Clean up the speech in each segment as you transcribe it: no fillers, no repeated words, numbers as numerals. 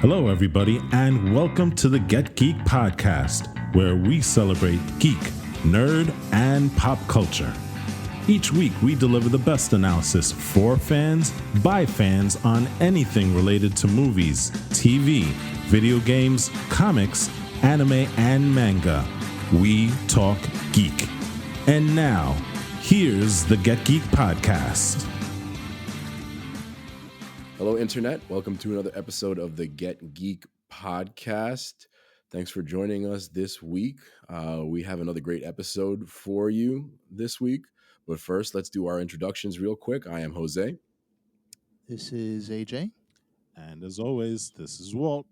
Hello, everybody, and welcome to the Get Geek podcast, where we celebrate geek, nerd, and pop culture. Each week, we deliver the best analysis for fans, by fans, on anything related to movies, TV, video games, comics, anime, and manga. We talk geek. And now, here's the Get Geek podcast. Hello, Internet. Welcome to another episode of the Get Geek podcast. Thanks for joining us this week. We have another great episode for you this week. But first, let's do our introductions real quick. I am Jose. This is AJ. And as always, this is Walt.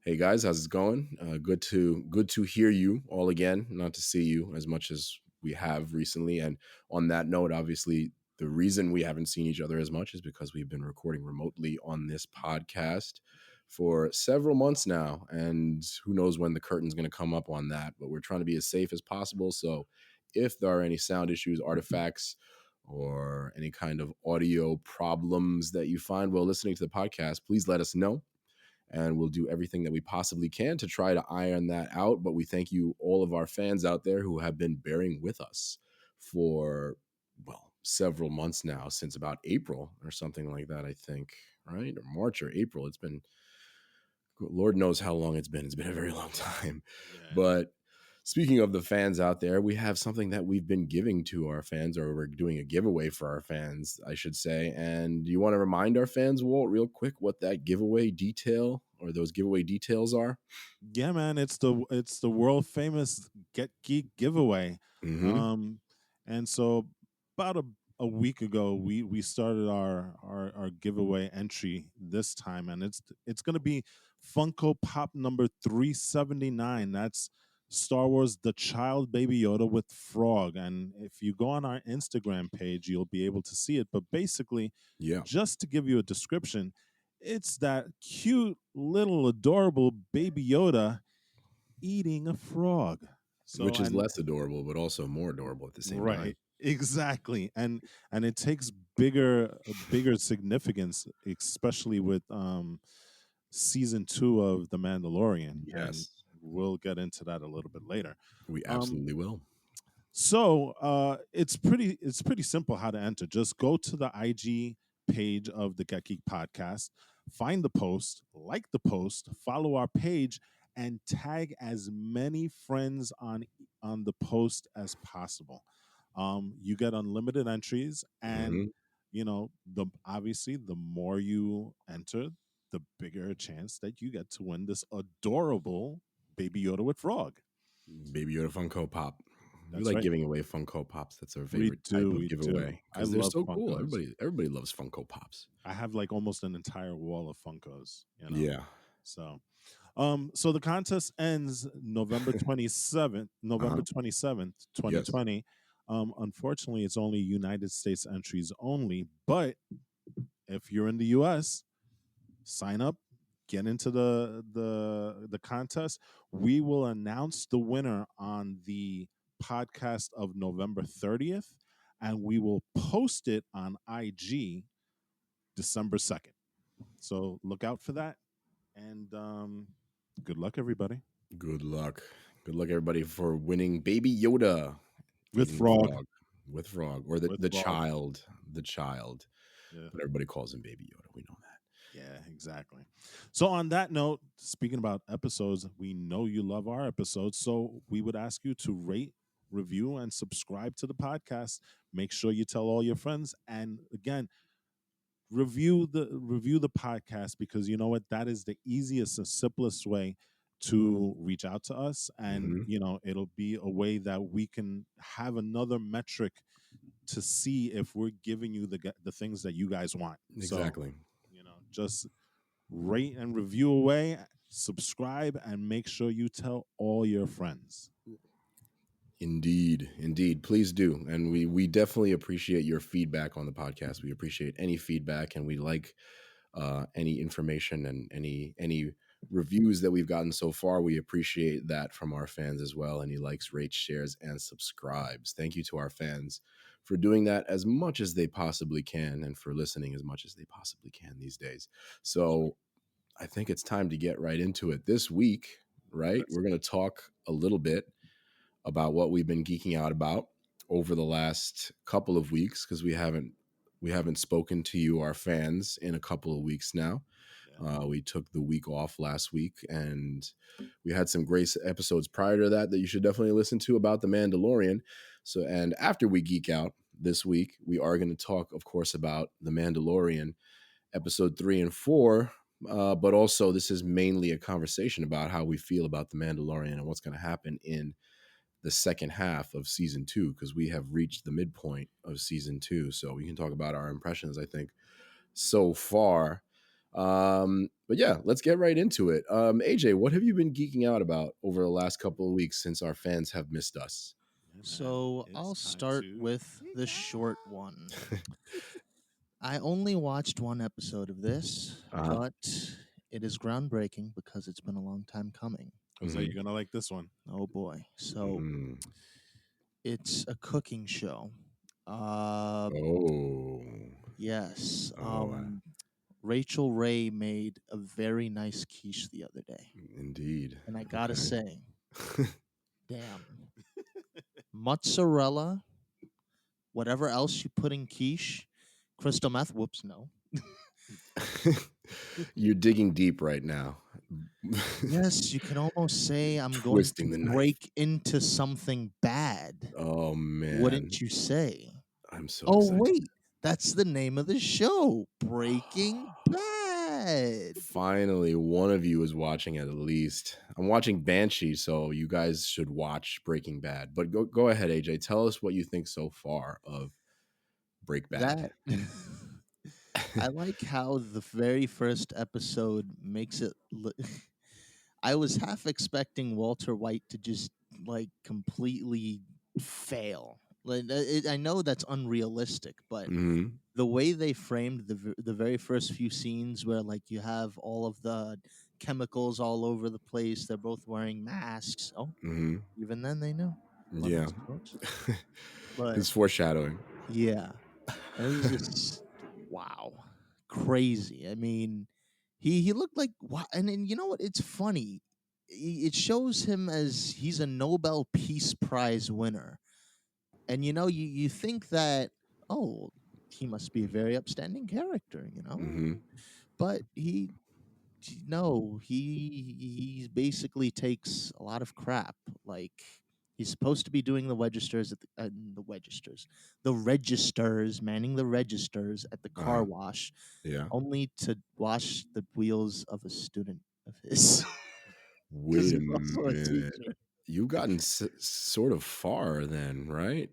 Hey guys, how's it going? Good to hear you all again. Not to see you as much as we have recently. And on that note, obviously, the reason we haven't seen each other as much is because we've been recording remotely on this podcast for several months now. And who knows when the curtain's going to come up on that. But we're trying to be as safe as possible. So if there are any sound issues, artifacts, or any kind of audio problems that you find while listening to the podcast, please let us know. And we'll do everything that we possibly can to try to iron that out. But we thank you, all of our fans out there who have been bearing with us for, several months now, since about April or something like that, I think, right? Or March or April. It's been, Lord knows how long it's been. It's been a very long time. Yeah. But speaking of the fans out there, we have something that we've been giving to our fans, or we're doing a giveaway for our fans, I should say. And you want to remind our fans, Walt, real quick, what that giveaway detail or those giveaway details are? Yeah, man, it's the world famous Get Geek giveaway. Mm-hmm. And so about a week ago, we started our giveaway entry this time, and it's going to be Funko Pop number 379. That's Star Wars The Child Baby Yoda with Frog. And if you go on our Instagram page, you'll be able to see it. But basically, just to give you a description, it's that cute little adorable Baby Yoda eating a frog. So, which is less adorable, but also more adorable at the same time. Right, exactly. And it takes bigger significance, especially with season 2 of The Mandalorian. Yes. And we'll get into that a little bit later. We absolutely will. So it's pretty simple how to enter. Just go to the IG page of the Get Geek podcast, find the post, like the post, follow our page, and tag as many friends on the post as possible. You get unlimited entries, and obviously the more you enter, the bigger a chance that you get to win this adorable Baby Yoda with Frog. Baby Yoda Funko Pop. That's we like right. giving away Funko Pops. That's our favorite type of giveaway. Because they're so Funkos. Cool. Everybody loves Funko Pops. I have like almost an entire wall of Funkos. Yeah. So the contest ends November 27th, 2020. Yes. Unfortunately, it's only United States entries only. But if you're in the US, sign up, get into the contest. We will announce the winner on the podcast of November 30th, and we will post it on IG December 2nd. So look out for that. And good luck, everybody. Good luck. Good luck, everybody, for winning Baby Yoda with Frog. With Frog. Or the child. The child. Yeah. But everybody calls him Baby Yoda. We know that. Yeah, exactly. So on that note, speaking about episodes, we know you love our episodes. So we would ask you to rate, review, and subscribe to the podcast. Make sure you tell all your friends. And again, review the podcast, because you know what, that is the easiest and simplest way to reach out to us, and it'll be a way that we can have another metric to see if we're giving you the things that you guys want. Exactly. So, just rate and review away, subscribe, and make sure you tell all your friends. Indeed. Please do. And we definitely appreciate your feedback on the podcast. We appreciate any feedback, and we like any information and any reviews that we've gotten so far. We appreciate that from our fans as well. Any likes, rates, shares, and subscribes. Thank you to our fans for doing that as much as they possibly can, and for listening as much as they possibly can these days. So I think it's time to get right into it. This week, right, Let's we're going to talk a little bit about what we've been geeking out about over the last couple of weeks, because we haven't spoken to you, our fans, in a couple of weeks now. yeah. We took the week off last week, and we had some great episodes prior to that you should definitely listen to about the Mandalorian. So, and after we geek out this week, we are going to talk, of course, about the Mandalorian episode 3 and 4. But also, this is mainly a conversation about how we feel about the Mandalorian and what's going to happen in the second half of season 2, because we have reached the midpoint of season 2. So we can talk about our impressions, I think, so far. But yeah, let's get right into it. AJ, what have you been geeking out about over the last couple of weeks since our fans have missed us? Yeah, man. So It's I'll time start to with geek the out. short one. I only watched one episode of this, Uh-huh. but it is groundbreaking because it's been a long time coming. Jose, Mhm. you're gonna like this one. Oh boy. So Mhm. it's a cooking show. Uh Oh. yes. Oh, Rachel Ray made a very nice quiche the other day. indeed. And I gotta Okay. say, damn. Mozzarella, whatever else you put in quiche, crystal meth, whoops, no. You're digging deep right now. Yes, you can almost say I'm going to Twisting the knife. break into something bad. Oh man, Wouldn't you say? I'm so Oh, excited. wait. That's the name of the show, Breaking Bad. Finally, one of you is watching it at least. I'm watching Banshee, so you guys should watch Breaking Bad. But go ahead, AJ. Tell us what you think so far of Break Bad. That I like how the very first episode makes it I was half expecting Walter White to just like completely fail. I know that's unrealistic, but Hmm. the way they framed the very first few scenes where like you have all of the chemicals all over the place, they're both wearing masks. Oh, Hmm. even then they knew. Love Yeah. these folks. But It's foreshadowing. yeah, and it was just wow, crazy. I mean, he looked like wow, and then you know what? It's funny. It shows him as he's a Nobel Peace Prize winner, and you think that, oh, he must be a very upstanding character, Hmm. but no, he basically takes a lot of crap. Like he's supposed to be doing the registers the registers, manning the registers at the car Uh-huh. wash, Yeah. only to wash the wheels of a student of his, because Wait a he's also a minute. teacher. You've gotten sort of far then, right?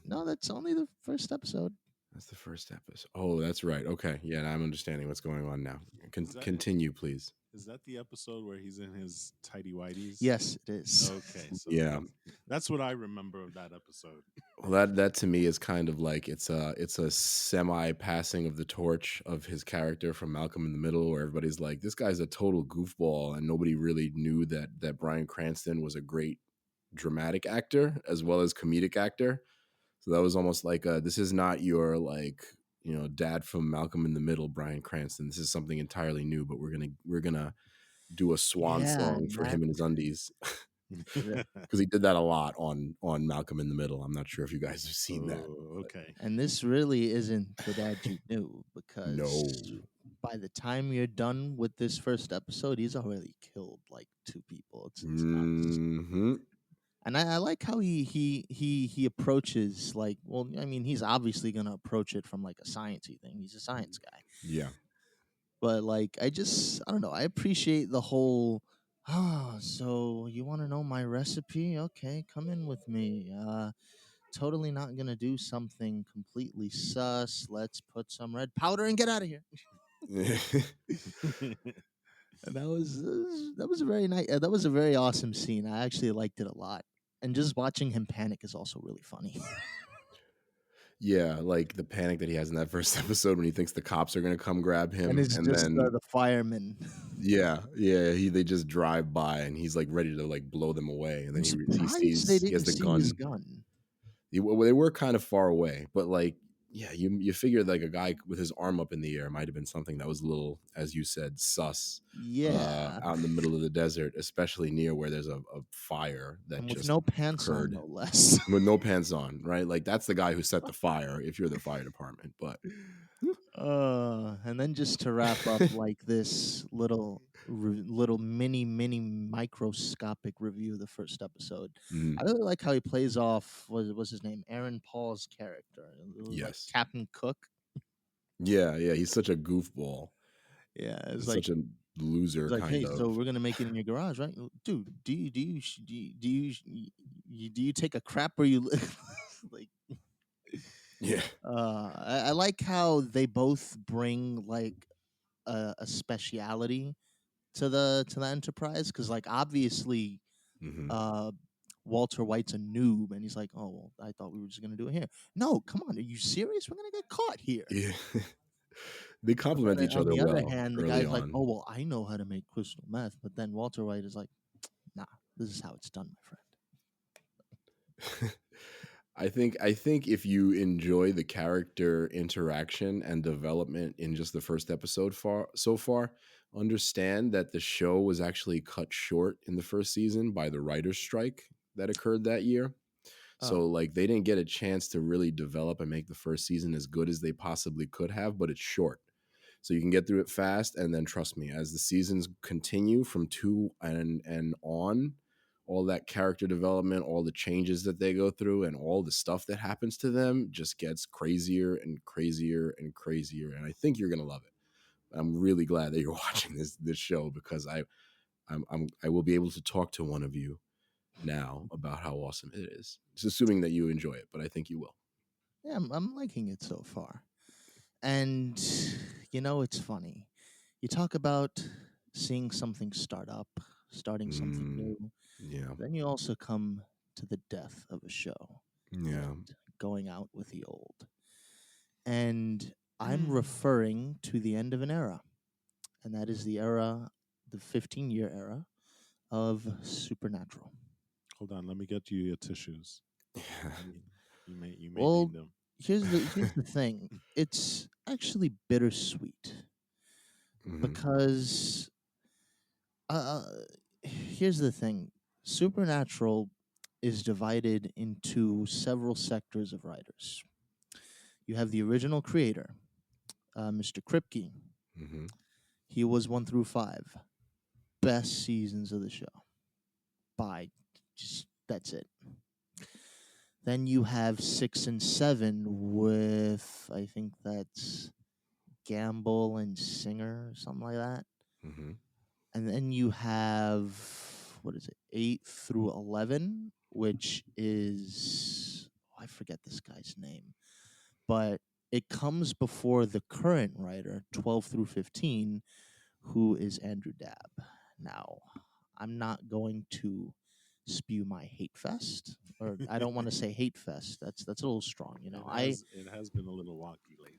No, that's only the first episode. That's the first episode. Oh, that's right. Okay. Yeah, I'm understanding what's going on now. Is that Continue, please. is that the episode where he's in his tidy whities? Yes, it is. Okay, so Yeah. that's what I remember of that episode. Well, that to me is kind of like it's a semi passing of the torch of his character from Malcolm in the Middle, where everybody's like, this guy's a total goofball, and nobody really knew that Bryan Cranston was a great dramatic actor as well as comedic actor. So that was almost like this is not your like dad from Malcolm in the Middle, Bryan Cranston. This is something entirely new, but we're gonna do a swan Yeah, song and for him in his undies. that Because he did that a lot on Malcolm in the Middle. I'm not sure if you guys have seen that. Oh, okay. and this really isn't the dad you knew, because No. by the time you're done with this first episode, he's already killed like two people. It's nuts. Hmm. And I like how he approaches, like, well, I mean, he's obviously gonna approach it from like a sciencey thing. He's a science guy, Yeah. but like I don't know. I appreciate the whole. So you want to know my recipe? Okay, come in with me. Totally not gonna do something completely sus. Let's put some red powder and get out of here. And that was a very nice. That was a very awesome scene. I actually liked it a lot. And just watching him panic is also really funny. Yeah, like the panic that he has in that first episode when he thinks the cops are gonna come grab And him, it's and just then the fireman. yeah, they just drive by and he's like ready to like blow them away, and then I'm he surprised they sees he has didn't the see his gun. gun. Well, they were kind of far away, but like yeah, you figured like a guy with his arm up in the air might have been something that was a little, as you said, sus. Yeah. out in the middle of the desert, especially near where there's a fire that And with just no pants on, occurred no less. with no pants on, right? Like that's the guy who set the fire if you're the fire department. But And then just to wrap up, like this little mini microscopic review of the first episode. mhm, I really like how he plays off. Was his name Aaron Paul's character? It was like yes. Captain Cook. Yeah, yeah. He's such a goofball. Yeah, it's He's like such a loser, it's like, kind hey, so of. we're gonna make it in your garage, right? Dude, do you take a crap where you live? Like, Yeah. I like how they both bring like a speciality to the Enterprise, because like obviously hmm uh Walter White's a noob and he's like, oh well, I thought we were just gonna do it here. No, come on, are you serious? We're gonna get caught here. Yeah. They But complement then each on other the other well hand, the early guy's like, on. oh well, I know how to make crystal meth. But then Walter White is like, nah, this is how it's done, my friend. I think if you enjoy the character interaction and development in just the first episode so far, understand that the show was actually cut short in the first season by the writer's strike that occurred that year. Oh, So like they didn't get a chance to really develop and make the first season as good as they possibly could have, but it's short. So you can get through it fast, and then trust me, as the seasons continue from 2 and on, all that character development, all the changes that they go through, and all the stuff that happens to them just gets crazier and crazier and crazier. And I think you're gonna love it. I'm really glad that you're watching this show because I will be able to talk to one of you now about how awesome it is. Just assuming that you enjoy it, but I think you will. yeah, I'm liking it so far. And it's funny. You talk about seeing something start up, starting something Mm, new. yeah, Then you also come to the death of a show yeah. and going out with the old. And I'm referring to the end of an era, and that is the era, the 15-year era of Supernatural. Hold on, let me get you your tissues. Let me. You may Well, need them. here's the thing. It's actually bittersweet hmm because uh, here's the thing. Supernatural is divided into several sectors of writers. You have the original creator, Mr. Kripke. hmm He was 1 through 5. Best seasons of the show. By just that's it. Then you have 6 and 7 with, I think that's Gamble and Singer, something like that. hmm And then you have, what is it, 8 through 11, which is, I forget this guy's name, but it comes before the current writer, 12 through 15, who is Andrew Dabb. Now, I'm not going to spew my hate fest, or I don't want to say hate fest. That's a little strong, it I has been a little wonky lately.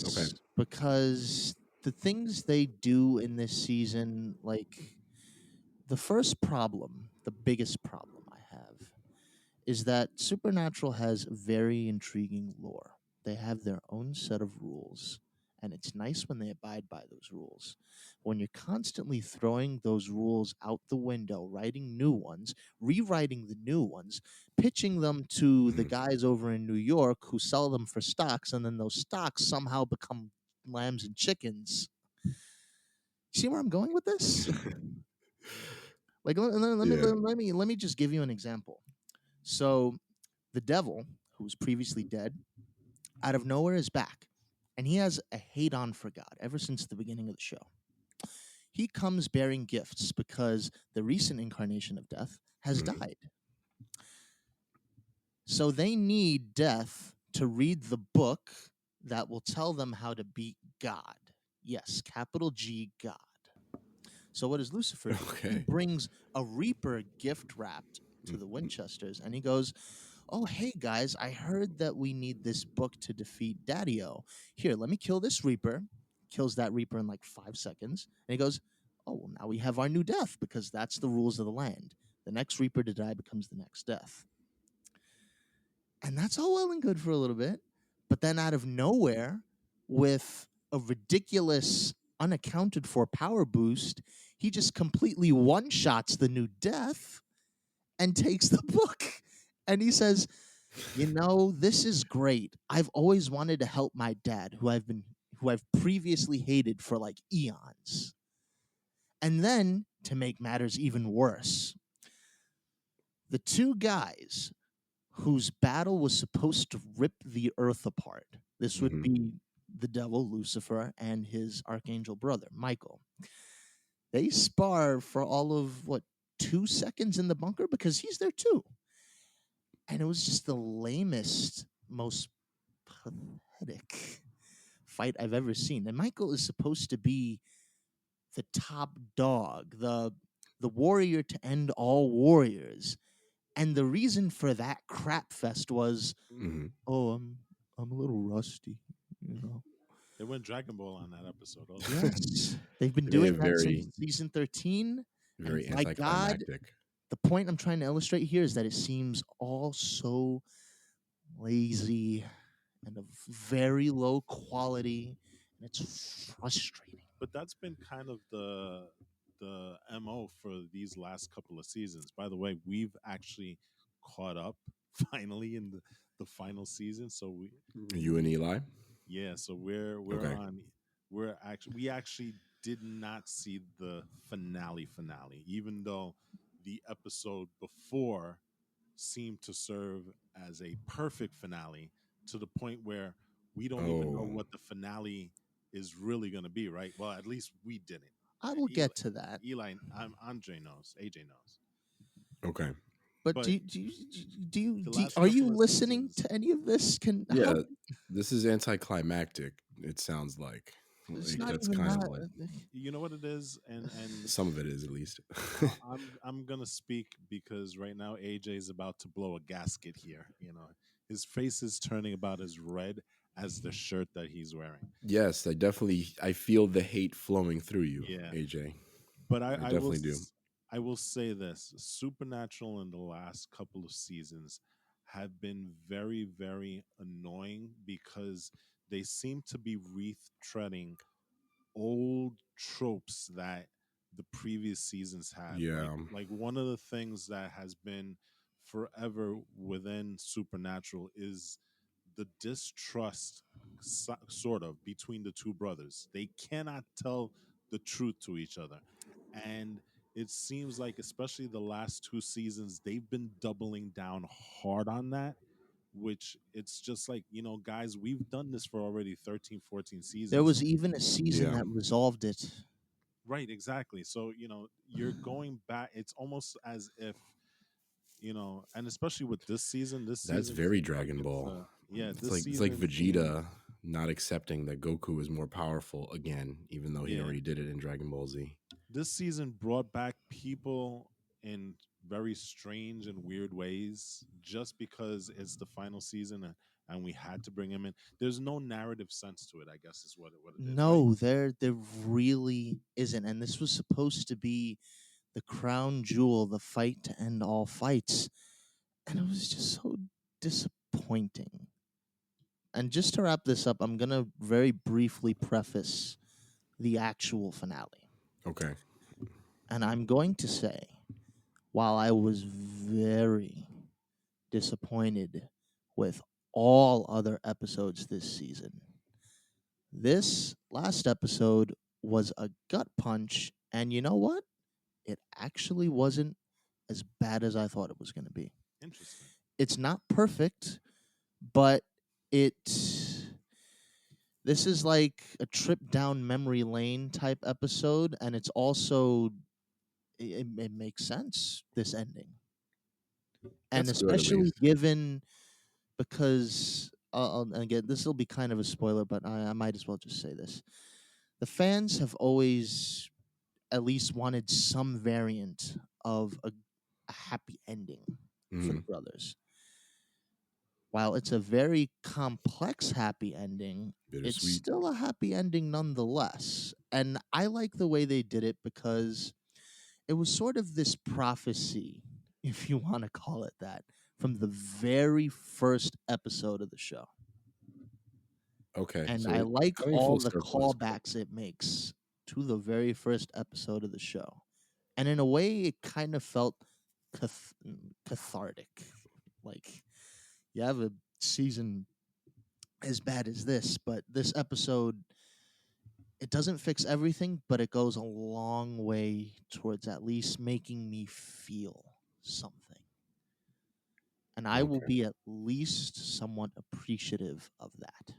Okay. yes, because the things they do in this season, like the first problem, the biggest problem I have is that Supernatural has very intriguing lore. They have their own set of rules, and it's nice when they abide by those rules. When you're constantly throwing those rules out the window, writing new ones, rewriting the new ones, pitching them to the Mhm. guys over in New York who sell them for stocks, and then those stocks somehow become lambs and chickens. See where I'm going with this? Like, Yeah. let me just give you an example. So, the devil, who was previously dead, out of nowhere is back, and he has a hate on for God ever since the beginning of the show. He comes bearing gifts because the recent incarnation of death has Mhm. died. So they need death to read the book that will tell them how to beat God. Yes, capital G, God. So what does Lucifer do? He Okay. brings a Reaper gift wrapped to the Mhm. Winchesters, and he goes, "Oh, hey guys, I heard that we need this book to defeat Daddy-O. Here, let me kill this Reaper." Kills that Reaper in like 5 seconds, and he goes, "Oh, well, now we have our new death because that's the rules of the land. The next Reaper to die becomes the next death." And that's all well and good for a little bit, but then out of nowhere, with a ridiculous unaccounted for power boost, he just completely one shots the new death and takes the book. And he says, this is great. I've always wanted to help my dad, who I've previously hated for like eons. And then, to make matters even worse, the two guys whose battle was supposed to rip the earth apart. This would Mhm. be the devil, Lucifer, and his archangel brother, Michael. They spar for all of, 2 seconds in the bunker because he's there too. And it was just the lamest, most pathetic fight I've ever seen. And Michael is supposed to be the top dog, the warrior to end all warriors. And the reason for that crap fest was, Mhm. oh, I'm a little rusty, you know. They went Dragon Ball on that episode also. Yes, they've been They made doing it that since very, season 13, and very by God, anticlimactic. the point I'm trying to illustrate here is that it seems all so lazy and of very low quality, and it's frustrating. But that's been kind of the MO for these last couple of seasons. By the way, we've actually caught up finally in the final season. So You and Eli? yeah, so we're Okay. on we actually did not see the finale, even though the episode before seemed to serve as a perfect finale, to the point where we don't even know Oh, what the finale is really going to be, right? Well, at least we didn't. I will Eli, get to that. Andre knows, AJ knows, But okay. but but the last are you couple of listening seasons, to any of this? Can Yeah, how this is anticlimactic, it sounds like. It's Like not that's even kind of that. what you know what it is, and some of it is, at least. I'm gonna speak because right now AJ is about to blow a gasket here. His face is turning about as red as the shirt that he's wearing. Yes, I feel the hate flowing through you, Yeah, AJ. but I definitely do. I will say this: Supernatural in the last couple of seasons have been very very annoying because they seem to be retreading old tropes that the previous seasons had. Yeah. Like one of the things that has been forever within Supernatural is the distrust, sort of, between the two brothers. They cannot tell the truth to each other, and it seems like, especially the last two seasons, they've been doubling down hard on that, which it's just like, guys, we've done this for already 13, 14 There seasons. was even a season Yeah. that resolved it. Right, exactly. So, you're going back. It's almost as if, and especially with this That's season very seems like Dragon Ball. yeah, It's this like season seems, Vegeta not accepting that Goku is more powerful again, even though he yeah, already did it in Dragon Ball Z. this season brought back people in very strange and weird ways just because it's the final season, and we had to bring him in. There's no narrative sense to it, I guess is what it is, right? No, there really isn't. And this was supposed to be the crown jewel, the fight to end all fights. And it was just so disappointing. And just to wrap this up, I'm gonna very briefly preface the actual finale. Okay. And I'm going to say, while I was very disappointed with all other episodes this season, this last episode was a gut punch. And you know what? It actually wasn't as bad as I thought it was going to be. Interesting. It's not perfect, but it. This is like a trip down memory lane type episode, and it's also it makes sense, this ending, and That's good, at especially least. given, because and again, this will be kind of a spoiler, but I might as well just say this: the fans have always at least wanted some variant of a happy ending for the Hmm. brothers. While it's a very complex happy ending, it's Bittersweet. still a happy ending nonetheless. And I like the way they did it because it was sort of this prophecy, if you want to call it that, from the very first episode of the show. Okay. And So I we're like coming full all the circle. Is cool. callbacks it makes. to the very first episode of the show. And in a way, it kind of felt cathartic. Like, you have a season as bad as this, but this episode, it doesn't fix everything, but it goes a long way towards at least making me feel something. And I will Okay. be at least somewhat appreciative of that.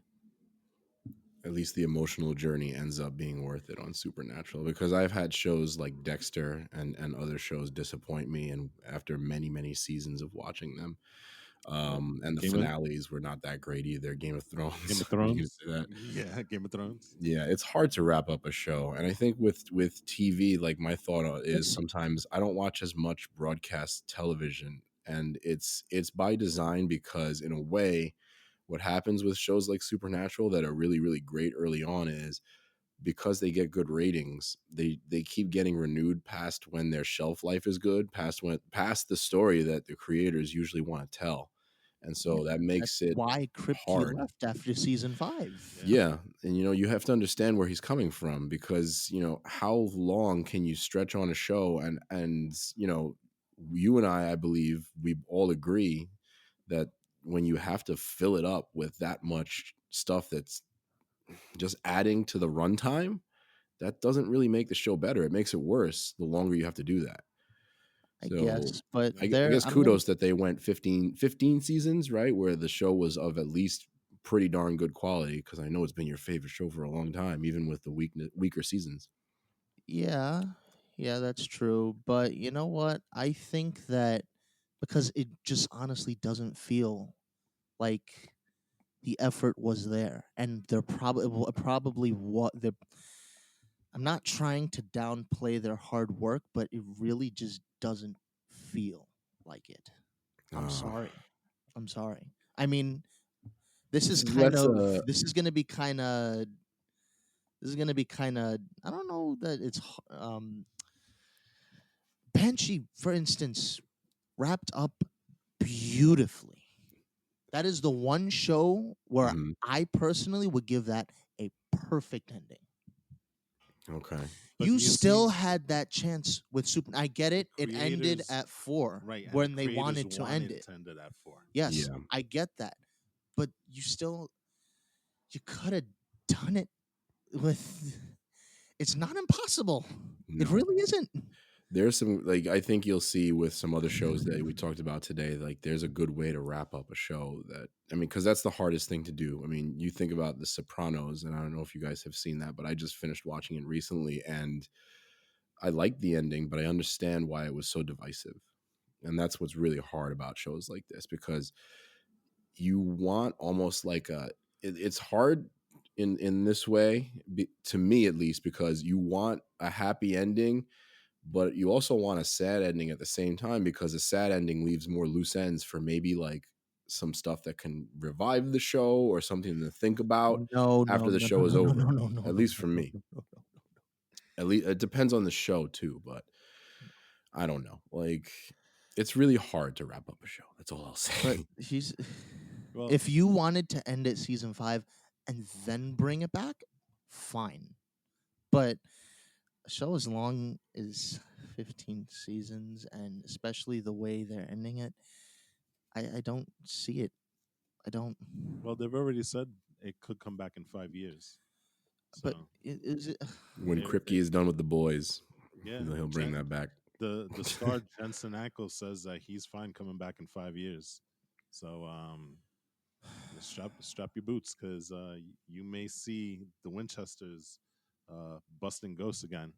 At least the emotional journey ends up being worth it on Supernatural, because I've had shows like Dexter and other shows disappoint me, and after many seasons of watching them, and the Game of finales were not that great either. Game of Thrones, Game of you can Thrones. say that. Yeah, Game of Thrones. Yeah, it's hard to wrap up a show, and I think with TV, like my thought is It's sometimes I don't watch as much broadcast television, and it's by design, because in a way, what happens with shows like Supernatural that are really great early on is because they get good ratings, they keep getting renewed past when their shelf life is good, past the story that the creators usually want to tell, and yeah, so that that's makes it why Kripke hard. left after season 5. Yeah. Yeah, and you have to understand where he's coming from, because how long can you stretch on a show, and you and I believe we all agree that when you have to fill it up with that much stuff that's just adding to the runtime, that doesn't really make the show better. It makes it worse the longer you have to do that. I So guess, but I there guess I'm gonna kudos that they went 15 seasons, right? Where the show was of at least pretty darn good quality, because I know it's been your favorite show for a long time, even with the weaker seasons. yeah, yeah, that's true. But you know what? I think that because it just honestly doesn't feel like the effort was there, and they're probably what they're. I'm not trying to downplay their hard work, but it really just doesn't feel like it. I'm Uh, sorry. I'm sorry. I mean, this is kind let's of this is gonna be kind of this is gonna be kind of I don't know that it's Banshee, for instance, wrapped up beautifully. That is the one show where mhm, I personally would give that a perfect ending. okay. But You you still see, had that chance with Super. I get the it. It ended creators, at 4 right, and the when they creators wanted to end wanted it. to end it at 4. Yes, Yeah. I get that. But you could have done it with. It's not impossible. It No. really isn't. There's some, like, I think you'll see with some other shows that we talked about today, like there's a good way to wrap up a show that, I mean, because that's the hardest thing to do. I mean, you think about The Sopranos, and I don't know if you guys have seen that, but I just finished watching it recently, and I liked the ending, but I understand why it was so divisive. And that's what's really hard about shows like this, because you want almost like it's hard in this way, to me at least, because you want a happy ending, but you also want a sad ending at the same time, because a sad ending leaves more loose ends for maybe like some stuff that can revive the show or something to think about No, after no, the no, show no, is no, no, no, over. no, no, At no, least for no, me. no, no, no. At least it depends on the show too, but I don't know. Like, it's really hard to wrap up a show. That's all I'll But say. he's Well, if you wanted to end it season 5 and then bring it back, fine. But a show as long as 15 seasons, and especially the way they're ending it, I don't see it. I don't. well, they've already said it could come back in 5 years. But So, is it? When they Kripke is done with the boys, yeah, he'll bring that back. the star Jensen Ackles says that he's fine coming back in 5 years. So, strap your boots, because you may see the Winchesters busting ghosts again.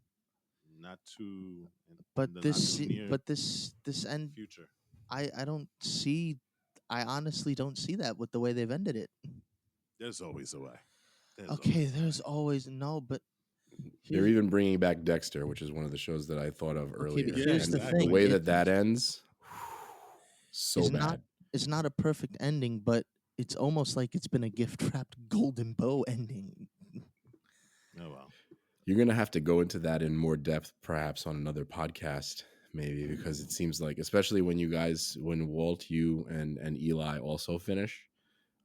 Not too But in the not too near this end, future. I don't see. I honestly don't see that with the way they've ended it. There's always a way. There's Okay, always a there's way. always no, but They're here's even bringing back Dexter, which is one of the shows that I thought of okay, but earlier. Yeah, here's And the the thing: exactly. way that that ends, so it's not bad. it's not a perfect ending, but it's almost like it's been a gift wrapped golden bow ending. Oh well. You're going to have to go into that in more depth, perhaps on another podcast, maybe, because it seems like, especially when Walt, you, and Eli also finish,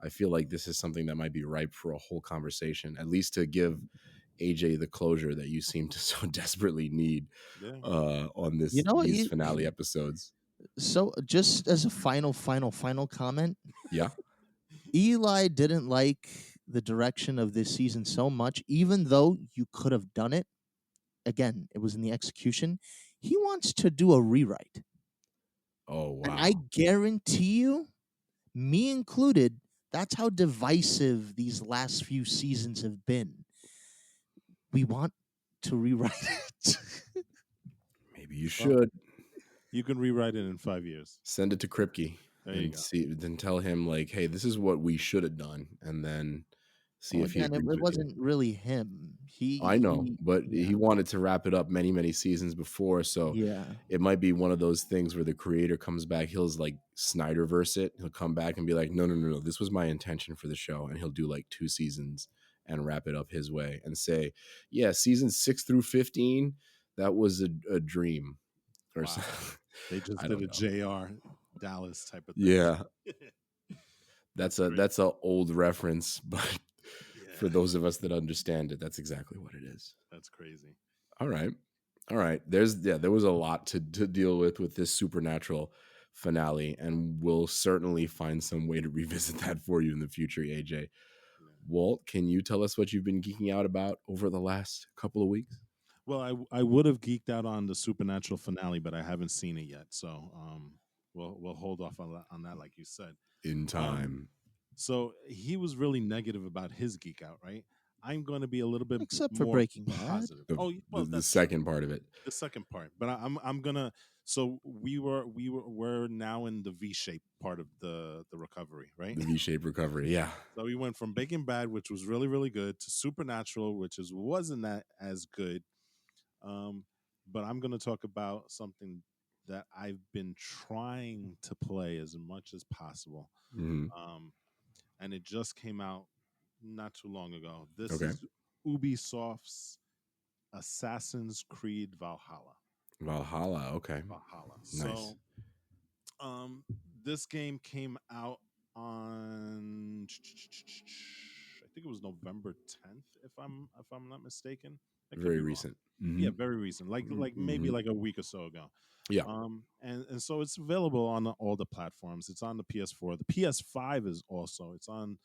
I feel like this is something that might be ripe for a whole conversation, at least to give AJ the closure that you seem to so desperately need Yeah. on You know what? these finale episodes. So, just as a final comment, Yeah. Eli didn't like the direction of this season so much, even though you could have done it. Again, it was in the execution. He wants to do a rewrite. Oh And I wow. guarantee you, me included, that's how divisive these last few seasons have been. We want to rewrite it. Maybe you Well, should you can rewrite it in 5 years. send it to Kripke There you and go. see, then tell him like, hey, this is what we should have done, and then see Well, if he again, it agrees with you. wasn't really him. I know, but Yeah, he wanted to wrap it up many, many seasons before, so yeah. it might be one of those things where the creator comes back. He'll like Snyderverse it. He'll come back and be like, no, no, no, no. This was my intention for the show, and he'll do like 2 seasons and wrap it up his way and say, yeah, season 6 through 15, that was a dream or Wow. something. They just I did don't a know. JR Dallas type of thing. Yeah, That's great. that's a old reference, but for Yeah, those of us that understand it, that's exactly what it is. that's crazy. All right. All right. There was a lot to deal with this supernatural finale, and we'll certainly find some way to revisit that for you in the future, AJ. Yeah. Walt, can you tell us what you've been geeking out about over the last couple of weeks? Well, I would have geeked out on the supernatural finale, but I haven't seen it yet. So we'll hold off on that, like you said. In Um, time. so he was really negative about his geek out, right? I'm going to be a little bit Except for more Breaking Bad. positive. The, Oh, the, well, the that's true. second part of it, The second part, but I'm gonna. So we're now in the V-shaped part of the recovery, right? the V-shaped recovery. Yeah. So we went from Breaking Bad, which was really really good, to Supernatural, which is wasn't that as good. Um, but I'm gonna talk about something that I've been trying to play as much as possible, Hmm. um, and it just came out not too long ago. This Okay. is Ubisoft's Assassin's Creed Valhalla. Valhalla. Okay. Valhalla. Nice. So, um, this game came out on I think it was November 10th, if I'm not mistaken. I could Very be wrong. recent. Yeah, Hmm. very recent, like maybe Hmm. like a week or so ago. Yeah. And so it's available on all the platforms. It's on the PS4. The PS5 is also. It's on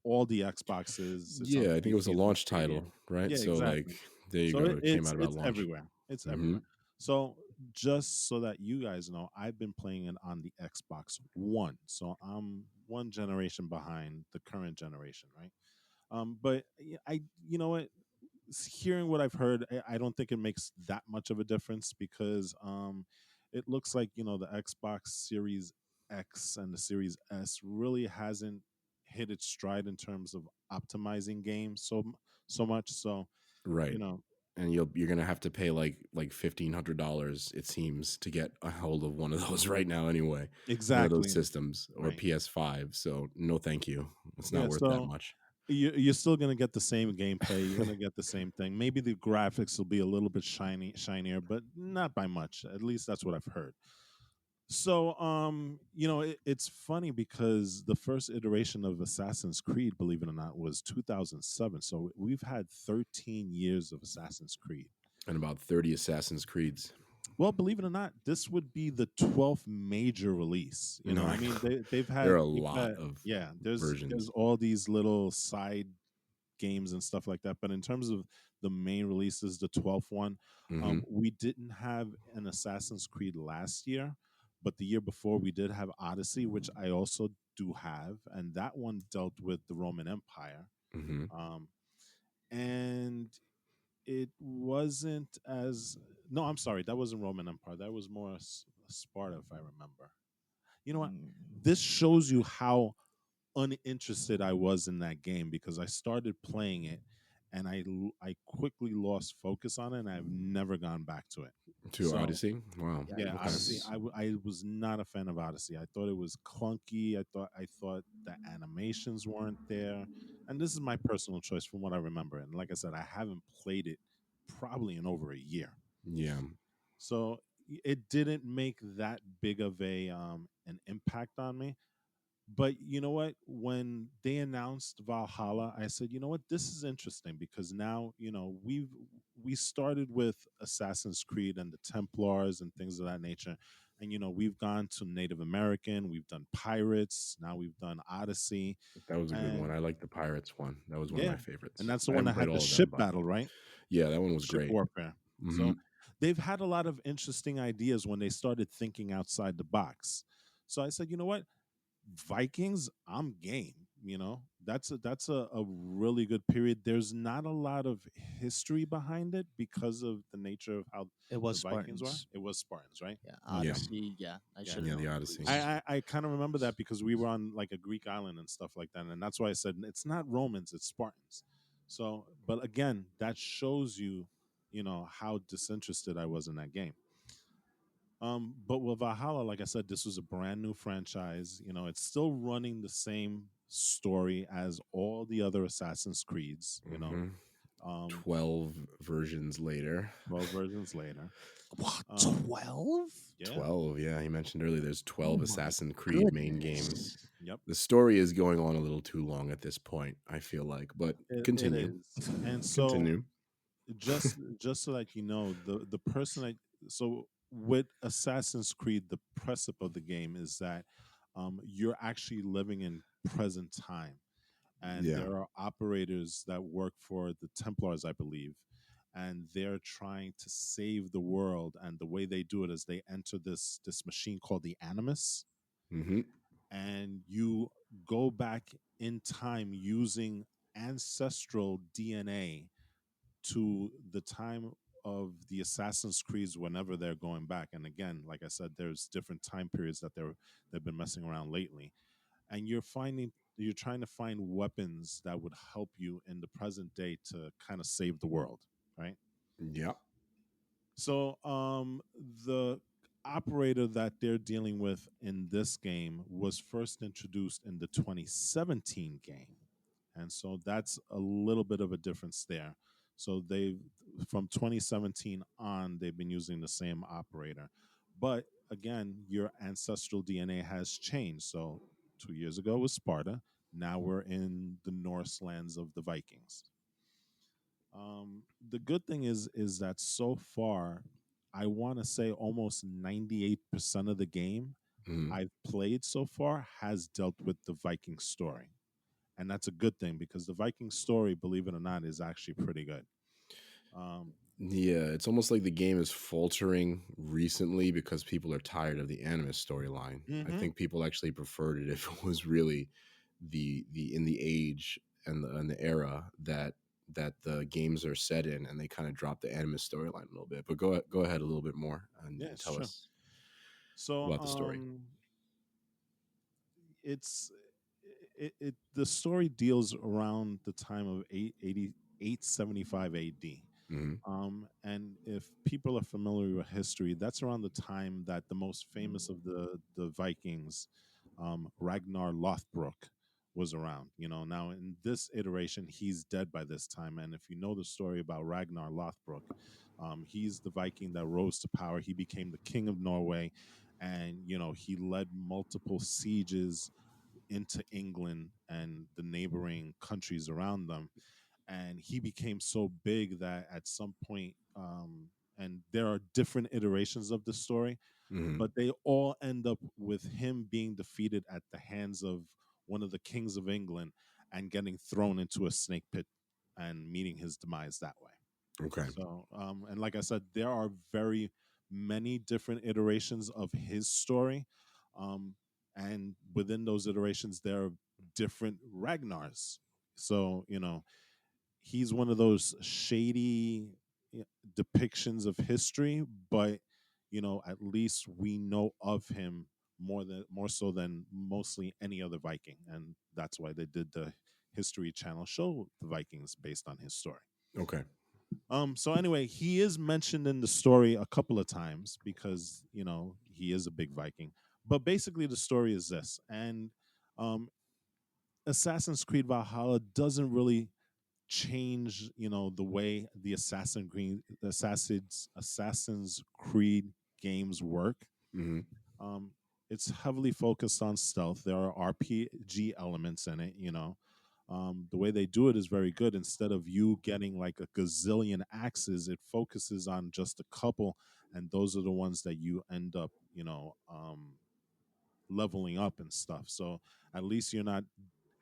all the Xboxes. It's on Yeah. I think it was a PCs and launch title, Stadia. right? Yeah, So, like, exactly. there you So go. It came out about it's launch. everywhere. It's Hmm. everywhere. So just so that you guys know, I've been playing it on the Xbox One. So I'm one generation behind the current generation, right? But I, you know what? Hearing what I've heard, I don't think it makes that much of a difference because it looks like the Xbox Series X and the Series S really hasn't hit its stride in terms of optimizing games so much. So Right. you know And you're gonna have to pay like $1,500, it seems, to get a hold of one of those right now anyway. One of those exactly systems or right. PS5. So no thank you. It's not Yeah. worth that So much. you're still gonna get the same gameplay. You're gonna get the same thing. Maybe the graphics will be a little bit shinier, but not by much. At least that's what I've heard. So, it's funny because the first iteration of Assassin's Creed, believe it or not, was 2007. So we've had 13 years of Assassin's Creed. And about 30 Assassin's Creeds. Well, believe it or not, this would be the 12th major release. No, I I mean, know. they've There are had a lot of yeah. There's versions. all these little side games and stuff like that. But in terms of the main releases, the 12th one, Hmm. we didn't have an Assassin's Creed last year, but the year before we did have Odyssey, which I also do have, and that one dealt with the Roman Empire. Hmm. Um, and it wasn't as no, I'm sorry, that wasn't Roman Empire. That was more Sparta, if I remember. You know what? Mm. This shows you how uninterested I was in that game because I started playing it and I quickly lost focus on it and I've never gone back to it. To So Odyssey. Wow. yeah, Okay. Odyssey. Yikes. I was not a fan of Odyssey. I thought it was clunky. I thought the animations weren't there, and this is my personal choice from what I remember. And like I said, I haven't played it probably in over a year, Yeah. so it didn't make that big of a an impact on me. But you know what? When they announced Valhalla, I said, you know what? This is interesting because now, we started with Assassin's Creed and the Templars and things of that nature. And we've gone to Native American, we've done pirates, now we've done Odyssey. That was a good one. And I like the Pirates one. That was one of yeah, my and favorites. that's the I one haven't that played had the all of them, ship but battle, right? yeah, that one was Ship great. warfare. Hmm. So they've had a lot of interesting ideas when they started thinking outside the box. So I said, you know what? Vikings, I'm game. That's a really good period. There's not a lot of history behind it because of the nature of how It the was Vikings were. Spartans. It was Spartans, right? Yeah, Yeah, Odyssey. Yeah, I Yeah. should have yeah, the known Odyssey. Greece. I kind of remember that because we were on like a Greek island and stuff like that, and that's why I said it's not Romans, it's Spartans. So, but again, that shows you, how disinterested I was in that game. But with Valhalla, like I said, this was a brand new franchise. It's still running the same story as all the other Assassin's Creeds. Hmm. Um, 12 versions later. 12 versions later. What, Um, 12? yeah. 12, yeah, he mentioned earlier there's Oh 12 my Assassin's Creed main games. goodness. Yep. The story is going on a little too long at this point, I feel like, but It continue. is. And so Continue. just so that you know, the person that so with Assassin's Creed, the precept of the game is that you're actually living in present time, and Yeah. there are operators that work for the Templars, I believe, and they're trying to save the world. And the way they do it is they enter this machine called the Animus, Hmm. and you go back in time using ancestral DNA to the time of the Assassin's Creeds whenever they're going back. And again, like I said, there's different time periods that they've been messing around lately. And you're trying to find weapons that would help you in the present day to kind of save the world, right? Yeah. So the operator that they're dealing with in this game was first introduced in the 2017 game. And so that's a little bit of a difference there. So they from 2017 on, they've been using the same operator. But again, your ancestral DNA has changed. So 2 years ago was Sparta. Now we're in the Norse lands of the Vikings. The good thing is that so far, I want to say almost 98% of the game Hmm. I've played so far has dealt with the Viking story. And that's a good thing because the Viking story, believe it or not, is actually pretty good. Um, Yeah, it's almost like the game is faltering recently because people are tired of the anime storyline. I hmm think people actually preferred it if it was really the in the age and the era that the games are set in, and they kind of drop the anime storyline a little bit. But go ahead a little bit more Yeah, and it's tell true. us So about the story. it's the story deals around the time of 875 AD. Hmm. And if people are familiar with history, that's around the time that the most famous of the Vikings, Ragnar Lothbrok, was around. Now in this iteration, he's dead by this time. And if you know the story about Ragnar Lothbrok, he's the Viking that rose to power. He became the king of Norway, and he led multiple sieges into England and the neighboring countries around them, and he became so big that at some point, and there are different iterations of the story, Hmm. but they all end up with him being defeated at the hands of one of the kings of England and getting thrown into a snake pit and meeting his demise that way. Okay. So, and like I said, there are very many different iterations of his story. Um, and within those iterations, there are different Ragnars. So, he's one of those shady y- depictions of history, but at least we know of him more so than mostly any other Viking, and that's why they did the History Channel show the Vikings based on his story. Okay. So anyway, he is mentioned in the story a couple of times because he is a big Viking. But basically, the story is this, and um, Assassin's Creed Valhalla doesn't really change the way the Assassin's Creed games work. Hmm. um it's heavily focused on stealth. There are RPG elements in it, you know. The way they do it is very good. Instead of you getting like a gazillion axes, it focuses on just a couple, and those are the ones that you end up, leveling up and stuff. So at least you're not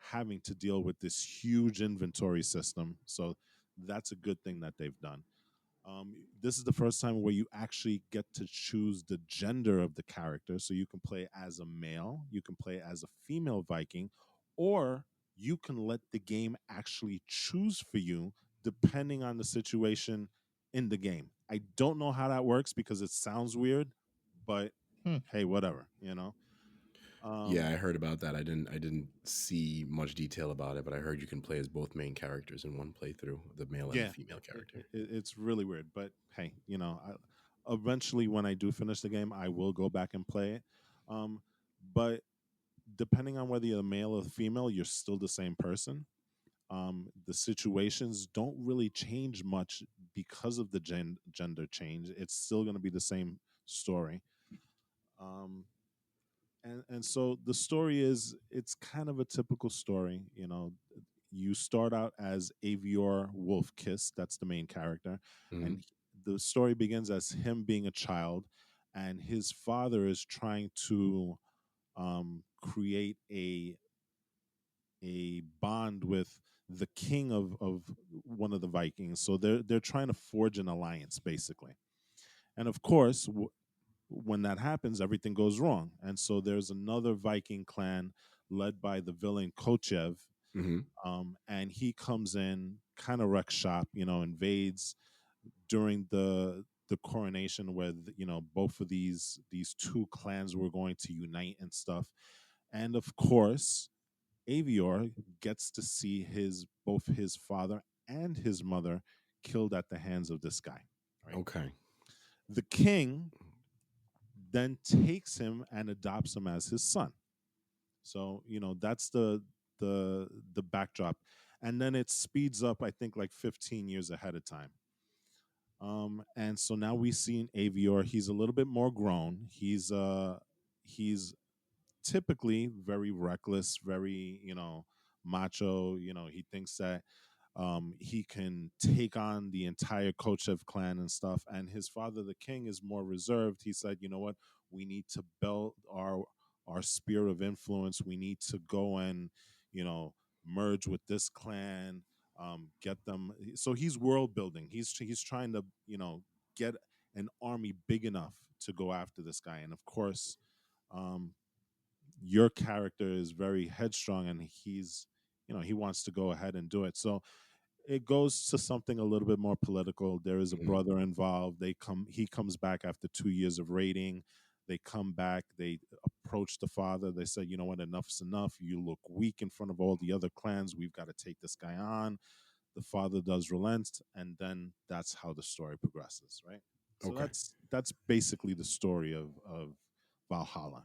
having to deal with this huge inventory system. So that's a good thing that they've done. This is the first time where you actually get to choose the gender of the character. So you can play as a male, you can play as a female Viking, or you can let the game actually choose for you depending on the situation in the game. I don't know how that works because it sounds weird, but Hmm. hey, whatever. Yeah, Um, I heard about that. I didn't see much detail about it, but I heard you can play as both main characters in one playthrough, the male and the yeah, female character. it's really weird, but hey, eventually when I do finish the game, I will go back and play it. But depending on whether you're a male or female, you're still the same person. The situations don't really change much because of the gender change. It's still going to be the same story. Um, and so the story is it's kind of a typical story. You start out as Avior Wolfkiss, that's the main character, and Hmm. the story begins as him being a child, and his father is trying to create a bond with the king of one of the Vikings. So they're trying to forge an alliance, basically. And of course, when that happens, everything goes wrong. And so there's another Viking clan led by the villain Kochev, Hmm. and he comes in, kind of wrecks shop, invades during the coronation where both of these two clans were going to unite and stuff. And of course, Avior gets to see his both his father and his mother killed at the hands of this guy. Right. Okay. The king then takes him and adopts him as his son. So that's the backdrop, and then it speeds up. I think like 15 years ahead of time. And so now we see in Avior, he's a little bit more grown. He's typically very reckless, very macho. He thinks that he can take on the entire Kochev clan and stuff. And his father, the king, is more reserved. He said, "You know what? We need to build our sphere of influence. We need to go and you know merge with this clan, get them." So he's world building. He's trying to get an army big enough to go after this guy. And of course, um, your character is very headstrong, and he wants to go ahead and do it. So it goes to something a little bit more political. There is a Hmm. brother involved. He comes back after 2 years of raiding. They come back, they approach the father. They say, "You know what, enough's enough. You look weak in front of all the other clans. We've got to take this guy on." The father does relent, and then that's how the story progresses, right? So Okay. that's basically the story of Valhalla.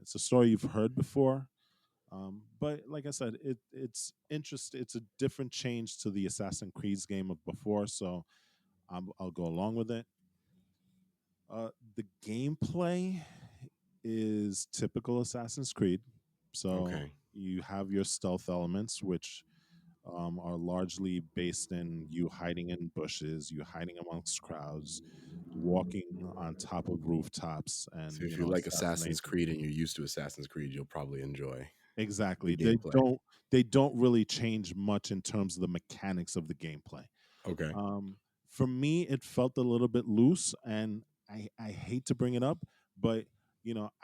It's a story you've heard before, but like I said, it's interesting. It's a different change to the Assassin's Creed game of before, so I'll go along with it. The gameplay is typical Assassin's Creed. So Okay. you have your stealth elements, which are largely based in you hiding in bushes, you hiding amongst crowds, walking on top of rooftops, and So if you like Assassin's assassinating. Creed and you're used to Assassin's Creed, you'll probably enjoy the Exactly. They gameplay. don't they don't really change much in terms of the mechanics of the gameplay. Okay. Um, for me, it felt a little bit loose, and I hate to bring it up, but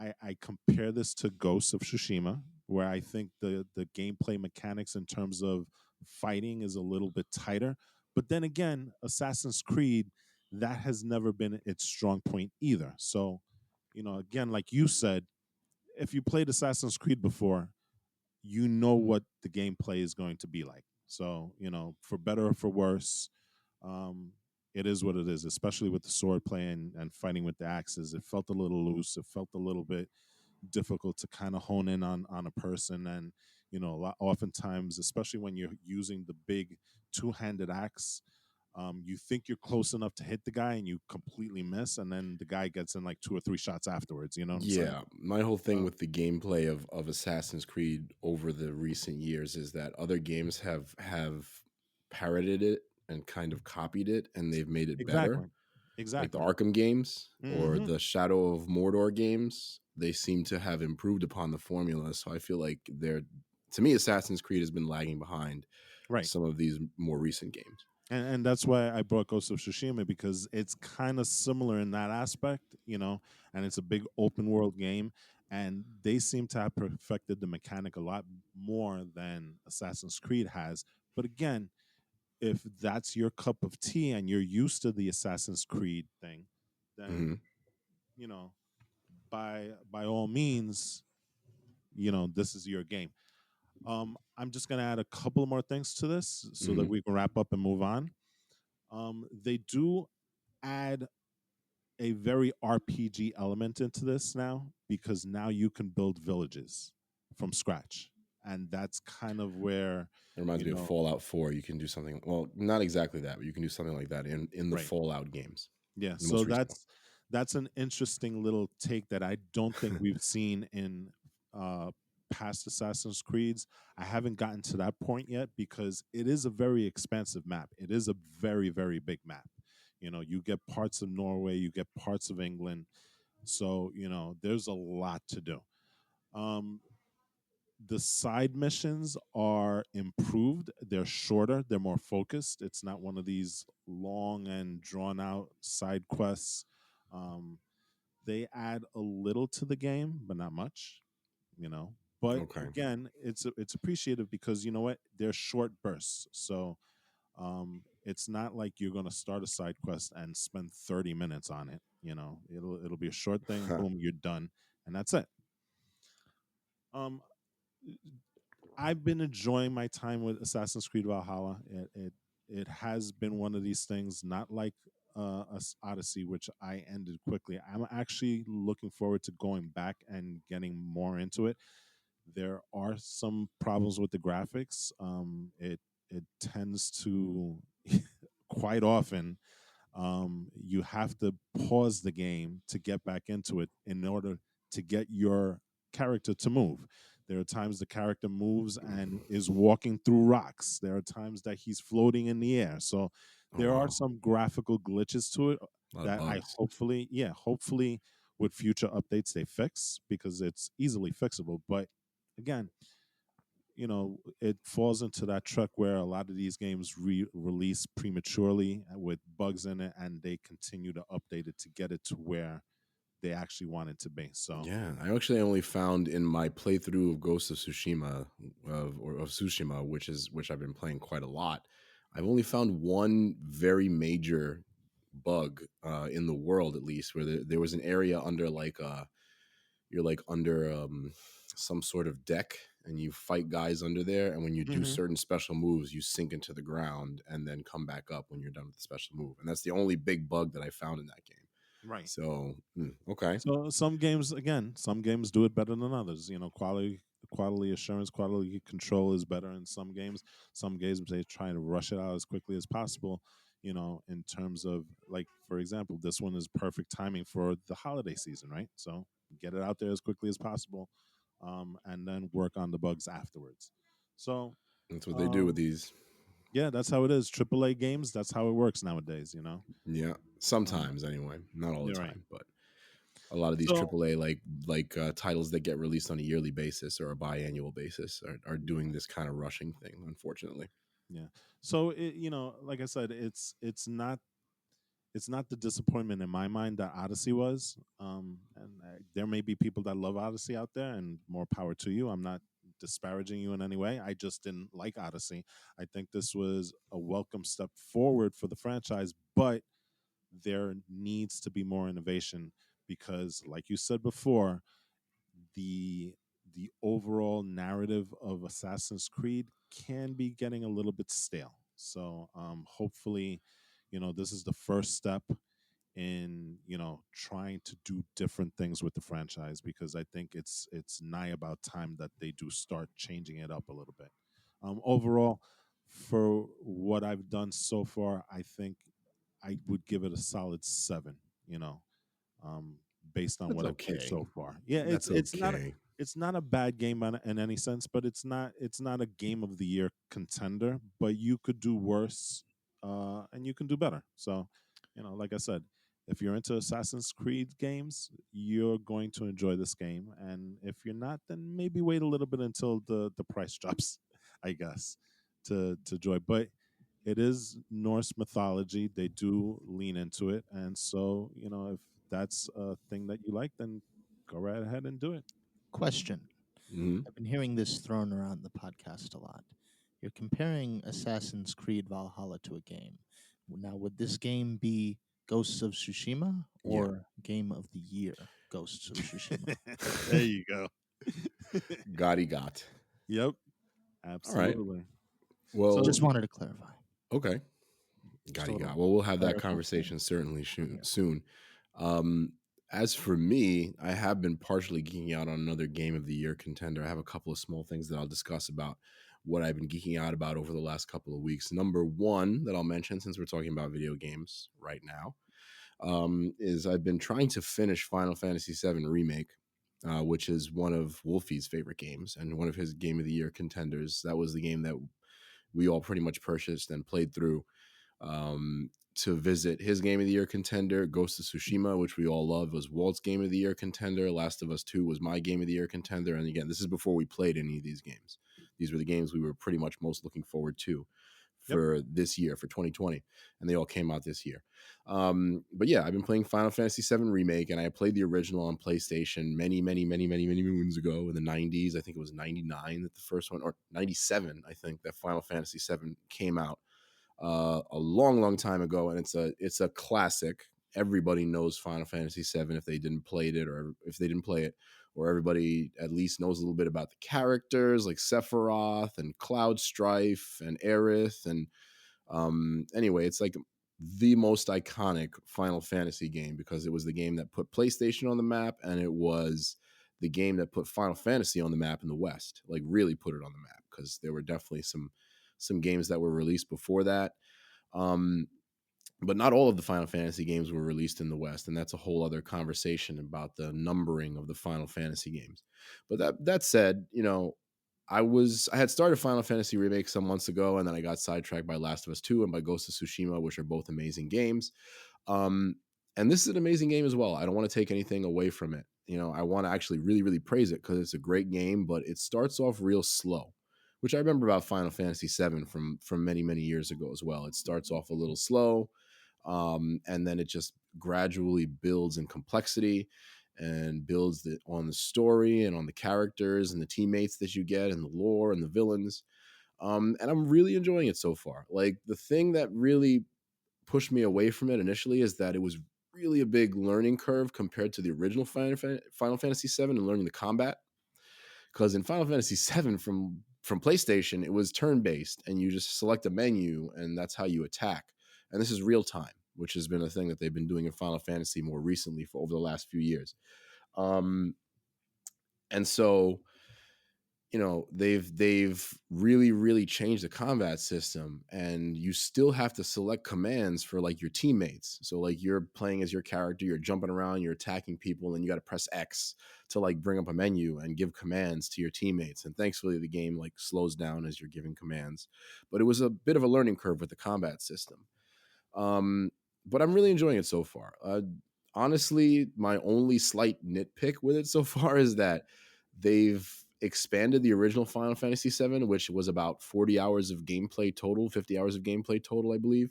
I compare this to Ghosts of Tsushima, where I think the gameplay mechanics in terms of fighting is a little bit tighter. But then again, Assassin's Creed, that has never been its strong point either. So, again, like you said, if you played Assassin's Creed before, you know what the gameplay is going to be like. So, for better or for worse, um, it is what it is, especially with the sword play and fighting with the axes. It felt a little loose. It felt a little bit difficult to kind of hone in on a person. And, oftentimes, especially when you're using the big two-handed axe, You think you're close enough to hit the guy and you completely miss, and then the guy gets in like two or three shots afterwards. You know what I'm saying? Yeah, my whole thing Uh, with the gameplay of Assassin's Creed over the recent years is that other games have parroted it and kind of copied it, and they've made it better. exactly, Like the exactly. Arkham games or Hmm. the Shadow of Mordor games, they seem to have improved upon the formula. So I feel like to me, Assassin's Creed has been lagging behind Right. some of these more recent games. And that's why I brought Ghost of Tsushima, because it's kind of similar in that aspect, and it's a big open world game, and they seem to have perfected the mechanic a lot more than Assassin's Creed has. But again, if that's your cup of tea and you're used to the Assassin's Creed thing, then Hmm. you know, by all means, this is your game. I'm just gonna add a couple more things to this so that Hmm. we can wrap up and move on. They do add a very RPG element into this now, because now you can build villages from scratch. And that's kind of where, It reminds you me of know, Fallout 4. You can do something, well, not exactly that, but you can do something like that in the right. Fallout games, Yeah. the So most recent one. that's an interesting little take that I don't think we've seen in uh past Assassin's Creeds. I haven't gotten to that point yet because it is a very expansive map. It is a very, very big map. You get parts of Norway, you get parts of England. So, there's a lot to do. Um, the side missions are improved. They're shorter, they're more focused. It's not one of these long and drawn out side quests. Um, they add a little to the game, but not much, you know. But Okay. again, it's appreciative because you know what? They're short bursts. So it's not like you're going to start a side quest and spend 30 minutes on it. It'll be a short thing. Boom, you're done, and that's it. Um, I've been enjoying my time with Assassin's Creed Valhalla. It has been one of these things, not like Odyssey, which I ended quickly. I'm actually looking forward to going back and getting more into it. There are some problems with the graphics. It tends to quite often you have to pause the game to get back into it in order to get your character to move. There are times the character moves and is walking through rocks. There are times that he's floating in the air. So Oh there are wow, some graphical glitches to it a lot of that I bugs. hopefully with future updates they fix, because it's easily fixable. But again, it falls into that truck where a lot of these games release prematurely with bugs in it, and they continue to update it to get it to where they actually want it to be. So, Yeah, I actually only found in my playthrough of Ghost of Tsushima of Tsushima, which I've been playing quite a lot. I've only found one very major bug in the world, at least, where there was an area under like you're like under some sort of deck, and you fight guys under there, and when you do hmm certain special moves, you sink into the ground and then come back up when you're done with the special move, and that's the only big bug that I found in that game. right. So okay. So some games do it better than others. Quality assurance, quality control is better in some games. Some games they try to rush it out as quickly as possible. In terms of, like, for example, this one is perfect timing for the holiday season, right? So get it out there as quickly as possible, and then work on the bugs afterwards. So That's what they do with um, these. yeah, that's how it is. AAA games, that's how it works nowadays. Yeah, Um, sometimes anyway, not all the you're right. time, but a lot of these So AAA titles that get released on a yearly basis or a biannual basis are doing this kind of rushing thing, unfortunately. yeah. So like I said, it's not the disappointment in my mind that Odyssey was. And there may be people that love Odyssey out there, and more power to you. I'm not disparaging you in any way. I just didn't like Odyssey. I think this was a welcome step forward for the franchise, but there needs to be more innovation because, like you said before, the the overall narrative of Assassin's Creed can be getting a little bit stale. So hopefully, this is the first step in trying to do different things with the franchise, because I think it's nigh about time that they do start changing it up a little bit. Overall, for what I've done so far, I think I would give it a solid 7. You know, um, based on That's what I've played okay. so far. Yeah, That's okay. it's not a bad game in any sense, but it's not a game of the year contender. But you could do worse, and you can do better. So, you know, like I said, if you're into Assassin's Creed games, you're going to enjoy this game, and if you're not, then maybe wait a little bit until the price drops, I guess, to enjoy. But it is Norse mythology. They do lean into it, and so you know if that's a thing that you like, then go right ahead and do it. Question. Hmm. I've been hearing this thrown around the podcast a lot. You're comparing Assassin's Creed Valhalla to a game. Now, would this game be Ghosts of Tsushima Yeah. or Game of the Year Ghosts of Tsushima? There you go. Gotti got. Yep, All right. absolutely. So Well, Just wanted to clarify. okay. just a Gotti got. little Well, we'll have that clarification. conversation certainly Yeah. soon. Um, as for me, I have been partially geeking out on another game of the year contender. I have a couple of small things that I'll discuss about what I've been geeking out about over the last couple of weeks. Number one that I'll mention, since we're talking about video games right now, is I've been trying to finish Final Fantasy VII Remake, which is one of Wolfie's favorite games and one of his Game of the Year contenders. That was the game that we all pretty much purchased and played through to visit his Game of the Year contender. Ghost of Tsushima, which we all love, was Walt's Game of the Year contender. Last of Us 2 was my Game of the Year contender. And again, this is before we played any of these games. These were the games we were pretty much most looking forward to Yep. for this year, for 2020. And they all came out this year. But yeah, I've been playing Final Fantasy VII Remake, and I played the original on PlayStation many moons ago in the 90s. I think it was 99 that the first one, or 97, I think, that Final Fantasy VII came out. A long time ago, and it's a classic. Everybody knows Final Fantasy VII if they didn't play it, or if they didn't play it, or everybody at least knows a little bit about the characters like Sephiroth and Cloud Strife and Aerith. And anyway, it's like the most iconic Final Fantasy game because it was the game that put PlayStation on the map, and it was the game that put Final Fantasy on the map in the West, like really put it on the map, because there were definitely some games that were released before that. Um, but not all of the Final Fantasy games were released in the West, and that's a whole other conversation about the numbering of the Final Fantasy games. But that said, you know, I had started Final Fantasy Remake some months ago, and then I got sidetracked by Last of Us 2 and by Ghost of Tsushima, which are both amazing games. Um, and this is an amazing game as well. I don't want to take anything away from it. You know, I want to actually really praise it because it's a great game, but it starts off real slow, which I remember about Final Fantasy VII from many years ago as well. It starts off a little slow, and then it just gradually builds in complexity and builds on the story and on the characters and the teammates that you get and the lore and the villains. And I'm really enjoying it so far. Like, the thing that really pushed me away from it initially is that it was really a big learning curve compared to the original Final Fantasy VII and learning the combat. Because in Final Fantasy VII from PlayStation, it was turn based, and you just select a menu, and that's how you attack. And this is real time, which has been a thing that they've been doing in Final Fantasy more recently for over the last few years. And so, you know, they've really changed the combat system, and you still have to select commands for like your teammates. So like, you're playing as your character, you're jumping around, you're attacking people, and you got to press X to like bring up a menu and give commands to your teammates. And thankfully the game like slows down as you're giving commands, but it was a bit of a learning curve with the combat system. um but I'm really enjoying it so far. Honestly, my only slight nitpick with it so far is that they've expanded the original Final Fantasy VII, which was about 40 hours of gameplay total, 50 hours of gameplay total, I believe,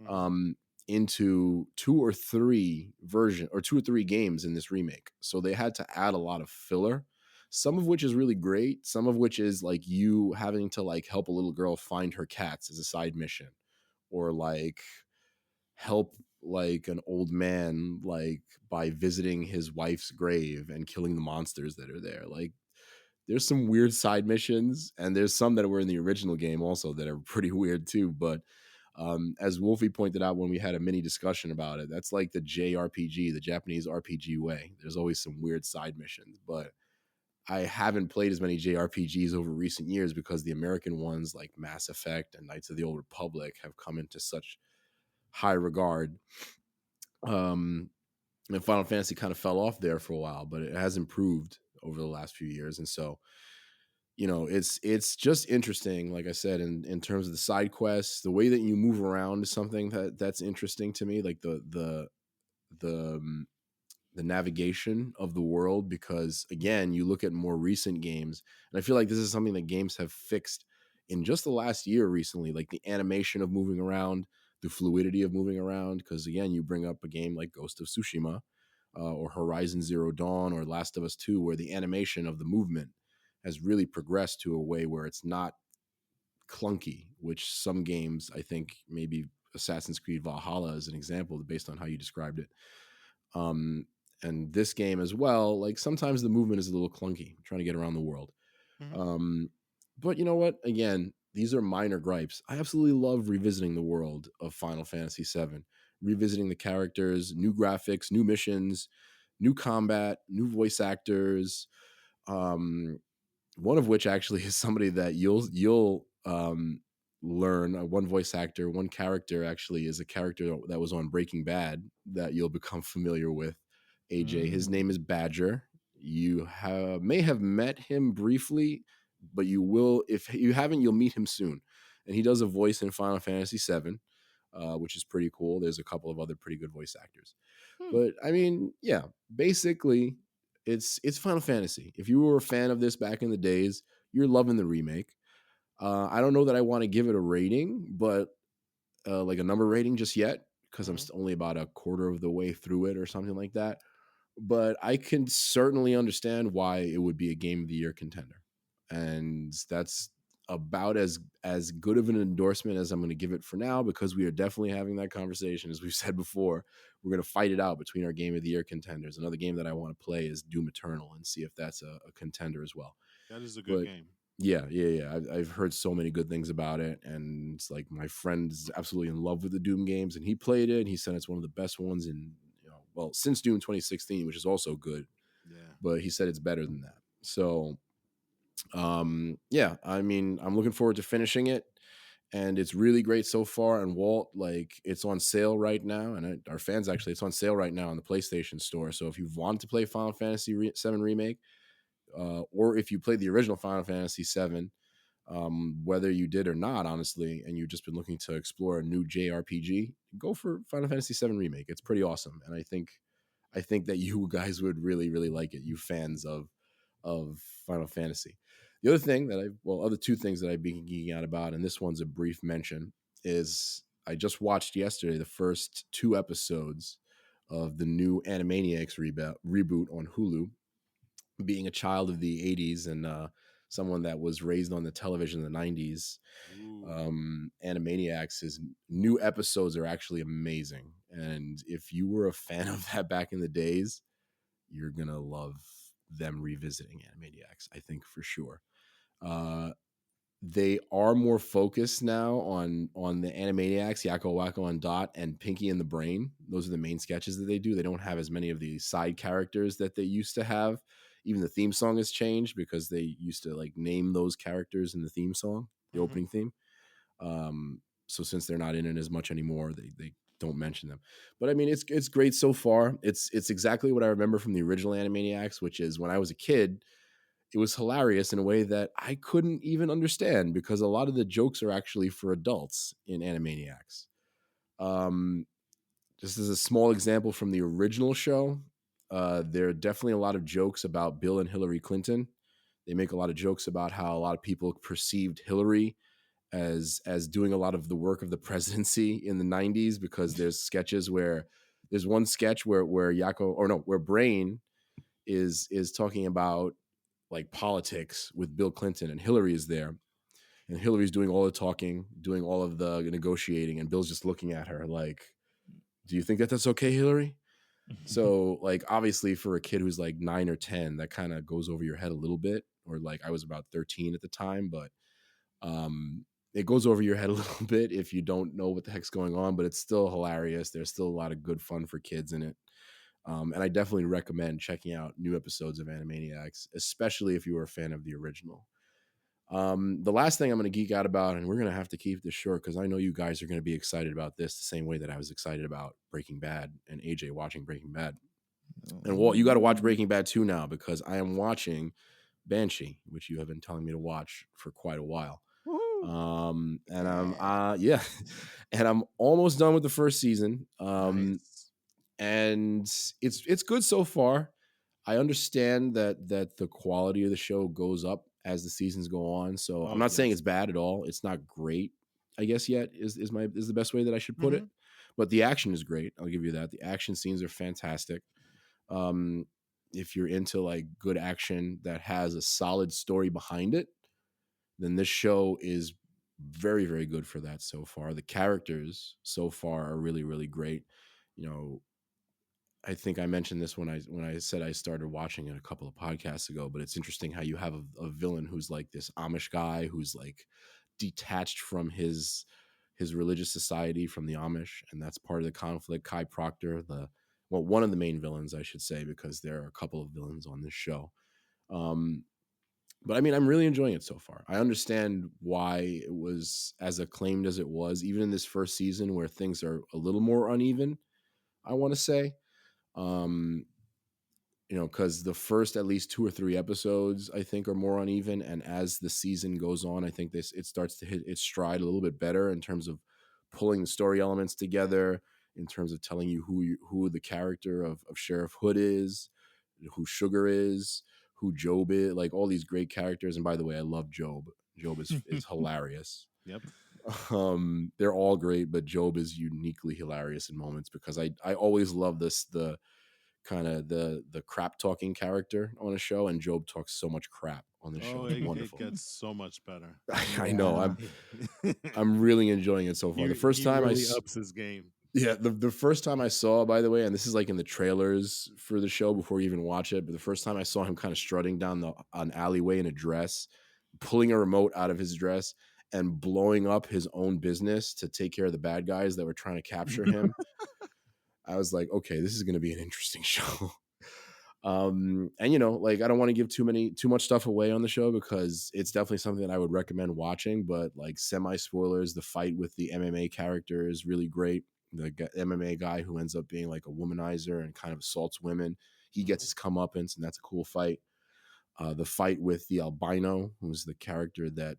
Mhm. um, into two or three games in this remake. So they had to add a lot of filler, some of which is really great, some of which is like you having to like help a little girl find her cats as a side mission, or like help like an old man like by visiting his wife's grave and killing the monsters that are there. Like, there's some weird side missions, and there's some that were in the original game also that are pretty weird too. But as Wolfie pointed out when we had a mini discussion about it, that's like the JRPG, the Japanese RPG way. There's always some weird side missions, but I haven't played as many JRPGs over recent years because the American ones like Mass Effect and Knights of the Old Republic have come into such high regard. And Final Fantasy kind of fell off there for a while, but it has improved over the last few years. And so, it's just interesting, like I said, in terms of the side quests, the way that you move around is something that's interesting to me, like the the navigation of the world, because again, you look at more recent games, and I feel like this is something that games have fixed in just the last year recently, like the animation of moving around, the fluidity of moving around. Because again, you bring up a game like Ghost of Tsushima, or Horizon Zero Dawn, or Last of Us 2, where the animation of the movement has really progressed to a way where it's not clunky, which some games, I think maybe Assassin's Creed Valhalla is an example based on how you described it. um and this game as well, like sometimes the movement is a little clunky trying to get around the world. Mhm. um but you know what, again, these are minor gripes. I absolutely love revisiting the world of Final Fantasy VII, revisiting the characters, new graphics, new missions, new combat, new voice actors. um One of which actually is somebody that you'll learn. One voice actor, one character actually is a character that was on Breaking Bad that you'll become familiar with. AJ, his name is Badger. May have met him briefly, but you will, if you haven't, you'll meet him soon. And he does a voice in Final Fantasy VII, which is pretty cool. There's a couple of other pretty good voice actors. Hmm. But I mean, yeah, basically, it's Final Fantasy. If you were a fan of this back in the days, you're loving the remake. I don't know that I want to give it a rating, but like a number rating just yet, because I'm Mhm. only about a quarter of the way through it or something like that. But I can certainly understand why it would be a Game of the Year contender, and that's about as good of an endorsement as I'm going to give it for now, because we are definitely having that conversation. As we've said before, we're going to fight it out between our Game of the Year contenders. Another game that I want to play is Doom Eternal and see if that's a contender as well. That is a good But game. yeah. I've heard so many good things about it, and it's like my friend is absolutely in love with the Doom games, and he played it. And he said it's one of the best ones in, well, since Doom 2016, which is also good, Yeah. but he said it's better than that. So, yeah, I mean, I'm looking forward to finishing it, and it's really great so far. And Walt, like, it's on sale right now, and our fans actually, it's on sale right now on the PlayStation Store. So if you want to play Final Fantasy VII Remake, or if you played the original Final Fantasy VII, whether you did or not, honestly, and you've just been looking to explore a new JRPG, go for Final Fantasy VII Remake. It's pretty awesome, and I think that you guys would really, really like it. You fans of Final Fantasy. The other thing that other two things that I've been geeking out about, and this one's a brief mention, is I just watched yesterday the first two episodes of the new Animaniacs reboot on Hulu. Being a child of the 80s and someone that was raised on the television in the 90s, Ooh. Animaniacs' new episodes are actually amazing. And if you were a fan of that back in the days, you're going to love them revisiting Animaniacs, I think, for sure. They are more focused now on the Animaniacs, Yakko, Wacko, and Dot, and Pinky and the Brain. Those are the main sketches that they do. They don't have as many of the side characters that they used to have. Even the theme song has changed because they used to like name those characters in the theme song, the Mhm. opening theme. So since they're not in it as much anymore, they don't mention them. But I mean, it's great so far. It's exactly what I remember from the original Animaniacs, which is when I was a kid, it was hilarious in a way that I couldn't even understand, because a lot of the jokes are actually for adults in Animaniacs. Um, just as a small example from the original show, there are definitely a lot of jokes about Bill and Hillary Clinton. They make a lot of jokes about how a lot of people perceived Hillary as doing a lot of the work of the presidency in the 90s, because there's one sketch where Yakko, or no, where Brain is talking about like politics with Bill Clinton, and Hillary is there, and Hillary's doing all the talking, doing all of the negotiating, and Bill's just looking at her like, "Do you think that that's okay, Hillary?" So, like, obviously, for a kid who's like 9 or 10, that kind of goes over your head a little bit. Or like, I was about 13 at the time, but it goes over your head a little bit if you don't know what the heck's going on. But it's still hilarious. There's still a lot of good fun for kids in it. And I definitely recommend checking out new episodes of Animaniacs, especially if you were a fan of the original. The last thing I'm going to geek out about, and we're going to have to keep this short because I know you guys are going to be excited about this the same way that I was excited about Breaking Bad and AJ watching Breaking Bad. And Walt, you got to watch Breaking Bad too now because I am watching Banshee, which you have been telling me to watch for quite a while. And Yeah. and I'm almost done with the first season. Nice. And it's good so far. I understand that the quality of the show goes up as the seasons go on. So I'm Oh, not saying yes. it's bad at all. It's not great, I guess, yet is the best way that I should put it. Mhm. But the action is great. I'll give you that. The action scenes are fantastic. If you're into like good action that has a solid story behind it, then this show is very, very good for that so far. The characters so far are really, really great. You know, I think I mentioned this when I said I started watching it a couple of podcasts ago, but it's interesting how you have a villain who's like this Amish guy who's like detached from his religious society from the Amish, and that's part of the conflict. Kai Proctor, one of the main villains, I should say, because there are a couple of villains on this show. But I mean, I'm really enjoying it so far. I understand why it was as acclaimed as it was, even in this first season where things are a little more uneven, I want to say. Because the first at least 2 or 3 episodes I think are more uneven, and as the season goes on, I think it starts to hit its stride a little bit better in terms of pulling the story elements together, in terms of telling you who the character of Sheriff Hood is, who Sugar is, who Job is, like all these great characters. And by the way, I love Job. Job is hilarious. Yep. They're all great, but Job is uniquely hilarious in moments because I always love the kind of the crap talking character on a show, and Job talks so much crap on the show. Oh, It's it wonderful. gets so much better. I know. Yeah. I'm really enjoying it so far. The first He time really ups his game. the first time I saw, by the way, and this is like in the trailers for the show before you even watch it, but the first time I saw him kind of strutting down an alleyway in a dress, pulling a remote out of his dress and blowing up his own business to take care of the bad guys that were trying to capture him. I was like, okay, this is going to be an interesting show. And like I don't want to give too much stuff away on the show because it's definitely something that I would recommend watching, but like semi spoilers, the fight with the MMA character is really great. The MMA guy who ends up being like a womanizer and kind of assaults women, he gets his comeuppance, and that's a cool fight. The fight with the albino, who's the character that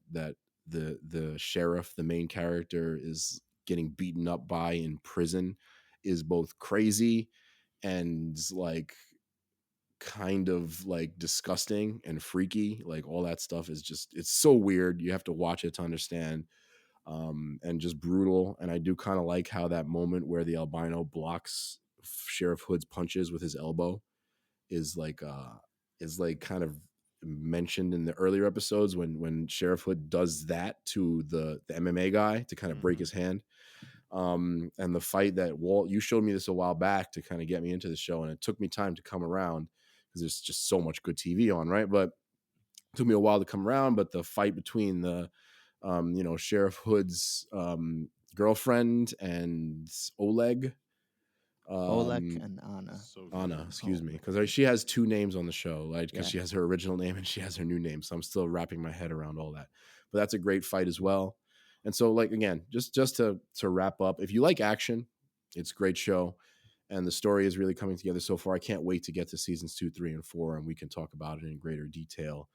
the sheriff, the main character, is getting beaten up by in prison, is both crazy and like kind of like disgusting and freaky. Like all that stuff is just, it's so weird. You have to watch it to understand. And just brutal. And I do kind of like how that moment where the albino blocks Sheriff Hood's punches with his elbow is like kind of mentioned in the earlier episodes when Sheriff Hood does that to the MMA guy to kind of break his hand. And the fight that Walt, you showed me this a while back to kind of get me into the show, and it took me time to come around because there's just so much good TV on, right? But it took me a while to come around. But the fight between the Sheriff Hood's girlfriend and Oleg, Oleg and Anna. So Anna, good. excuse me, my because she has 2 names on the show, like because Yeah. she has her original name and she has her new name, so I'm still wrapping my head around all that. But that's a great fight as well. And so, like again, just to wrap up, if you like action, it's a great show, and the story is really coming together so far. I can't wait to get to seasons 2, 3, and 4, and we can talk about it in greater detail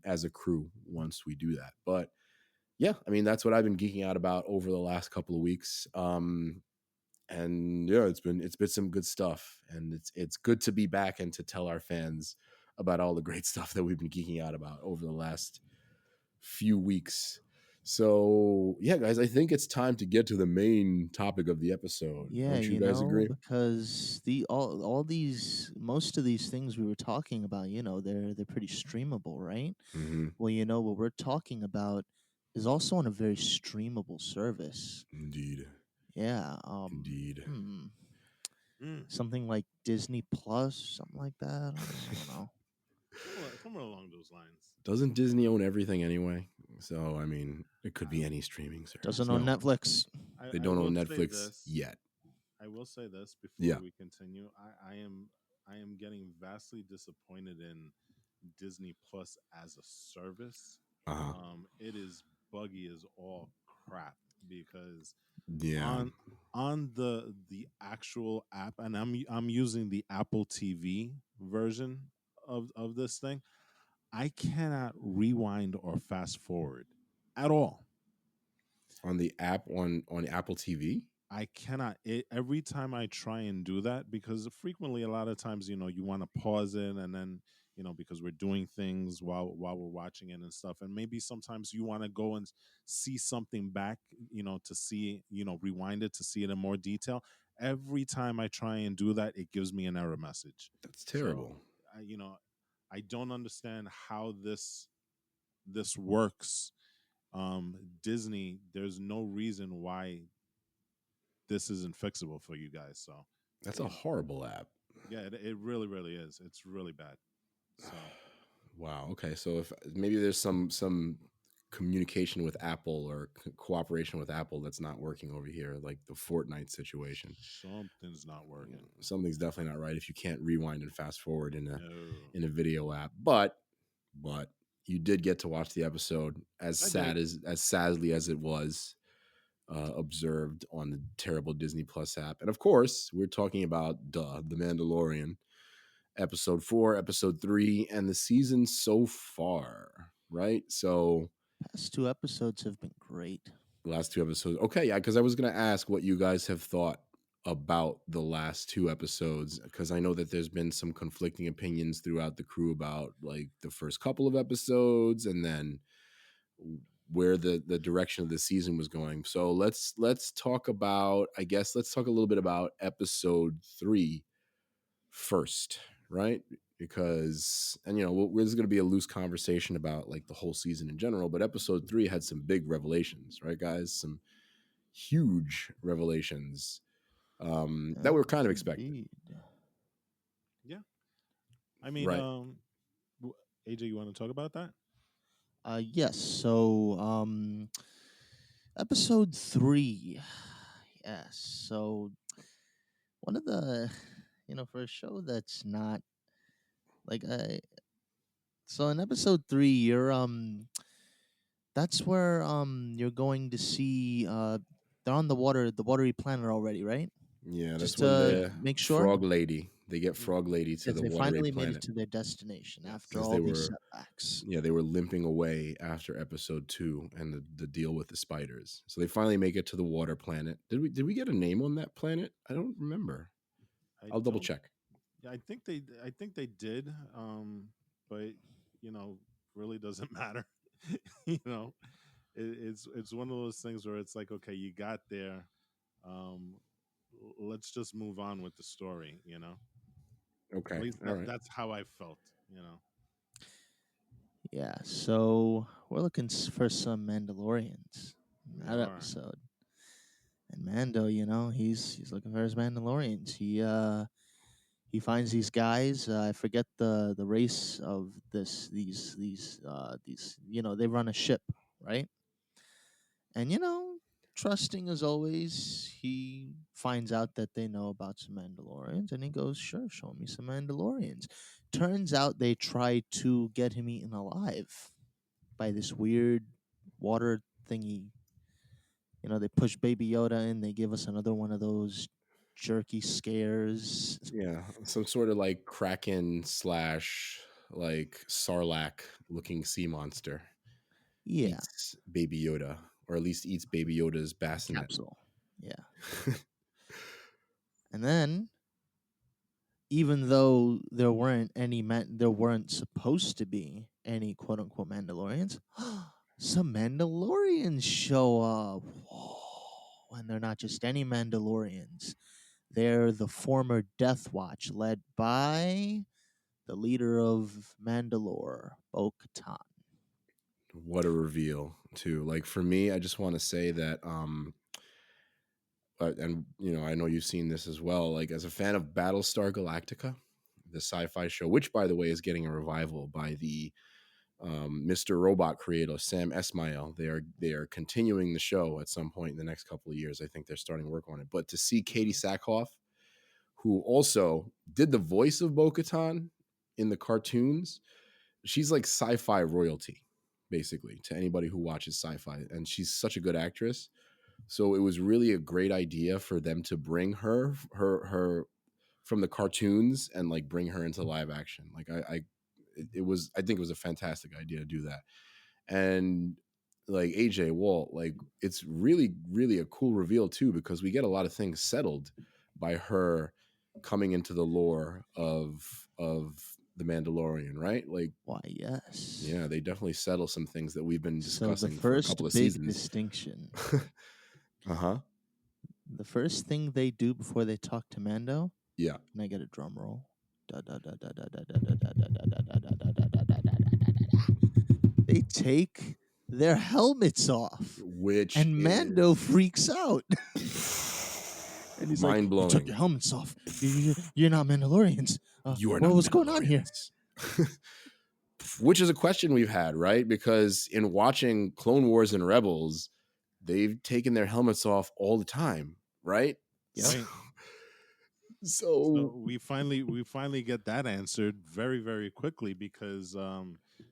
as a crew once we do that. But yeah, I mean that's what I've been geeking out about over the last couple of weeks. And yeah, it's been some good stuff, and it's good to be back and to tell our fans about all the great stuff that we've been geeking out about over the last few weeks. So yeah, guys, I think it's time to get to the main topic of the episode. Yeah, Don't you guys agree? because the all these most of these things we were talking about, they're pretty streamable, right? Mm-hmm. Well, what we're talking about is also on a very streamable service. Indeed. Yeah. Indeed. Something like Disney Plus, something like that. I don't know. Somewhere along those lines. Doesn't Disney own everything anyway? So I mean, it could be any streaming service. Doesn't own Netflix. They don't own will say Netflix this. yet. I will say this before Yeah. we continue. I am getting vastly disappointed in Disney Plus as a service. Uh-huh. It is buggy as all crap because Yeah. on the actual app, and I'm using the Apple TV version of this thing. I cannot rewind or fast forward at all. On the app on Apple TV? I cannot. Every time I try and do that, because frequently, a lot of times, you want to pause it, and then, because we're doing things while we're watching it and stuff, and maybe sometimes you want to go and see something back, to see, rewind it to see it in more detail. Every time I try and do that, it gives me an error message. That's So, terrible. I don't understand how this works. Disney, there's no reason why this isn't fixable for you guys. So, That's a you know, horrible app. yeah, it really, really is. It's really bad. So, Wow. Okay. So if maybe there's some communication with Apple or cooperation with Apple that's not working over here, like the Fortnite situation. something's not working. Something's definitely not right if you can't rewind and fast forward No, in a video app. But you did get to watch the episode as I did. as sadly as it was observed on the terrible Disney Plus app. And of course, we're talking about The Mandalorian, episode 4, episode 3, and the season so far, right? So Past two episodes have been great. the last 2 episodes. Okay, yeah, because I was gonna ask what you guys have thought about the last 2 episodes, because I know that there's been some conflicting opinions throughout the crew about like the first couple of episodes and then where the direction of the season was going. So let's talk about, I guess let's talk a little bit about episode 3 first, right? Because, and there's going to be a loose conversation about like the whole season in general, but episode 3 had some big revelations, right, guys? Some huge revelations that were kind of expected, Indeed. Yeah. I mean, right? AJ, you want to talk about that? Yes. So, episode 3. Yes. So, one of the, for a show that's not like so in episode 3, that's where you're going to see they're on the watery planet already, right? Yeah, that's Just when to the make sure. frog lady, they get Mm. frog lady to Yes, the they watery finally made it planet to their destination after Yes. because all these setbacks. they were limping away after episode 2 and the deal with the spiders. So they finally make it to the water planet. Did we get a name on that planet? I don't remember. I I'll double don't. check. Yeah, I think they did. But really doesn't matter. you know, it's one of those things where it's like, okay, you got there. Um, let's just move on with the story. At Okay. least All right. that's how I felt. Yeah, so we're looking for some Mandalorians in We that are. episode. And Mando, he's looking for his Mandalorians. He finds these guys. I forget the race of these. They run a ship, right? And trusting as always, he finds out that they know about some Mandalorians, and he goes, "Sure, show me some Mandalorians." Turns out they tried to get him eaten alive by this weird water thingy. They push Baby Yoda in. They give us another one of those jerky scares. Yeah, some sort of like kraken slash like sarlacc looking sea monster Yeah, eats Baby Yoda, or at least eats Baby Yoda's bassinet. capsule. Yeah, and then even though there weren't supposed to be any quote unquote Mandalorians, some Mandalorians show up. Whoa. And they're not just any Mandalorians. They're the former Death Watch, led by the leader of Mandalore, Bo-Katan. What a reveal, too. Like for me, I just want to say that and I know you've seen this as well, like as a fan of Battlestar Galactica, the sci-fi show, which by the way is getting a revival by the Mr. Robot creator Sam Esmail. They are continuing the show at some point in the next couple of years. I think they're starting work on it. But to see Katie Sackhoff, who also did the voice of Bo-Katan in the cartoons, she's like sci-fi royalty, basically, to anybody who watches sci-fi. And she's such a good actress. So it was really a great idea for them to bring her from the cartoons and like bring her into live action. Like I think it was a fantastic idea to do that. And like AJ, Walt, like it's really, really a cool reveal too, because we get a lot of things settled by her coming into the lore of the Mandalorian, right? Like, Why, yes. yeah, they definitely settle some things that we've been So the discussing for a couple first of big seasons. distinction, Uh-huh. the first thing they do before they talk to Mando, Yeah. and I get a drum roll. They take their helmets off, Which and Mando is freaks out. And he's like, "You took mind-blowing. your helmets off. You're not Mandalorians. You are Well, not what's going on here?" Mandalorians. Which is a question we've had, right? Because in watching Clone Wars and Rebels, they've taken their helmets off all the time, right? Yep. Right. So we finally get that answered very, very quickly, because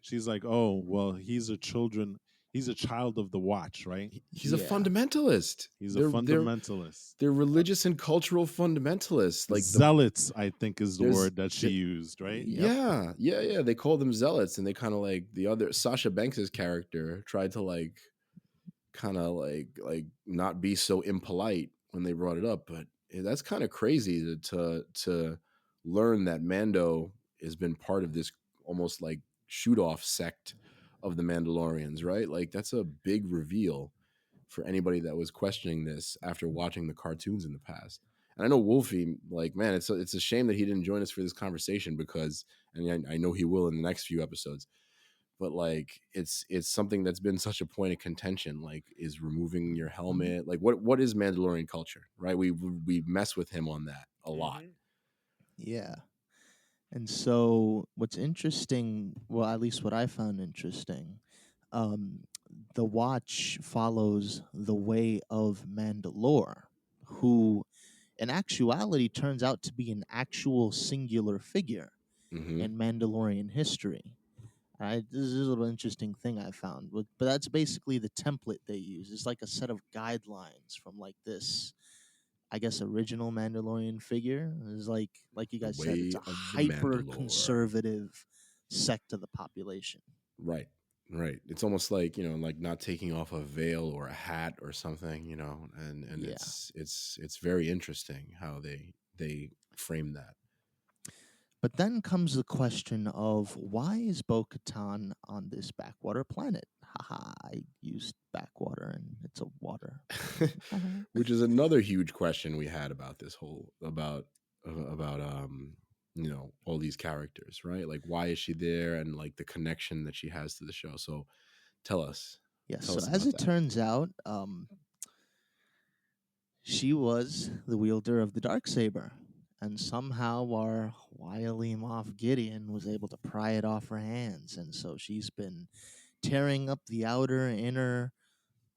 she's like, oh well, he's a child of the Watch, right? he's a Yeah. fundamentalist. He's a fundamentalist. They're religious and cultural fundamentalists. Like Zealots, I think, is the there's- word that she used, right? Yep. Yeah. They call them zealots, and they kind of like the other Sasha Banks's character tried to like kind of like not be so impolite when they brought it up, but that's kind of crazy to learn that Mando has been part of this almost like shoot off sect of the Mandalorians, right? Like that's a big reveal for anybody that was questioning this after watching the cartoons in the past. And I know Wolfie, like, man, it's a shame that he didn't join us for this conversation, because, and I know he will in the next few episodes, but like it's something that's been such a point of contention. Like, is removing your helmet, like what is Mandalorian culture, right? We mess with him on that a lot. Yeah. And so what's interesting, well, at least what I found interesting, the Watch follows the way of Mandalore, who in actuality turns out to be an actual singular figure Mm-hmm. in Mandalorian history. This is a little interesting thing I found, but that's basically the template they use. It's like a set of guidelines from like this, I guess, original Mandalorian figure. It's like you guys said, it's Way a of the hyper Mandalore. conservative sect of the population. Right. It's almost like, like not taking off a veil or a hat or something, and Yeah. it's very interesting how they frame that. But then comes the question of, why is Bo-Katan on this backwater planet? Haha, I used backwater and it's a water. Which is another huge question we had about this whole about all these characters, right? Like, why is she there, and like the connection that she has to the show. So tell us. Yes, Tell so us as about it that. turns out, she was the wielder of the Darksaber, and somehow our wily Moff Gideon was able to pry it off her hands, and so she's been tearing up the outer, inner,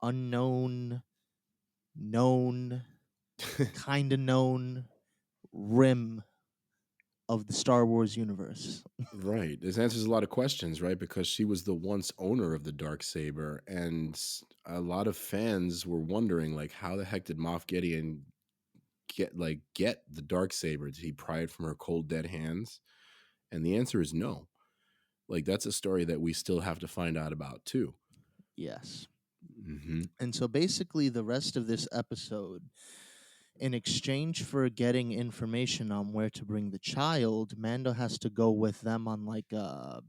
unknown, known, kind of known rim of the Star Wars universe. Right. This answers a lot of questions, right? Because she was the once owner of the Darksaber, and a lot of fans were wondering, like, how the heck did Moff Gideon get the Darksaber? Did he pry it from her cold, dead hands? And the answer is no. Like, that's a story that we still have to find out about too. Yes. Mm-hmm. And so basically, the rest of this episode, in exchange for getting information on where to bring the child, Mando has to go with them on like a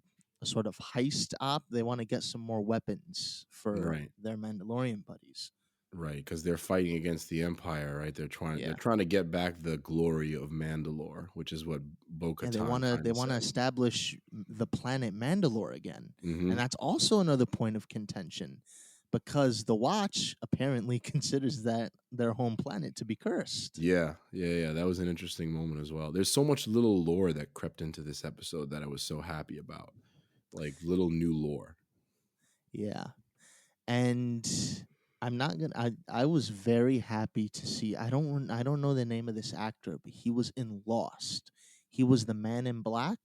sort of heist op. They want to get some more weapons for Right. their Mandalorian buddies. Right, because they're fighting against the Empire, right? They're Yeah. trying to get back the glory of Mandalore, which is what Bo-Katan And they want to establish the planet Mandalore again. Mm-hmm. And that's also another point of contention, because the Watch apparently considers that their home planet to be cursed. Yeah. That was an interesting moment as well. There's so much little lore that crept into this episode that I was so happy about. like little new lore. Yeah. And I'm not gonna. I was very happy to see. I don't know the name of this actor, but he was in Lost. He was the man in black.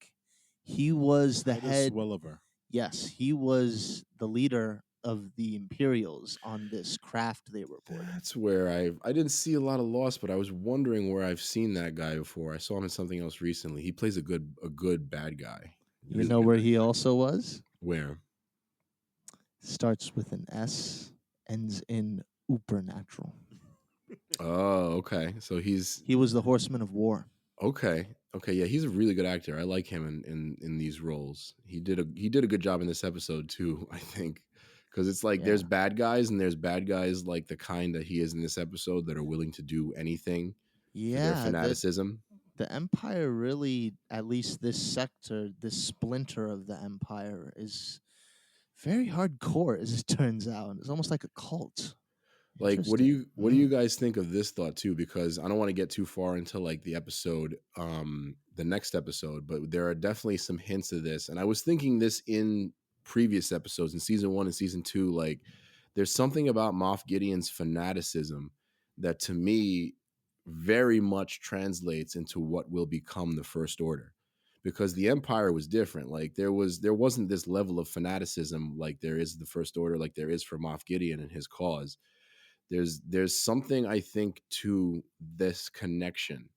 He was the Titus head. Welliver. Yes, he was the leader of the Imperials on this craft they were boarding. That's where I didn't see a lot of Lost, but I was wondering where I've seen that guy before. I saw him in something else recently. He plays a good bad guy. You Is- know where he also was? Where? Starts with an S, ends in supernatural. Oh, okay. So he's He was the Horseman of War. okay. Okay, yeah, he's a really good actor. I like him in these roles. He did a good job in this episode too, I think. Because it's like Yeah. there's bad guys and there's bad guys like the kind that he is in this episode that are willing to do anything for their Yeah, fanaticism. the Empire really, at least this sector, this splinter of the Empire, is very hardcore, as it turns out. It's almost like a cult. Like, what do Interesting. you guys think of this thought too? Because I don't want to get too far into like the episode, the next episode, but there are definitely some hints of this. And I was thinking this in previous episodes in season 1 and season 2. Like, there's something about Moff Gideon's fanaticism that to me very much translates into what will become the First Order. Because the Empire was different. Like there wasn't this level of fanaticism like there is the First Order, like there is for Moff Gideon and his cause. There's something I think to this connection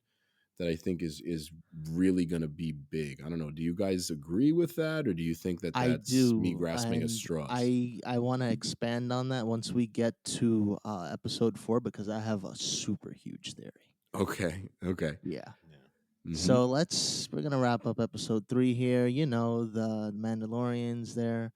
that I think is really going to be big. I don't know. Do you guys agree with that, or do you think that I that's me do, grasping at and straws? I want to expand on that once we get to episode 4, because I have a super huge theory. Okay. Okay. Yeah. Yeah. Hmm. So we're gonna wrap up episode 3 here. You know, the Mandalorians, they're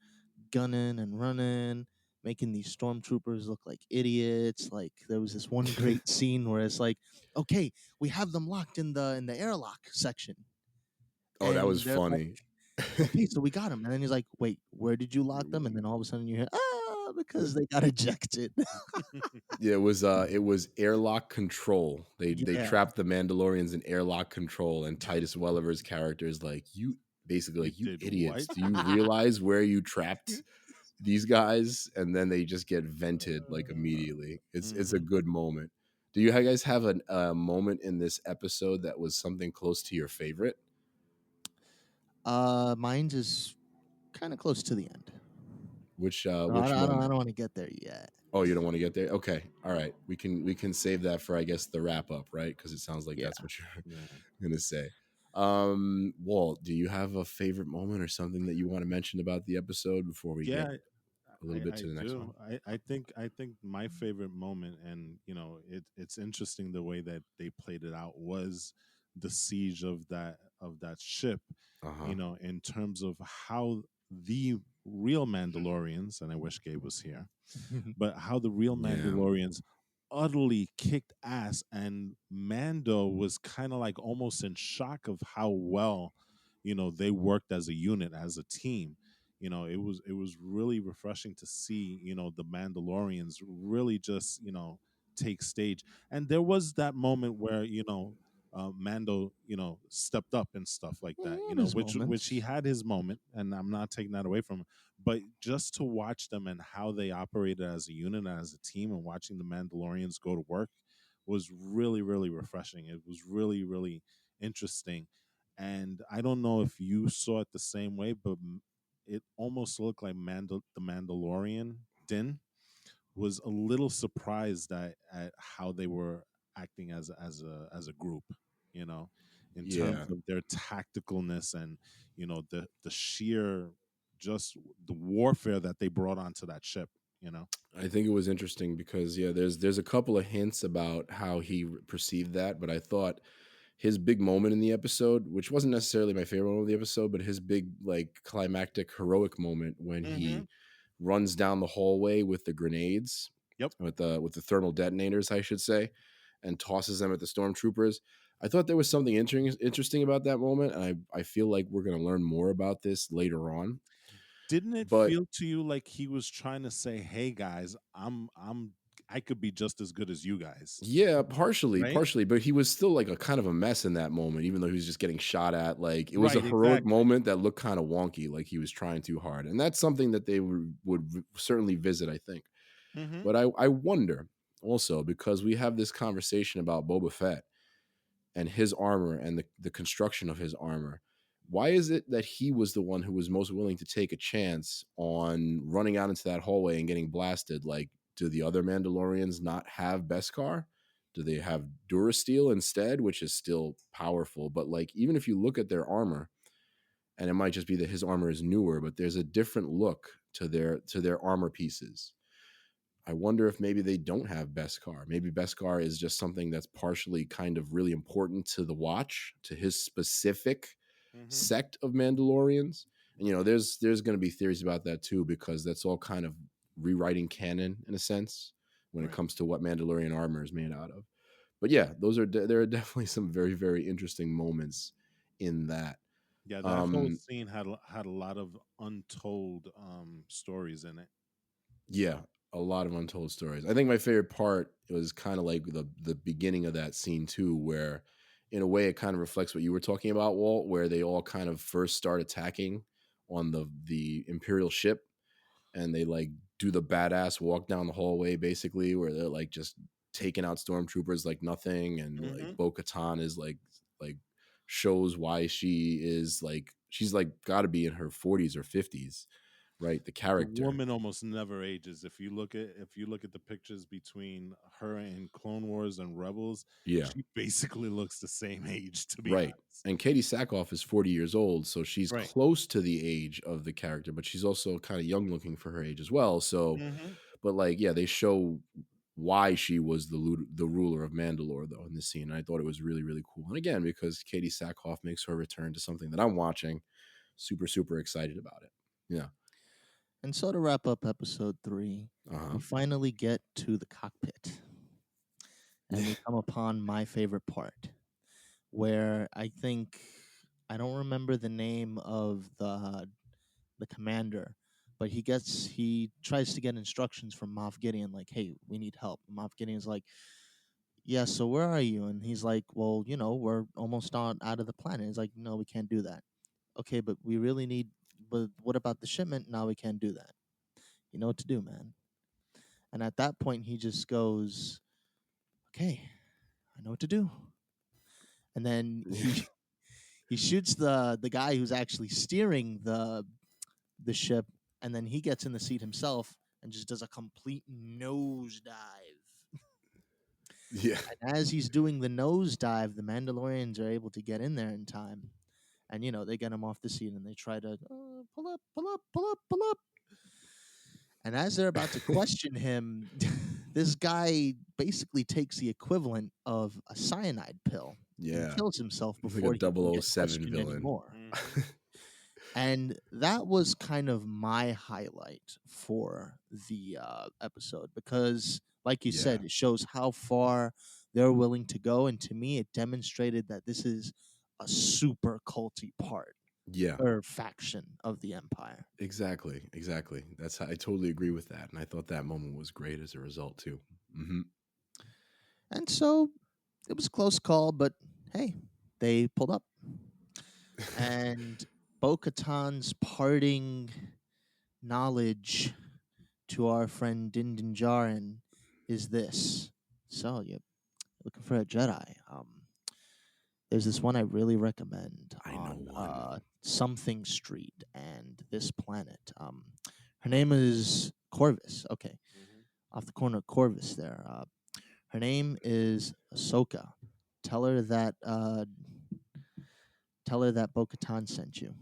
gunning and running, making these stormtroopers look like idiots. Like there was this one great scene where it's like, okay, we have them locked in the airlock section, Oh, that was and they're like, funny. okay, so we got them. And then he's like, wait, where did you lock them? And then all of a sudden you hear, because they got ejected. Yeah, it was airlock control. They Yeah, trapped the Mandalorians in airlock control, and Titus Welliver's character is like, you basically You like, you did idiots. what? Do you realize where you trapped these guys? And then they just get vented like immediately. It's a Mhm. good moment. Do you guys have a moment in this episode that was something close to your favorite? mine's is kind of close to the end. Which I moment? don't want to get there yet. Oh, you don't want to get there? Okay. All right. We can save that for, I guess, the wrap up, right? Because it sounds like Yeah. that's what you're Yeah. gonna say. Walt, do you have a favorite moment or something that you want to mention about the episode before we get Yeah, a little bit I to the next one? do. I think my favorite moment, and it's interesting the way that they played it out, was the siege of that ship. Uh-huh. In terms of how the real Mandalorians, and I wish Gabe was here, but how the real Yeah. Mandalorians utterly kicked ass, and Mando was kind of like almost in shock of how well they worked as a unit, as a team. It was really refreshing to see the Mandalorians really just take stage. And there was that moment where Mando stepped up and stuff like Yeah, that, he had his which he moments. had his moment, and I'm not taking that away from him. But just to watch them and how they operated as a unit, as a team, and watching the Mandalorians go to work was really, really refreshing. It was really, really interesting. And I don't know if you saw it the same way, but it almost looked like the Mandalorian Din was a little surprised at how they were acting as a group, you know, in terms Yeah. of their tacticalness and the sheer just the warfare that they brought onto that ship, you know. I think it was interesting because yeah, there's a couple of hints about how he perceived that, but I thought his big moment in the episode, which wasn't necessarily my favorite moment of the episode, but his big like climactic heroic moment when Mm-hmm. he runs down the hallway with the grenades, Yep. with the thermal detonators, I should say, and tosses them at the stormtroopers. I thought there was something interesting about that moment, and I feel like we're going to learn more about this later on. Didn't it But feel to you like he was trying to say, "Hey guys, I'm I could be just as good as you guys. Yeah, partially, Right? partially, but he was still like a kind of a mess in that moment, even though he was just getting shot at. Like it was a Right, heroic exactly. moment that looked kind of wonky, like he was trying too hard, and that's something that they would certainly visit, I think. Hmm. But I wonder also because we have this conversation about Boba Fett and his armor and the construction of his armor. Why is it that he was the one who was most willing to take a chance on running out into that hallway and getting blasted? Like, do the other Mandalorians not have Beskar? Do they have Durasteel instead, which is still powerful? But like, even if you look at their armor, and it might just be that his armor is newer, but there's a different look to their armor pieces. I wonder if maybe they don't have Beskar. Maybe Beskar is just something that's partially kind of really important to the watch, to his specific Hmm. sect of Mandalorians. And there's going to be theories about that too, because that's all kind of rewriting canon in a sense when it Right. comes to what Mandalorian armor is made out of. But yeah, there are definitely some very very interesting moments in that. Yeah, that whole Um, scene had a lot of untold stories in it. Yeah, a lot of untold stories. I think my favorite part was kind of like the beginning of that scene too, where in a way it kind of reflects what you were talking about, Walt, where they all kind of first start attacking on the Imperial ship and they like do the badass walk down the hallway basically where they're like just taking out stormtroopers like nothing and like Hmm. Bo-Katan is like shows why she is like she's like got to be in her 40s or 50s, right? The The character. woman almost never ages. If you look at the pictures between her in Clone Wars and Rebels, Yeah. she basically looks the same age, to be Right. honest. And Katie Sackhoff is 40 years old, so she's Right. close to the age of the character, but she's also kind of young looking for her age as well. So, Hmm. but like, yeah, they show why she was the ruler of Mandalore though in this scene. And I thought it was really really cool. And again, because Katie Sackhoff makes her return to something that I'm watching, super super excited about it. Yeah. And so to wrap up episode 3, Uh huh. we finally get to the cockpit and we come upon my favorite part where I don't remember the name of the commander, but he tries to get instructions from Moff Gideon like, "Hey, we need help." And Moff Gideon's like, "Yeah, so where are you?" And he's like, "Well, we're almost on out of the planet." He's like, "No, we can't do that." "Okay, but we really need but what about the shipment?" "No, we can't do that." "You know what to do, man." And at that point he just goes, "Okay, I know what to do." And then he shoots the guy who's actually steering the ship, and then he gets in the seat himself and just does a complete nosedive. Yeah. And as he's doing the nosedive, the Mandalorians are able to get in there in time, and they get him off the seat and they try to pull up, pull up, pull up, pull up. And as they're about to question him, this guy basically takes the equivalent of a cyanide pill and Yeah. kills himself He's like a before he can get 007 questioned villain. anymore. Hmm. And that was kind of my highlight for the episode because, like you Yeah. said, it shows how far they're willing to go. And to me, it demonstrated that this is a super culty part Yeah. or faction of the Empire. Exactly. Exactly. That's I totally agree with that. And I thought that moment was great as a result too. Hmm. And so it was a close call, but hey, they pulled up. And Bo Katan's parting knowledge to our friend Din Djarin is this. So, you're looking for a Jedi. There's this one I really recommend I know on one. something street and this planet. Her name is Corvus. Okay, Hmm. off the corner of Corvus there. Her name is Ahsoka. Tell her that Bo-Katan sent you.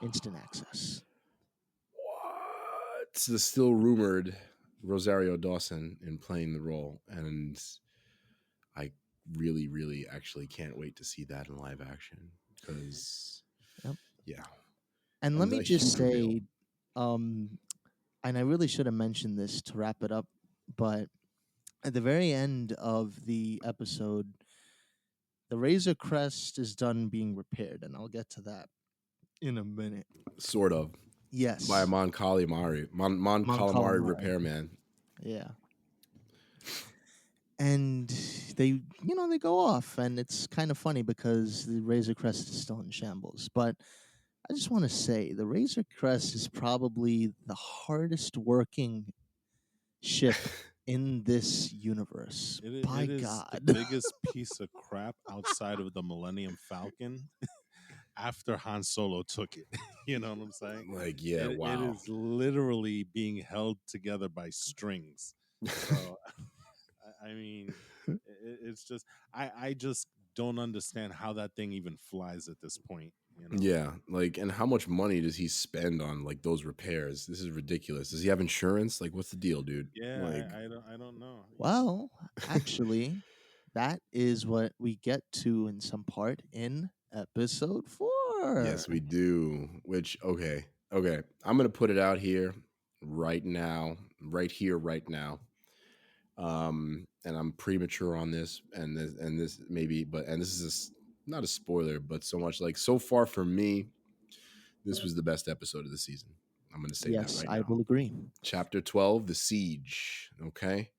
Instant access. What? The still rumored Rosario Dawson in playing the role, and I really, really, actually can't wait to see that in live action because, Yep. yeah, And that let was me a just huge reveal. say, um, and I really should have mentioned this to wrap it up, but at the very end of the episode, the Razor Crest is done being repaired, and I'll get to that in a minute. Sort of by a Yes, Mon Mon Calamari Calamari. repairman. Yeah. And they, they go off, and it's kind of funny because the Razor Crest is still in shambles. But I just want to say the Razor Crest is probably the hardest working ship in this universe. By It is the God. biggest piece of crap outside of the Millennium Falcon after Han Solo took it. You know what I'm saying? Like, yeah, It wow. is literally being held together by strings. So I mean, it's just I just don't understand how that thing even flies at this point. You know? Yeah, like, and how much money does he spend on like those repairs? This is ridiculous. Does he have insurance? Like, what's the deal, dude? Yeah, Like, I don't know. You know? Well, actually, that is what we get to in some part in episode 4. yes, we do. Which, okay, okay, I'm gonna put it out here right now, right here, right now. And I'm premature on this, and this maybe, but and this is not a spoiler, but so much like so far for me, this was the best episode of the season. I'm gonna say that Yes, right I now. will agree. Chapter 12, The Siege. Okay.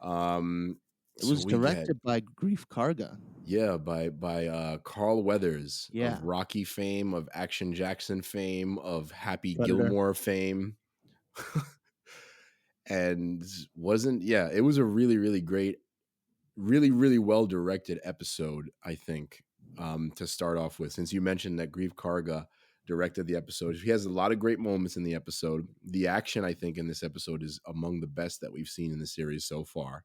Um, It so was we get, directed by Grief Karga. yeah, by Carl Weathers Yeah, of Rocky fame, of Action Jackson fame, of Happy Predator. Gilmore fame. And wasn't, yeah, it was a really, really great, really, really well directed episode, I think, to start off with. Since you mentioned that Grief Karga directed the episode, he has a lot of great moments in the episode. The action, I think, in this episode is among the best that we've seen in the series so far.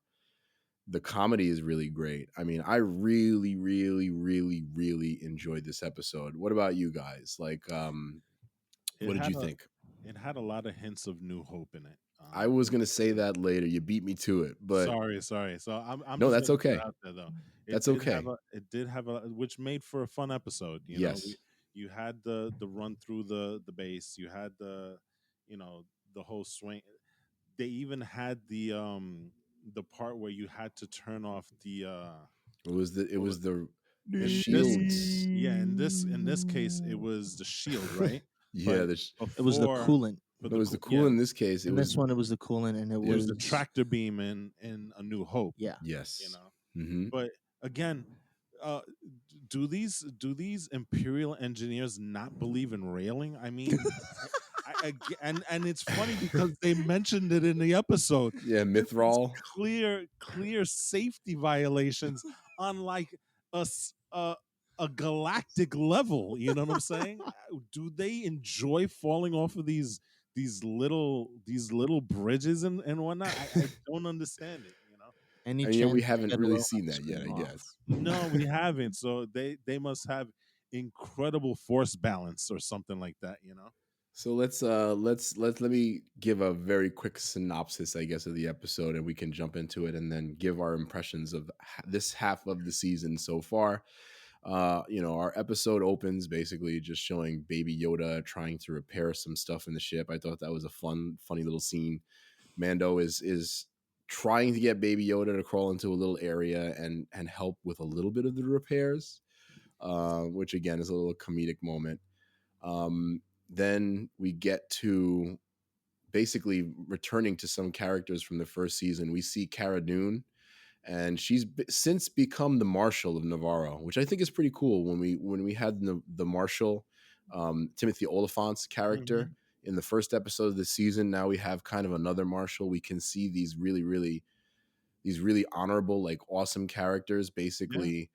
The comedy is really great. I mean, I really, really, really, really enjoyed this episode. What about you guys? Like, It what did had you a think? it had a lot of hints of New Hope in it. I was gonna say that later. You beat me to it, but Sorry. So I'm no, just that's gonna put it okay. out there though. That's okay. It did have a which made for a fun episode. You know, Yes. you had the run through the base. You had you know the whole swing. They even had the part where you had to turn off the It what was was the in this shields. yeah in this case it was the shield, right? Yeah, But It was the before coolant. for it the was the cool yeah in this case. It In was this one, it was the coolant, and it it it was the was tractor beam in A New Hope, yeah. you yes. know. Mm-hmm. But again, uh, do these Imperial engineers not believe in railing? I mean, and it's funny because they mentioned it in the episode. Yeah, This is Mithril. clear safety violations on like a galactic level. You know what I'm saying? Do they enjoy falling off of these little bridges and whatnot? I don't understand it. You know. Any And yeah, we chance to haven't get a really Rohan seen that yet, scream I off? guess. No, we haven't. So they must have incredible force balance or something like that, you know. So let me give a very quick synopsis, I guess, of the episode, and we can jump into it and then give our impressions of this half of the season so far. Our episode opens basically just showing Baby Yoda trying to repair some stuff in the ship. I thought that was a funny little scene. Mando is trying to get Baby Yoda to crawl into a little area and help with a little bit of the repairs, which again is a little comedic moment. Then we get to basically returning to some characters from the first season. We see Cara Dune, and she's since become the Marshal of Navarro, which I think is pretty cool. When we had the Marshal, Timothy Oliphant's character Hmm. in the first episode of the season, now we have kind of another Marshal. We can see these really honorable, like awesome characters, Yeah, basically,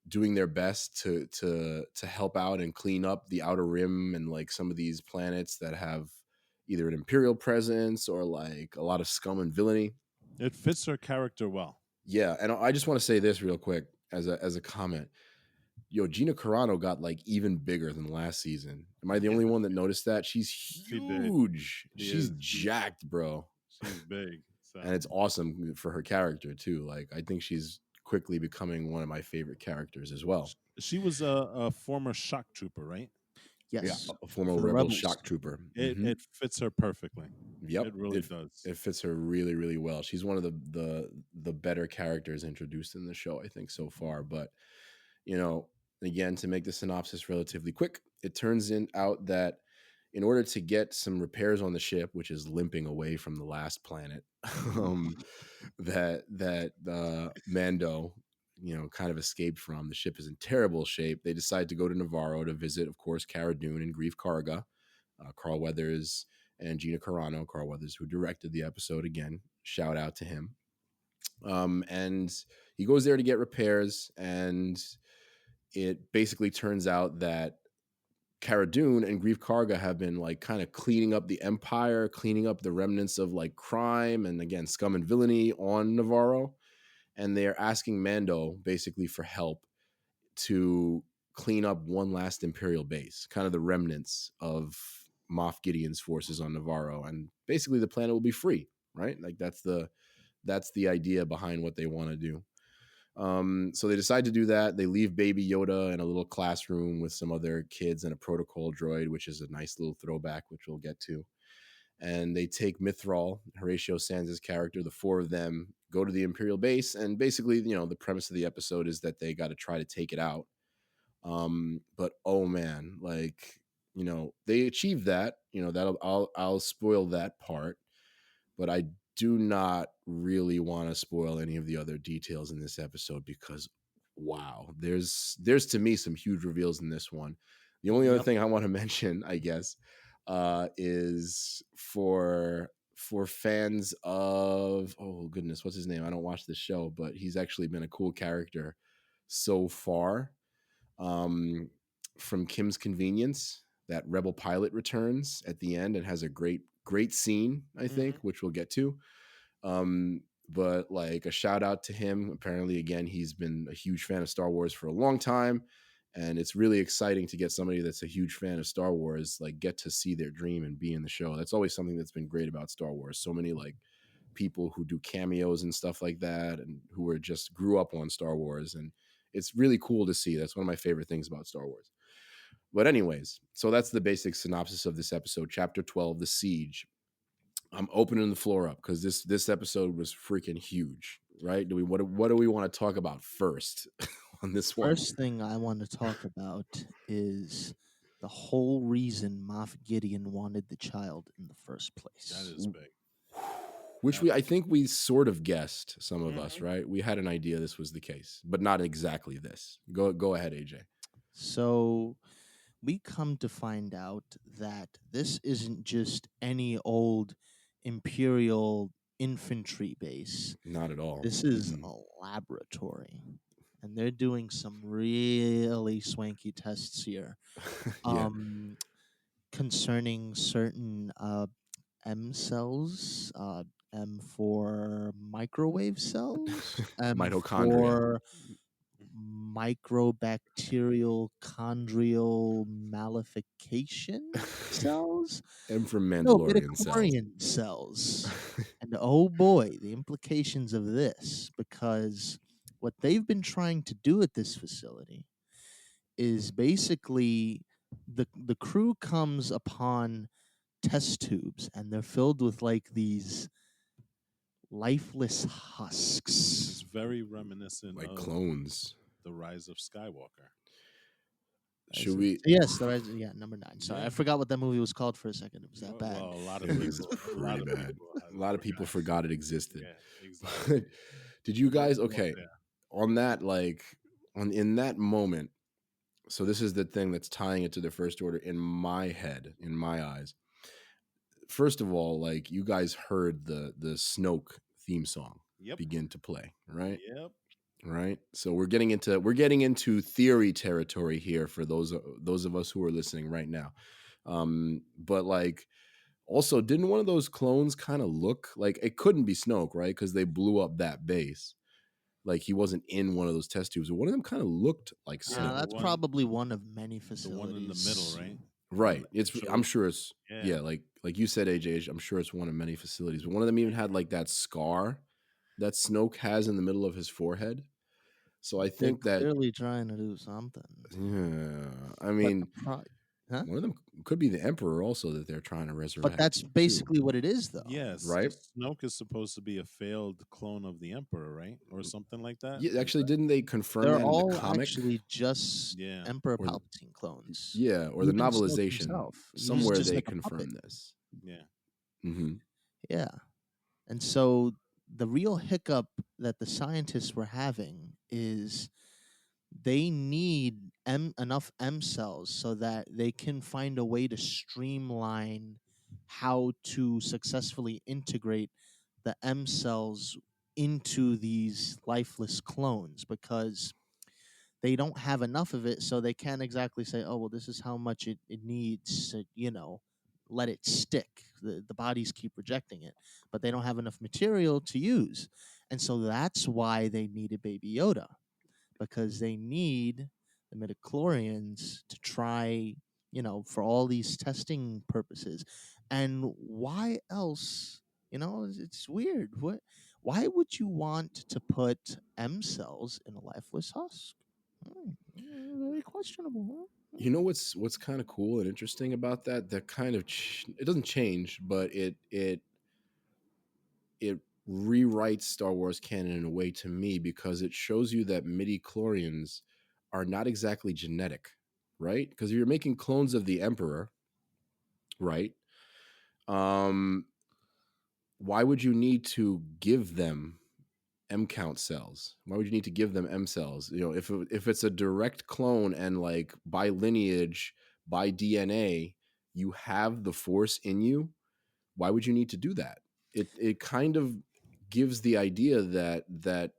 doing their best to help out and clean up the outer rim and like some of these planets that have either an imperial presence or like a lot of scum and villainy. it fits her character well. Yeah, and I just want to say this real quick as a comment. Yo, Gina Carano got like even bigger than last season. Am I the Yeah, only one that noticed that? She's she did. huge. She She's is. jacked, bro. She's big. So And it's awesome for her character too. Like I think she's quickly becoming one of my favorite characters as well. she was a former shock trooper, right? Yeah, Yes, a former for the rebel rebels. shock trooper. It fits her perfectly. Yep, It really does. it fits her really really well. She's one of the better characters introduced in the show, I think, so far. But you know, again, to make the synopsis relatively quick, it turns out that in order to get some repairs on the ship, which is limping away from the last planet, that Mando, kind of escaped from. The ship is in terrible shape. They decide to go to Navarro to visit, of course, Cara Dune and Greef Karga, Carl Weathers and Gina Carano. Carl Weathers, who directed the episode, again, shout out to him. And he goes there to get repairs, and it basically turns out that Cara Dune and Greef Karga have been like kind of cleaning up the empire, cleaning up the remnants of like crime and, again, scum and villainy on Navarro. And they're asking Mando basically for help to clean up one last Imperial base, kind of the remnants of Moff Gideon's forces on Navarro. And basically the planet will be free, right? Like that's the idea behind what they want to do. So they decide to do that. They leave Baby Yoda in a little classroom with some other kids and a protocol droid, which is a nice little throwback, which we'll get to. And they take Mithral, Horatio Sands' character. The four of them go to the Imperial base, and basically, the premise of the episode is that they got to try to take it out. But oh man, like, they achieved that. I'll spoil that part, but I do not really want to spoil any of the other details in this episode because wow, there's to me some huge reveals in this one. The only other thing I want to mention, I guess, is for fans of, oh goodness, what's his name? I don't watch this show, but he's actually been a cool character so far. From Kim's Convenience, that rebel pilot returns at the end and has a great scene, I think, which we'll get to. But like a shout out to him. Apparently, again, he's been a huge fan of Star Wars for a long time. And it's really exciting to get somebody that's a huge fan of Star Wars, like get to see their dream and be in the show. That's always something that's been great about Star Wars. So many like people who do cameos and stuff like that, and who are just grew up on Star Wars. And it's really cool to see. That's one of my favorite things about Star Wars. But anyways, so that's the basic synopsis of this episode, Chapter 12, The Siege. I'm opening the floor up because this episode was freaking huge, right? What do we want to talk about first on this one? First thing I want to talk about is the whole reason Moff Gideon wanted the child in the first place. That is big. Which I think we sort of guessed, some of us, right? We had an idea this was the case, but not exactly this. Go ahead, AJ. So we come to find out that this isn't just any old Imperial infantry base. Not at all. This is a laboratory. And they're doing some really swanky tests here. Yeah. Concerning certain M cells, M for microwave cells, M Mitochondria. for microbacterial chondrial malification cells. M for No, Mandalorian cells. midichlorian cells. And oh boy, the implications of this, because what they've been trying to do at this facility is basically the crew comes upon test tubes, and they're filled with like these lifeless husks. It's very reminiscent like of clones. The Rise of Skywalker. Should we? Yes, the Rise. Yeah, number 9. Sorry, I forgot what that movie was called for a second. It was that bad. Well, a lot of It was people, pretty bad. A lot of people forgot it existed. Yeah, exactly. Did you guys? Okay, on that, in that moment. So this is the thing that's tying it to the First Order in my head, in my eyes. First of all, like you guys heard the Snoke theme song begin to play, right? Yep. Right. So we're getting into theory territory here for those of us who are listening right now. But like, also, didn't one of those clones kind of look like it couldn't be Snoke, right? Because they blew up that base. Like he wasn't in one of those test tubes. One of them kind of looked like Snoke. That's probably one of many facilities. The one in the middle, right? Right. I'm sure it's like you said, AJ. I'm sure it's one of many facilities. But one of them even had like that scar that Snoke has in the middle of his forehead. So I think they're clearly trying to do something. Yeah, I mean, Huh? One of them could be the Emperor also that they're trying to But resurrect that's too, basically what it is, though. Yes, right? Snoke is supposed to be a failed clone of the Emperor, right, or something like that. Yeah, Is actually, that? didn't they confirm They're that in the all comic actually just Yeah. Emperor or Palpatine clones. yeah, or the Even Snoke novelization? himself, he's Somewhere just they like a puppet. confirm this. Yeah. Hmm. Yeah. And so the real hiccup that the scientists were having is they need enough M cells so that they can find a way to streamline how to successfully integrate the M cells into these lifeless clones, because they don't have enough of it, so they can't exactly say, oh, well, this is how much it needs to, let it stick. The bodies keep rejecting it, but they don't have enough material to use. And so that's why they needed Baby Yoda, because they need the midichlorians to try, for all these testing purposes. And why else? It's weird. Why would you want to put M cells in a lifeless husk? Very questionable. Huh? You know what's kind of cool and interesting about that? That kind of it doesn't change, but it rewrites Star Wars canon in a way to me because it shows you that midi chlorians are not exactly genetic, right? Because if you're making clones of the Emperor, right? Um, why would you need to give them M count cells? Why would you need to give them M cells? If it's a direct clone and like by lineage, by DNA, you have the Force in you. Why would you need to do that? It kind of gives the idea that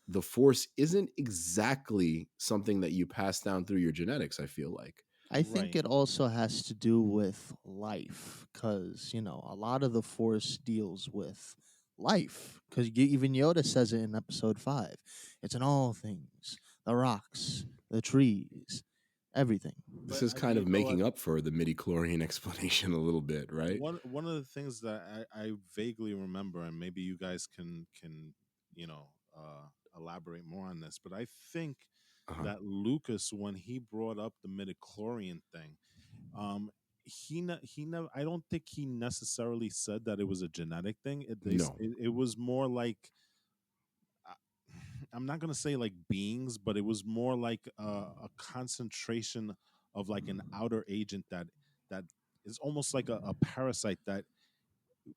the Force isn't exactly something that you pass down through your genetics. I feel like. I think Right. it also has to do with life, because a lot of the Force deals with life. Because even Yoda says it in Episode 5. It's in all things: the rocks, the trees, everything. This But is kind you of know what? making up for the midi chlorian explanation a little bit, right? One of the things that I vaguely remember, and maybe you guys can you know elaborate more on this, but I think Uh-huh. that Lucas, when he brought up the midichlorian thing, um, he never. I don't think he necessarily said that it was a genetic thing. No. It was more like uh, I'm not gonna say like beings, but it was more like a concentration of like an outer agent that is almost like a parasite that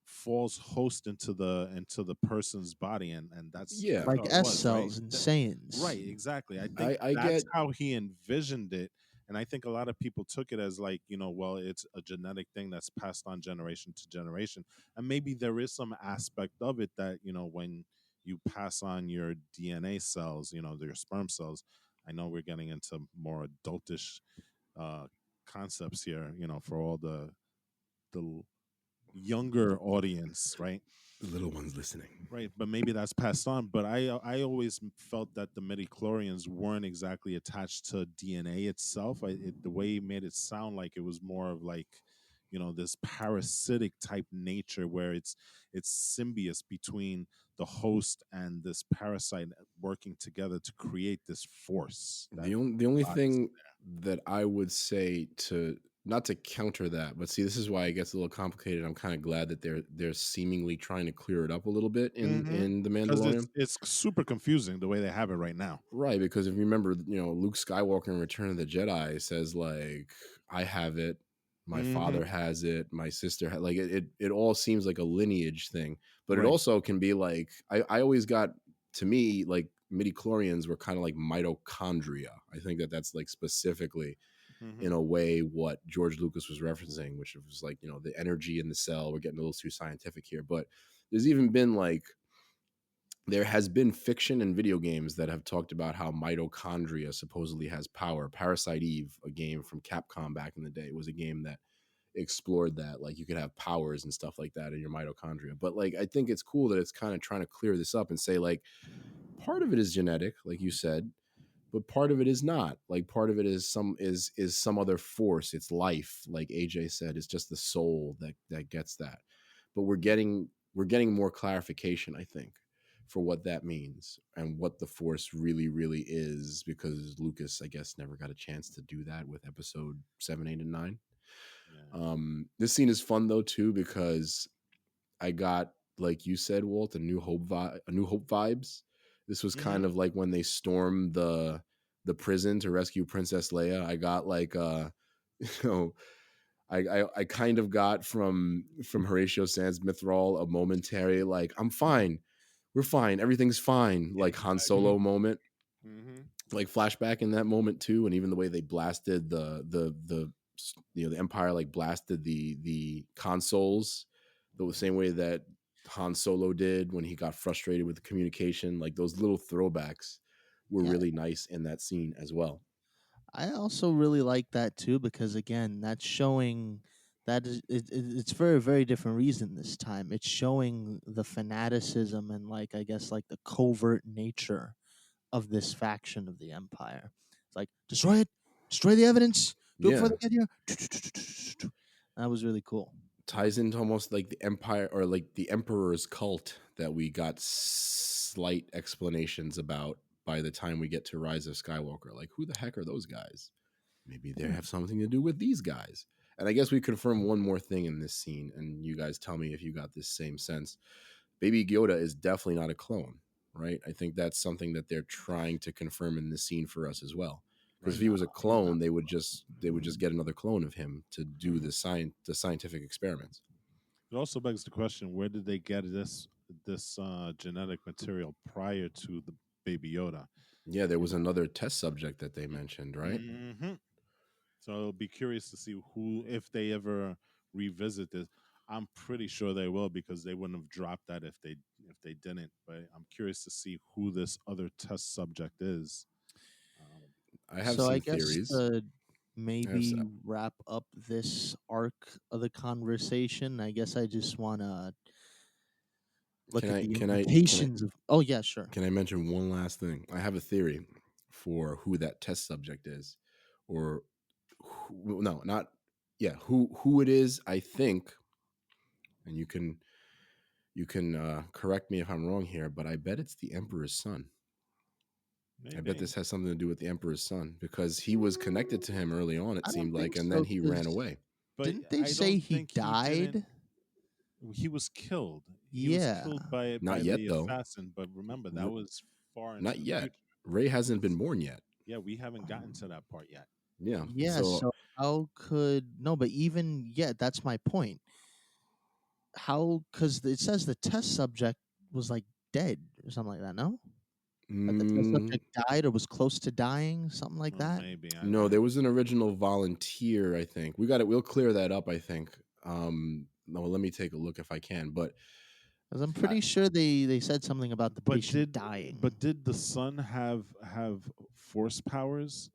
falls host into the person's body, and that's Yeah, Like how it S was, right? cells and Saiyans. Right, exactly. I think I that's get. how he envisioned it. And I think a lot of people took it as like, well, it's a genetic thing that's passed on generation to generation. And maybe there is some aspect of it that, when you pass on your DNA cells, your sperm cells. I know we're getting into more adultish uh concepts here, for all the younger audience, right? The little ones listening. Right, but maybe that's passed on. But I always felt that the midichlorians weren't exactly attached to DNA itself. The way he made it sound like it was more of like, this parasitic type nature where it's symbiosis between the host and this parasite working together to create this force that The only embodies thing that I would say to not to counter that, but see, this is why it gets a little complicated. I'm kind of glad that they're seemingly trying to clear it up a little bit in it. in the Because Mandalorian. it's super confusing the way they have it right now. Right, because if you remember, Luke Skywalker in Return of the Jedi says like, "I have it, my Hmm. father has it, my sister like it all seems like a lineage thing, but it Right. also can be like I always got to me like midichlorians were kind of like mitochondria. I think that's like specifically Hmm. in a way what George Lucas was referencing, which was like the energy in the cell. We're getting a little too scientific here, but there's even been like there has been fiction and video games that have talked about how mitochondria supposedly has power. Parasite Eve, a game from Capcom back in the day, was a game that explored that. Like you could have powers and stuff like that in your mitochondria. But like I think it's cool that it's kind of trying to clear this up and say like part of it is genetic, like you said, but part of it is not. Like part of it is some other force. It's life, like AJ said. It's just the soul that gets that. But we're getting more clarification, I think, for what that means and what the Force really, really is, because Lucas, I guess, never got a chance to do that with episode 7, 8, and 9. Yeah. This scene is fun though too, because I got, like you said, Walt, a New Hope vibes. This was kind of like when they stormed the prison to rescue Princess Leia. I got like you know, I kind of got from Horatio Sands Mithril a momentary like, I'm fine, we're fine, everything's fine, Yeah, like Han Mhm. Solo moment, Mm-hmm. like flashback in that moment too, and even the way they blasted the the Empire, like blasted the consoles the same way that Han Solo did when he got frustrated with the communication. Like those little throwbacks were Yeah, really nice in that scene as well. I also really like that too because again, that's showing that it's for a very different reason this time. It's showing the fanaticism and like I guess like the covert nature of this faction of the empire. It's like destroy it, destroy the evidence, do it before Yeah, they get here. That was really cool. ties into almost like the Empire, or like the Emperor's cult that we got slight explanations about by the time we get to Rise of Skywalker. Like, who the heck are those guys? Maybe they have something to do with these guys. And I guess we confirm one more thing in this scene, and you guys tell me if you got this same sense. Baby Yoda is definitely not a clone, right? I think that's something that they're trying to confirm in this scene for us as well. Because if Right. he was a He's not. clone, they would just get another clone of him to do the scientific experiments. It also begs the question: where did they get this genetic material prior to the Baby Yoda? Yeah, there You was know. another test subject that they mentioned, right? Mm-hmm. So I'll be curious to see who, if they ever revisit this. I'm pretty sure they will because they wouldn't have dropped that if they didn't. But I'm curious to see who this other test subject is. Um, I have So I some guess theories. to I have maybe wrap up this arc of the conversation, I guess I just want to look can at I the can I can I implications of. Oh yeah, sure. can I mention one last thing? I have a theory for who that test subject is, or no, not yeah, who it is. I think, and you can correct me if I'm wrong here, but I bet it's the Emperor's son. I bet maybe. this has something to do with the Emperor's son, because he was connected to him early on, it I don't seemed like, think and then so he ran because away. But didn't they I say don't he think he didn't. died? He was killed. He was Yeah. killed Not by yet the though. assassin. But remember, that R- was far into Not the yet. future. Ray hasn't been born yet. Yeah, we haven't gotten to that part yet. Yeah. Yeah, So so how could no, but even yeah, that's my point. How cuz it says the test subject was like dead or something like that, no? Like the test mm, subject died or was close to dying, something like Well, that? maybe I no, there don't. was an original volunteer, I think. We'll clear that up, I think. No, let me take a look if I can. But Cuz I'm I, pretty sure they said something about the But patient did dying. the son have force powers?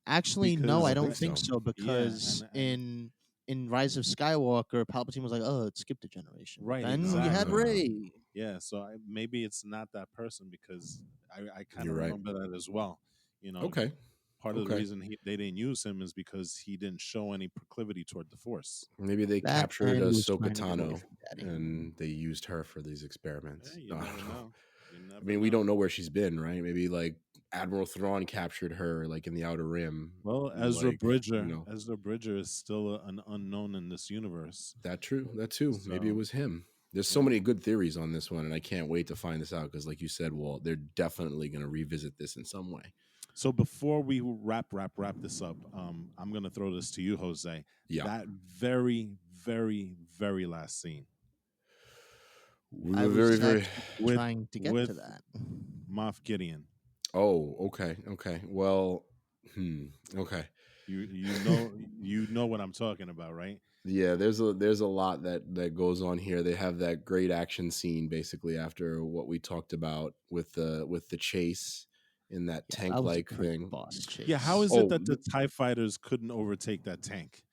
Actually, I no, Because I don't don't think think so. so yeah, because and in Rise of Skywalker, Palpatine was like, "Oh, it skipped a generation." But right, then you had exactly. Ah, Rey. Yeah, so maybe it's not that person because I kind you're of right. remember that as well. You know, Okay. part of the Okay. reason they didn't use him is because he didn't show any proclivity toward the force. Maybe they That captured and he was Ahsoka trying to get away Tano from Daddy. and they used her for these experiments. Hey, you No, I never don't know. know. You I never mean, we know. don't know where she's been, right? Maybe like Admiral Thrawn captured her, like in the Outer Rim, Well, like, you know. Ezra Bridger is still an unknown in this universe. That true. That too. Maybe it So was him. There's so yeah. many good theories on this one, and I can't wait to find this out because, like you said, Walt, they're definitely going to revisit this in some way. So before we wrap this up, I'm gonna throw this to you, Jose. Yeah. That very, very, very last scene We I were very, was very. actually with trying to get with to that. Moff Gideon. Oh, okay. Okay. Well, okay. You know what I'm talking about, right? Yeah, there's a lot that goes on here. They have that great action scene basically after what we talked about with the chase in that Yeah, that tank was a like great thing. boss Yeah, how chase. is it Oh, that the TIE fighters couldn't overtake that tank?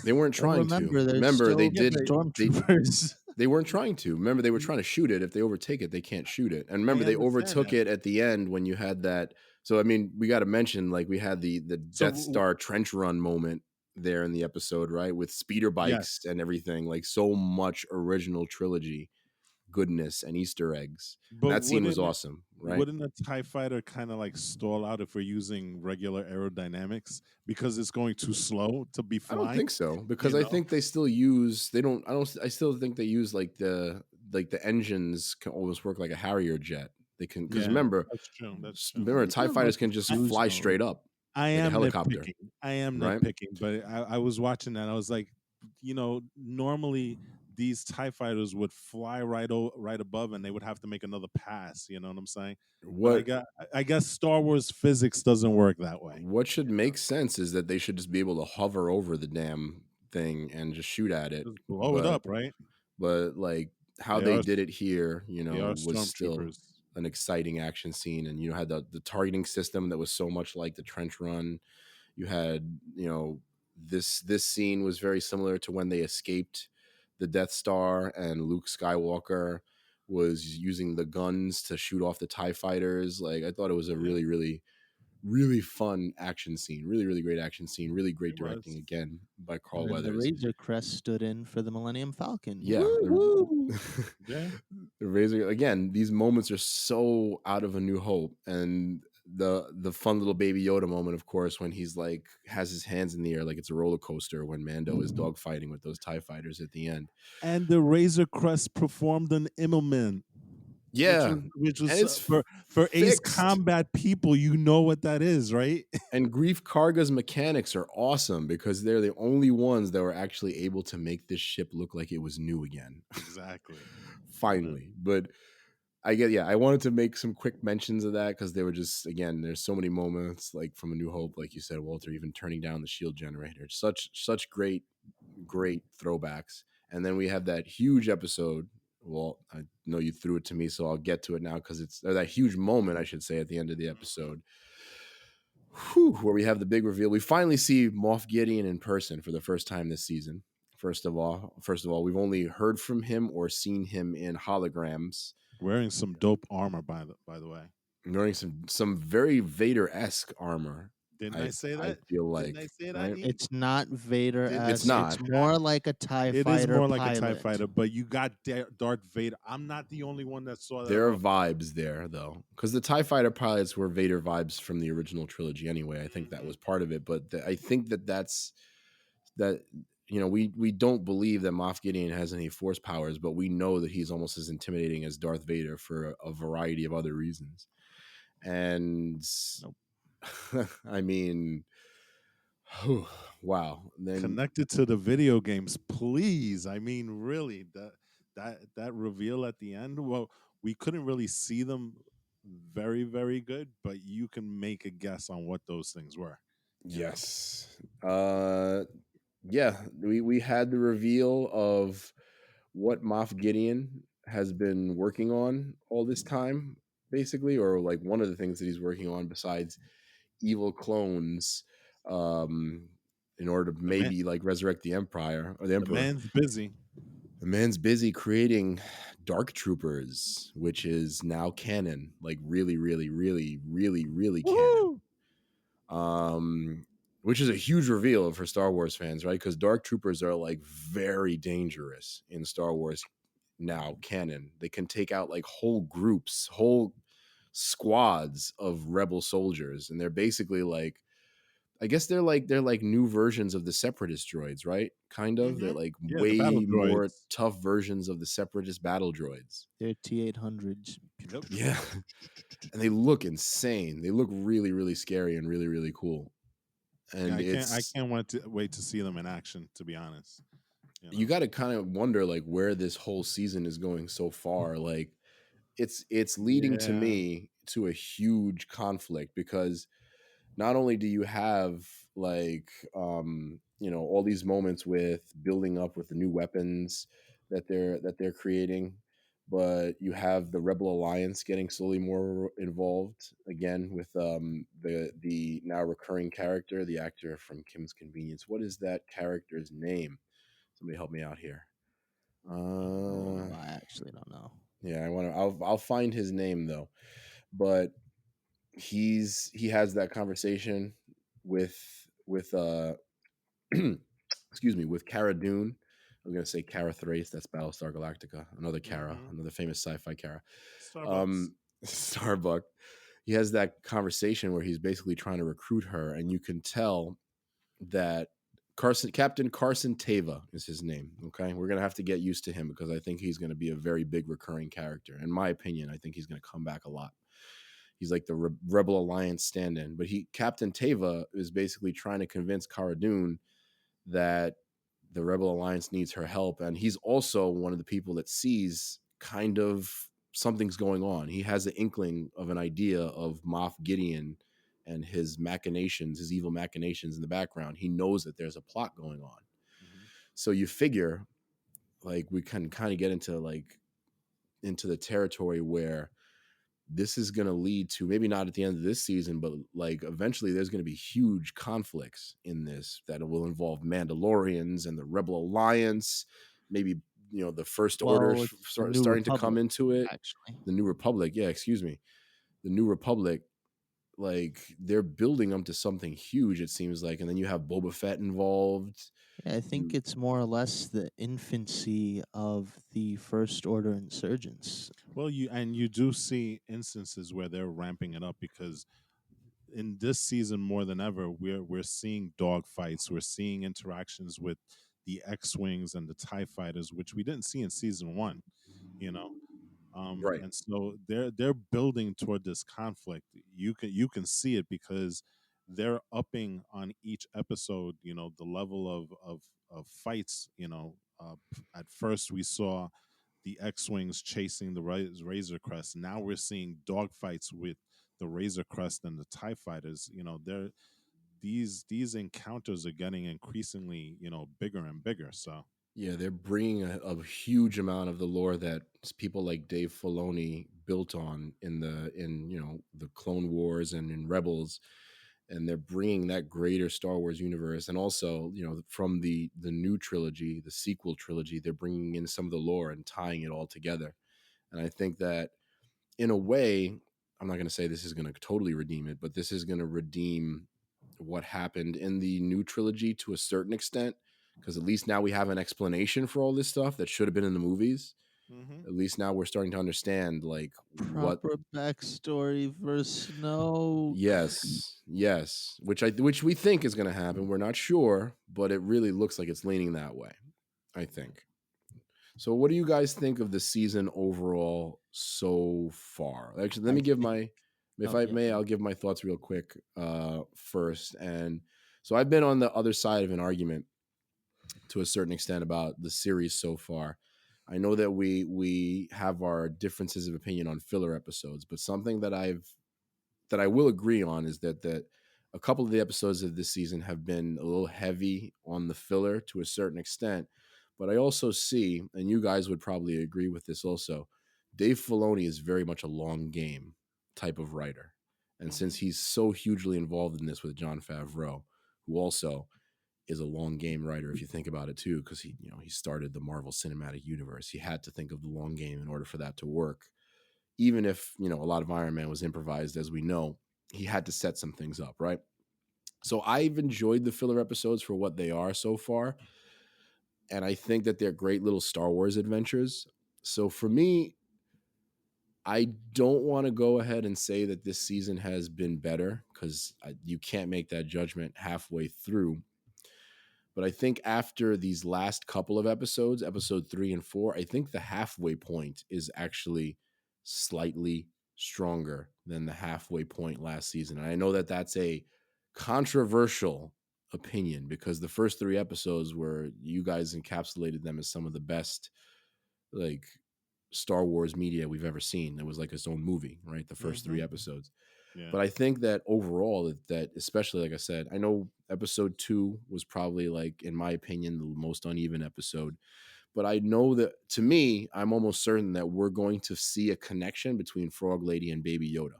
they weren't Well, trying to. remember, there's Remember, still Yeah, but stormtroopers. they weren't trying to. Remember, they were trying to shoot it. If they overtake it, they can't shoot it. And I remember, they understand overtook that. it at the end when you had that. So I mean, we got to mention, like, we had the Death So Star trench run moment there in the episode, right? With speeder bikes yes, and everything. Like, so much original trilogy goodness and Easter eggs. And But that scene was awesome, right? wouldn't a TIE fighter kind of like stall out if we're using regular aerodynamics because it's going too slow to be I don't flying? think so, because You I know? think they still use they don't I don't I still think they use like the engines can almost work like a Harrier jet. They can, because Yeah, remember, that's true. That's true. remember They TIE do like fighters can just I, cruise fly mode. straight up I like a am helicopter, nitpicking. I am right? nitpicking, but I was watching that. And I was like, normally these TIE fighters would fly right above, and they would have to make another pass. You know what I'm saying? But What I guess Star Wars physics doesn't work that way. what should make sense is that they should just be able to hover over the damn thing and just shoot at it. Just blow it But up, right? like how They they are did it here, they are was still stormtroopers. an exciting action scene, and had the targeting system that was so much like the trench run. You had, this scene was very similar to when they escaped the Death Star and Luke Skywalker was using the guns to shoot off the TIE fighters. Like, I thought it was a Yeah, really, really, really fun action scene. Really, really great action scene. Really great it directing was. again by And Carl then the Weathers. Razor Crest stood in for the Millennium Falcon. Yeah, Woo-hoo! Yeah, the Razor again. These moments are so out of A New Hope, and the fun little Baby Yoda moment, of course, when he's like has his hands in the air like it's a roller coaster when Mando is dogfighting with those TIE fighters at the end. and the Razor Crest performed an Immelman, Yeah, which and was it's for Ace fixed. Combat people. You know what that is, right? And Grief Karga's mechanics are awesome because they're the only ones that were actually able to make this ship look like it was new again. Exactly. Finally. But I wanted to make some quick mentions of that because they were just, again, there's so many moments like from A New Hope, like you said, Walter, even turning down the shield generator. Such great throwbacks. And then we have that huge episode. Well, I know you threw it to me, so I'll get to it now because it's that huge moment, I should say, at the end of the episode, where we have the big reveal. We finally see Moff Gideon in person for the first time this season. First of all, we've only heard from him or seen him in holograms, Wearing some dope armor, by the way. wearing some very Vader-esque armor. Didn't I say I that? feel Didn't like, I say that? right? E? It's not Vader It's esque. It's not. more like a TIE It is fighter more like a TIE pilot. fighter, but you got Darth Vader. I'm not the only one that saw that. There are vibes there, though, because the TIE fighter pilots were Vader vibes from the original trilogy anyway. I think that was part of it, but I think that's that. We don't believe that Moff Gideon has any force powers, but we know that he's almost as intimidating as Darth Vader for a variety of other reasons. And Nope. I mean, wow. Then Connected to the video games, please. I mean, really, that reveal at the end. Well, we couldn't really see them very, very good, but you can make a guess on what those things were. You know? yes, yeah, we had the reveal of what Moff Gideon has been working on all this time, basically, or like one of the things that he's working on besides evil clones, um, in order to The man, maybe like resurrect the Empire or the the Emperor. man's busy. The man's busy creating Dark Troopers, which is now canon, like really, really, really, really, really canon. Woo! Which is a huge reveal for Star Wars fans, right? Because Dark Troopers are like very dangerous in Star Wars now canon. They can take out like whole groups, whole squads of rebel soldiers, and they're basically like, I guess they're like new versions of the Separatist droids, right? Kind of. They're like Yeah, the battle way more droids. tough versions of the Separatist battle droids. They're T-800s. Yep. Yeah. And they look insane. They look really, really scary and really, really cool. Yeah, And I it's, can't wait to see them in action. To be honest, you got to kind of wonder like where this whole season is going so far. Like it's leading to Yeah, me to a huge conflict, because not only do you have like all these moments with building up with the new weapons that they're creating, but you have the Rebel Alliance getting slowly more involved again with the now recurring character, the actor from Kim's Convenience. What is that character's name? Somebody help me out here. Oh, I actually don't know. Yeah, I'll find his name though. But he has that conversation with excuse me, with Cara Dune, was gonna say Kara Thrace. That's Battlestar Galactica. Another Kara, Mm-hmm. another famous sci-fi Kara. Starbucks. Starbuck. He has that conversation where he's basically trying to recruit her, and you can tell that Captain Carson Teva is his name. Okay, we're gonna have to get used to him because I think he's gonna be a very big recurring character. In my opinion, I think he's gonna come back a lot. He's like the Rebel Alliance stand-in, but Captain Teva is basically trying to convince Cara Dune that the Rebel Alliance needs her help, and he's also one of the people that sees kind of something's going on. He has an inkling of an idea of Moff Gideon and his machinations, his evil machinations in the background. He knows that there's a plot going on. Mm-hmm. So you figure, like, we can kind of get into the territory where this is going to lead to, maybe not at the end of this season, but like eventually there's going to be huge conflicts in this that will involve Mandalorians and the Rebel Alliance, maybe, the First Order Well, it's the New starting to come Republic, into it. actually. The New Republic, yeah, excuse me. The New Republic, like, they're building them to something huge, it seems like. And then you have Boba Fett involved. Yeah, I think You, it's more or less the infancy of the First Order insurgents. Well, you do see instances where they're ramping it up because in this season more than ever, we're seeing dog fights, we're seeing interactions with the X-wings and the TIE fighters, which we didn't see in season one. You know, right. and so they're building toward this conflict. You can see it because they're upping on each episode. The level of fights. At first we saw the X-wings chasing the Razor Crest. Now we're seeing dogfights with the Razor Crest and the Tie Fighters. They're these encounters are getting increasingly bigger and bigger. So Yeah, they're bringing a huge amount of the lore that people like Dave Filoni built on in the Clone Wars and in Rebels, and they're bringing that greater Star Wars universe, and also from the new trilogy, the sequel trilogy, they're bringing in some of the lore and tying it all together. And I think that in a way, I'm not going to say this is going to totally redeem it, but this is going to redeem what happened in the new trilogy to a certain extent, because at least now we have an explanation for all this stuff that should have been in the movies. mm-hmm. At least now we're starting to understand, like, what. Proper backstory for Snoke. Yes, which we think is going to happen. We're not sure, but it really looks like it's leaning that way, I think. So what do you guys think of the season overall so far? Actually, let I me give think. my, if Oh I yeah, may, I'll give my thoughts real quick first. And so I've been on the other side of an argument to a certain extent about the series so far. I know that we have our differences of opinion on filler episodes, but something that I will agree on is that a couple of the episodes of this season have been a little heavy on the filler to a certain extent. But I also see, and you guys would probably agree with this also, Dave Filoni is very much a long game type of writer. And Mm-hmm. since he's so hugely involved in this with Jon Favreau, who also is a long game writer, if you think about it too, because he started the Marvel Cinematic Universe. He had to think of the long game in order for that to work. Even if a lot of Iron Man was improvised, as we know, he had to set some things up, right? So I've enjoyed the filler episodes for what they are so far, and I think that they're great little Star Wars adventures. So for me, I don't want to go ahead and say that this season has been better, because you can't make that judgment halfway through. But I think after these last couple of episodes, episode 3 and 4, I think the halfway point is actually slightly stronger than the halfway point last season. And I know that that's a controversial opinion, because the first 3 episodes were, you guys encapsulated them as some of the best, like, Star Wars media we've ever seen. It was like its own movie, right? The first 3 Mm-hmm. episodes. Yeah. But I think that overall, that especially, like I said, I know episode 2 was probably, like, in my opinion, the most uneven episode. But I know that, to me, I'm almost certain that we're going to see a connection between Frog Lady and Baby Yoda.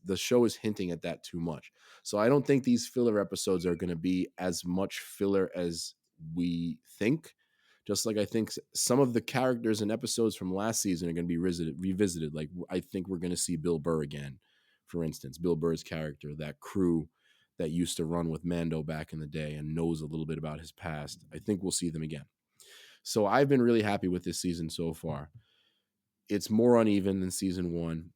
The show is hinting at that too much. So I don't think these filler episodes are going to be as much filler as we think. Just like I think some of the characters and episodes from last season are going to be revisited. Like, I think we're going to see Bill Burr again, for instance. Bill Burr's character, that crew that used to run with Mando back in the day and knows a little bit about his past. I think we'll see them again. So I've been really happy with this season so far. It's more uneven than season 1,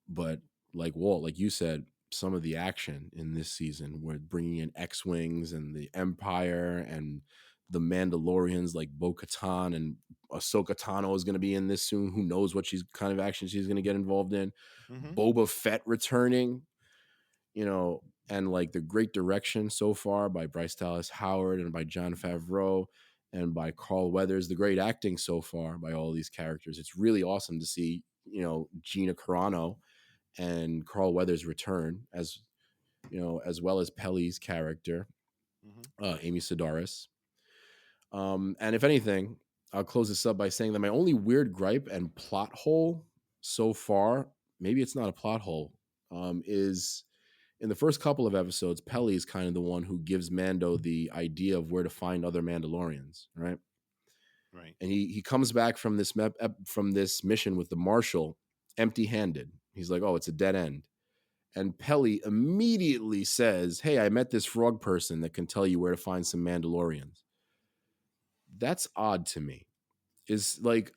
but like Walt, like you said, some of the action in this season, we're bringing in X-wings and the Empire and the Mandalorians like Bo-Katan, and Ahsoka Tano is going to be in this soon. Who knows what kind of action she's going to get involved in? Mm-hmm. Boba Fett returning, and like the great direction so far by Bryce Dallas Howard and by Jon Favreau and by Carl Weathers, the great acting so far by all these characters. It's really awesome to see, Gina Carano and Carl Weathers return, as well as Pelly's character, Mm-hmm. Amy Sedaris. And if anything, I'll close this up by saying that my only weird gripe and plot hole so far, maybe it's not a plot hole, is in the first couple of episodes, Pelly is kind of the one who gives Mando the idea of where to find other Mandalorians, right? Right. And he comes back from this mission with the Marshal empty-handed. He's like, "Oh, it's a dead end." And Pelly immediately says, "Hey, I met this frog person that can tell you where to find some Mandalorians." That's odd to me. Is like,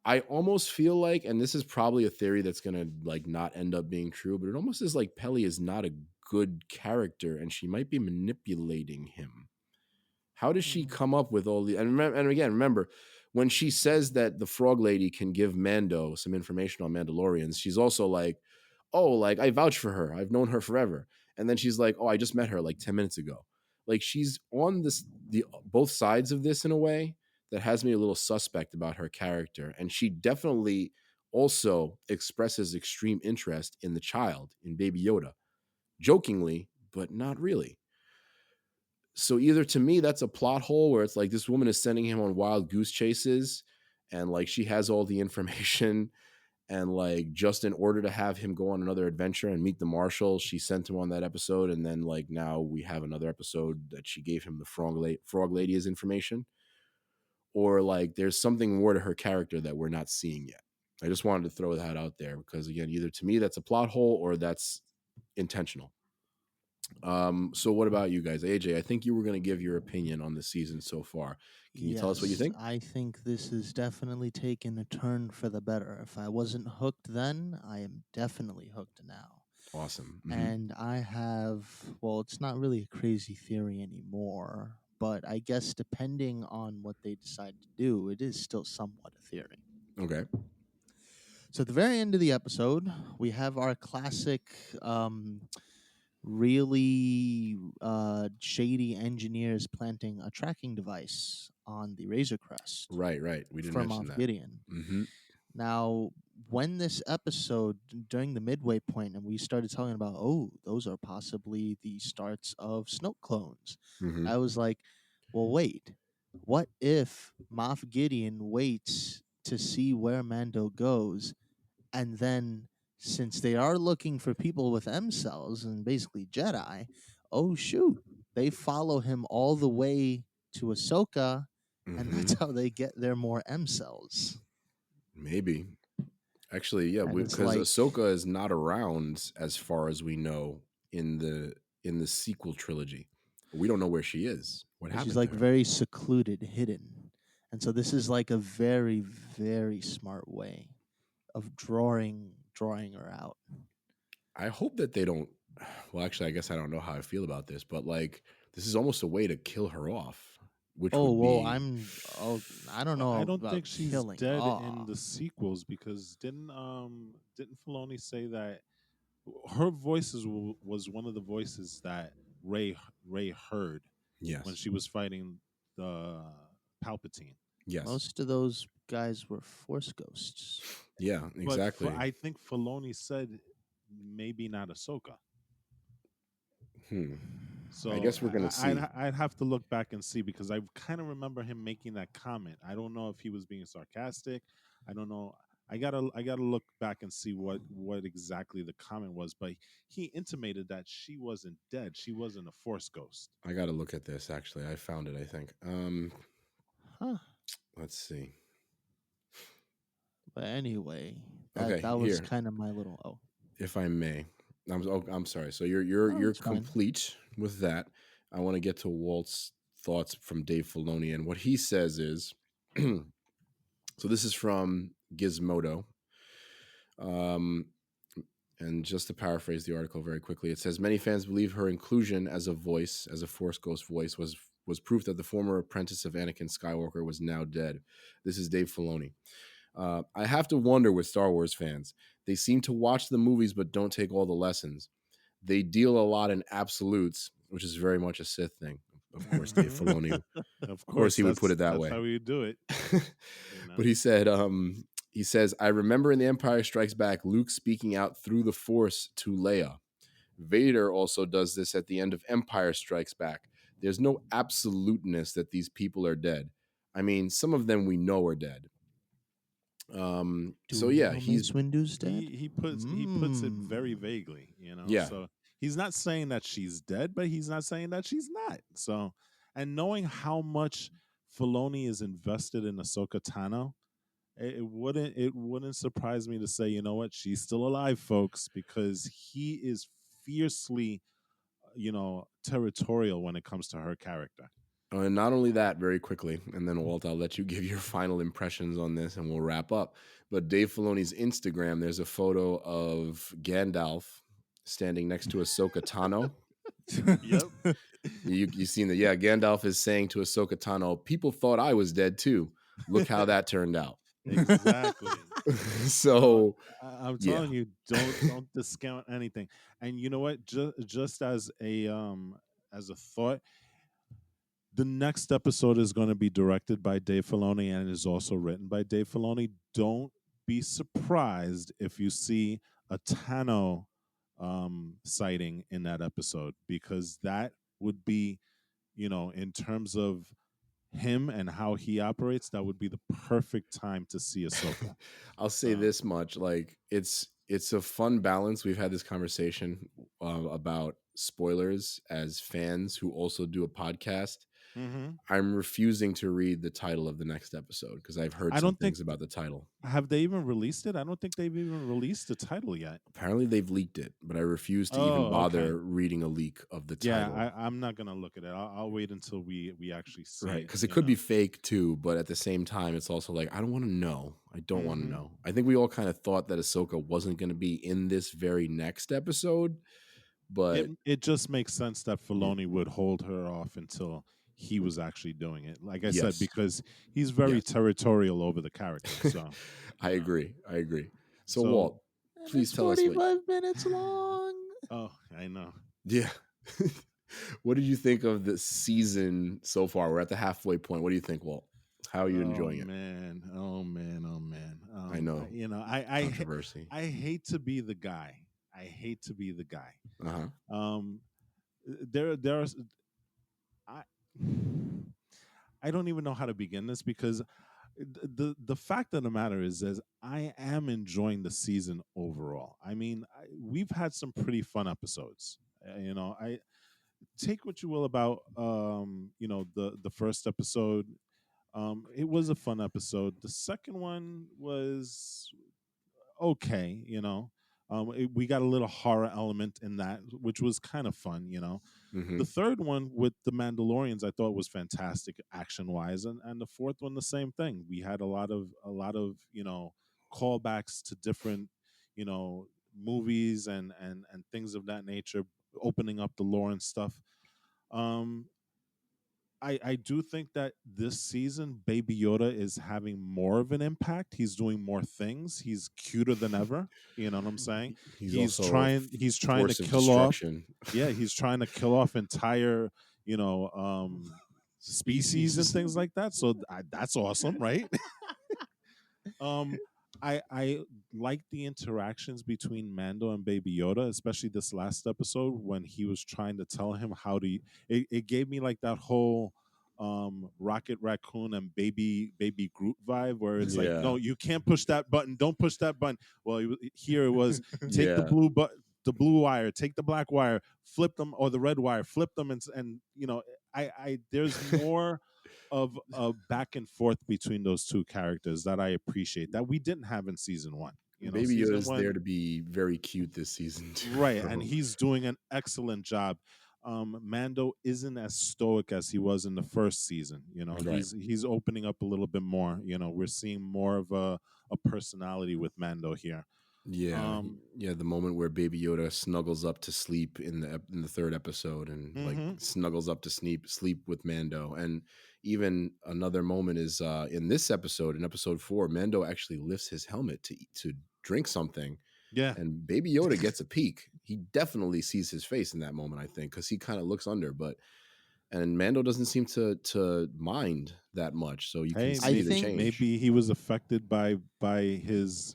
I almost feel like, and this is probably a theory that's gonna like not end up being true, but it almost is like Pelly is not a good character and she might be manipulating him. How does she come up with all the and again, remember, when she says that the frog lady can give Mando some information on Mandalorians, she's also like, "Oh, like I vouch for her. I've known her forever." And then she's like, "Oh, I just met her like 10 minutes ago." Like she's on the both sides of this in a way that has me a little suspect about her character. And she definitely also expresses extreme interest in the child, in Baby Yoda, jokingly, but not really. So either to me that's a plot hole where it's like this woman is sending him on wild goose chases and like she has all the information, and like just in order to have him go on another adventure and meet the Marshal, she sent him on that episode, and then like now we have another episode that she gave him the frog lady as information, or like there's something more to her character that we're not seeing yet. I just wanted to throw that out there because again, either to me that's a plot hole or that's intentional. So what about you guys? AJ, I think you were going to give your opinion on the season so far. Can you tell us what you Yes, think? I think this is definitely taken a turn for the better. If I wasn't hooked then, I am definitely hooked now. Awesome. And I have, well, it's not really a crazy theory anymore, but I guess depending on what they decide to do, it is still somewhat a theory. Okay. So at the very end of the episode, we have our classic, really shady engineers planting a tracking device on the Razor Crest Right. We didn't for mention Moff that. Gideon. Mm-hmm. Now, when this episode, during the midway point, and we started talking about, oh, those are possibly the starts of Snoke clones, Mm-hmm. I was like, well, wait, what if Moff Gideon waits to see where Mando goes, and then since they are looking for people with M cells and basically Jedi, oh shoot, they follow him all the way to Ahsoka, and Mm-hmm. that's how they get their more M cells. Maybe. Actually, yeah, And it's because like, Ahsoka is not around as far as we know in the sequel trilogy. We don't know where she is. What she's happened to like her? very secluded, hidden. And so this is like a very, very smart way of drawing her out. I hope that they don't. Well, actually, I guess I don't know how I feel about this, but like this is almost a way to kill her off, which Oh would well, be. I don't Well, I know don't about think she's killing dead in off. the sequels because didn't Filoni say that her was one of the voices that Ray heard when Yes. she was fighting the Palpatine. Yes. Most of those guys were Force ghosts. Yeah. But Exactly. I think Filoni said maybe not Ahsoka. Hmm. I So guess we're gonna see. I'd have to look back and see because I kind of remember him making that comment. I don't know if he was being sarcastic. I don't know. I gotta look back and see what exactly the comment was. But he intimated that she wasn't dead. She wasn't a Force ghost. I got to look at this. Actually, I found it. I think. Huh. Let's see. But anyway, that Okay, that was here, kind of my little if I may. I'm sorry. So oh, you're it's fine. complete with that. I want to get to Walt's thoughts from Dave Filoni, and what he says is, so this is from Gizmodo. And just to paraphrase the article very quickly, it says many fans believe her inclusion as a voice, as a Force Ghost voice, was proof that the former apprentice of Anakin Skywalker was now dead. This is Dave Filoni. I have to wonder with Star Wars fans. They seem to watch the movies but don't take all the lessons. They deal a lot in absolutes, which is very much a Sith thing. Of course, Dave Filoni. Of Of course, he would put it that that's way. how we do it. But he says, I remember in The Empire Strikes Back, Luke speaking out through the Force to Leia. Vader also does this at the end of Empire Strikes Back. There's no absoluteness that these people are dead. I mean, some of them we know are dead. So yeah, Mace Windu's dead. He puts it very vaguely, Yeah. So he's not saying that she's dead, but he's not saying that she's not. So, and knowing how much Filoni is invested in Ahsoka Tano, it wouldn't surprise me to say, you know what, she's still alive, folks, because he is fiercely, territorial when it comes to her character. And not only that, very quickly, and then Walt, I'll let you give your final impressions on this and we'll wrap up. But Dave Filoni's Instagram, there's a photo of Gandalf standing next to Ahsoka Tano. Yep. You seen that? Yeah, Gandalf is saying to Ahsoka Tano, people thought I was dead too. Look how that turned out. Exactly. So I'm telling you, don't discount anything. And you know what? Just as a thought, the next episode is going to be directed by Dave Filoni and is also written by Dave Filoni. Don't be surprised if you see a Tano sighting in that episode, because that would be, in terms of him and how he operates, that would be the perfect time to see Ahsoka. I'll say this much: like it's a fun balance. We've had this conversation about spoilers as fans who also do a podcast. Mm-hmm. I'm refusing to read the title of the next episode because I've heard some things about the title. Have they even released it? I don't think they've even released the title yet. Apparently they've leaked it, but I refuse to even bother reading a leak of the title. Yeah, I'm not gonna look at it. I'll wait until we actually see it. Right, because it could be fake too, but at the same time, it's also like, I don't want to know. I don't want to know. I think we all kind of thought that Ahsoka wasn't going to be in this very next episode, but it just makes sense that Filoni would hold her off until he was actually doing it. Like I said, because he's very territorial over the character. So I agree. So Walt, please tell us. 45 minutes long. Oh, I know. Yeah. What did you think of the season so far? We're at the halfway point. What do you think, Walt? How are you enjoying it? Oh man. I know. I controversy. I hate to be the guy. Uh-huh. There's I don't even know how to begin this, because the fact of the matter is I am enjoying the season overall. I mean, we've had some pretty fun episodes. I take what you will about the first episode. It was a fun episode. The second one was okay. We got a little horror element in that, which was kind of fun. Mm-hmm. The third one with the Mandalorians, I thought was fantastic action wise, and the fourth one the same thing. We had a lot of callbacks to different movies and things of that nature, opening up the lore and stuff. I do think that this season Baby Yoda is having more of an impact. He's doing more things. He's cuter than ever. You know what I'm saying? He's trying to kill off. Yeah, he's trying to kill off entire species and things like that. So that's awesome, right? I like the interactions between Mando and Baby Yoda, especially this last episode when he was trying to tell him how to. It gave me like that whole Rocket Raccoon and baby Groot vibe, where it's like, no, you can't push that button. Don't push that button. Well, here it was, take the blue wire, take the black wire, flip them, or the red wire, flip them, and I there's more of a back and forth between those two characters that I appreciate that we didn't have in season one. Baby Yoda's there to be very cute this season too. Right, and he's doing an excellent job. Mando isn't as stoic as he was in the first season. Right. He's opening up a little bit more. We're seeing more of a personality with Mando here. Yeah, yeah. The moment where Baby Yoda snuggles up to sleep in the third episode, and like hmm snuggles up to sleep with Mando, and even another moment is in this episode, in episode 4, Mando actually lifts his helmet to drink something, Yeah. and Baby Yoda gets a peek. He definitely sees his face in that moment, I think, because he kind of looks under, and Mando doesn't seem to mind that much, so you can Hey, I see the think change. maybe he was affected by his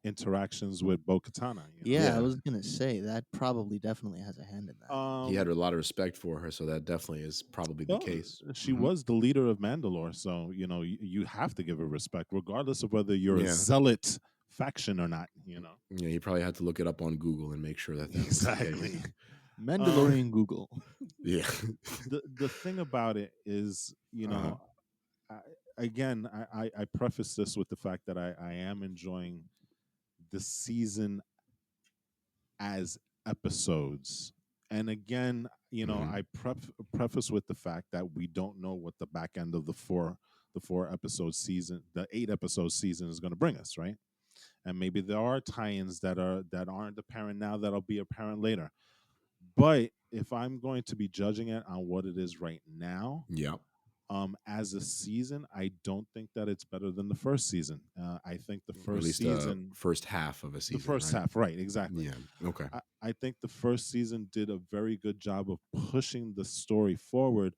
interactions with Bo-Katan. yeah, I Yeah, was gonna say that probably definitely has a hand in that. he had Um, a lot of respect for her, so that definitely is probably the well, case. she Hmm. was the leader of Mandalore, so you have to give her respect, regardless of whether you're a Yeah, zealot faction or not. yeah. He probably had to look it up on Google and make sure that that was the case. Exactly. Um, Mandalorian Google. Yeah. the thing about it is, Uh-huh. I, again, I preface this with the fact that I am enjoying the season as episodes. And again, Hmm. I preface with the fact that we don't know what the back end of the 4 episode season, the 8 episode season is going to bring us, right? And maybe there are tie-ins that aren't apparent now that'll be apparent later. But if I'm going to be judging it on what it is right now, Yeah. as a season, I don't think that it's better than the first season. I think the Or at first least the season, first half of a the season, first right? half, right? Exactly. Yeah. Okay. I think the first season did a very good job of pushing the story forward.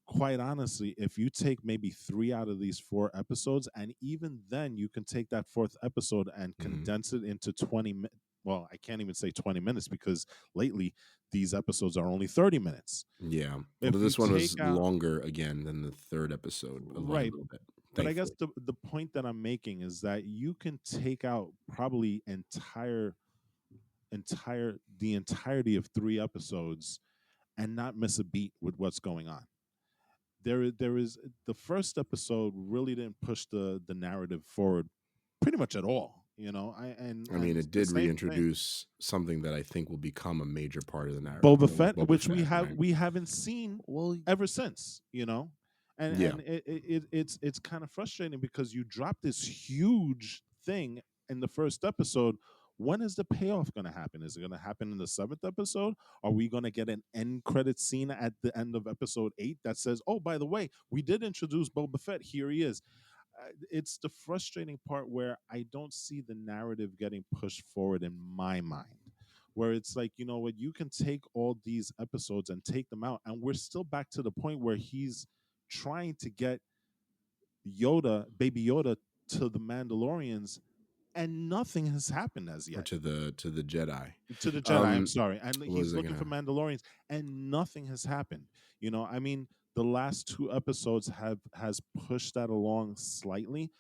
Quite honestly, if you take maybe 3 out of these 4 episodes, and even then you can take that fourth episode and Hmm. condense it into 20 minutes. Well, I can't even say 20 minutes because lately these episodes are only 30 minutes. Yeah. Although If you this one was take out, longer again than the third episode, a right, little bit, but I guess thankfully. the point that I'm making is that you can take out probably the entirety of 3 episodes and not miss a beat with what's going on. There is the first episode really didn't push the narrative forward pretty much at all. I I mean, and it the did same thing. reintroduce something that I think will become a major part of the narrative, Boba though, with Fett, Boba which we Fett, have right? we haven't seen Well, ever since. And Yeah. it's kind of frustrating because you drop this huge thing in the first episode. When is the payoff going to happen? Is it going to happen in the 7th episode? Are we going to get an end credit scene at the end of episode 8 that says, "Oh, by the way, we did introduce Boba Fett. Here he is." It's the frustrating part where I don't see the narrative getting pushed forward in my mind. Where it's like, you know what, you can take all these episodes and take them out, and we're still back to the point where he's trying to get Baby Yoda, to the Mandalorians, and nothing has happened as Or yet. to the Jedi. To the Jedi, I'm Um, sorry. And what was he's I looking for gonna? Mandalorians, and nothing has happened. I mean, the last 2 episodes has pushed that along slightly,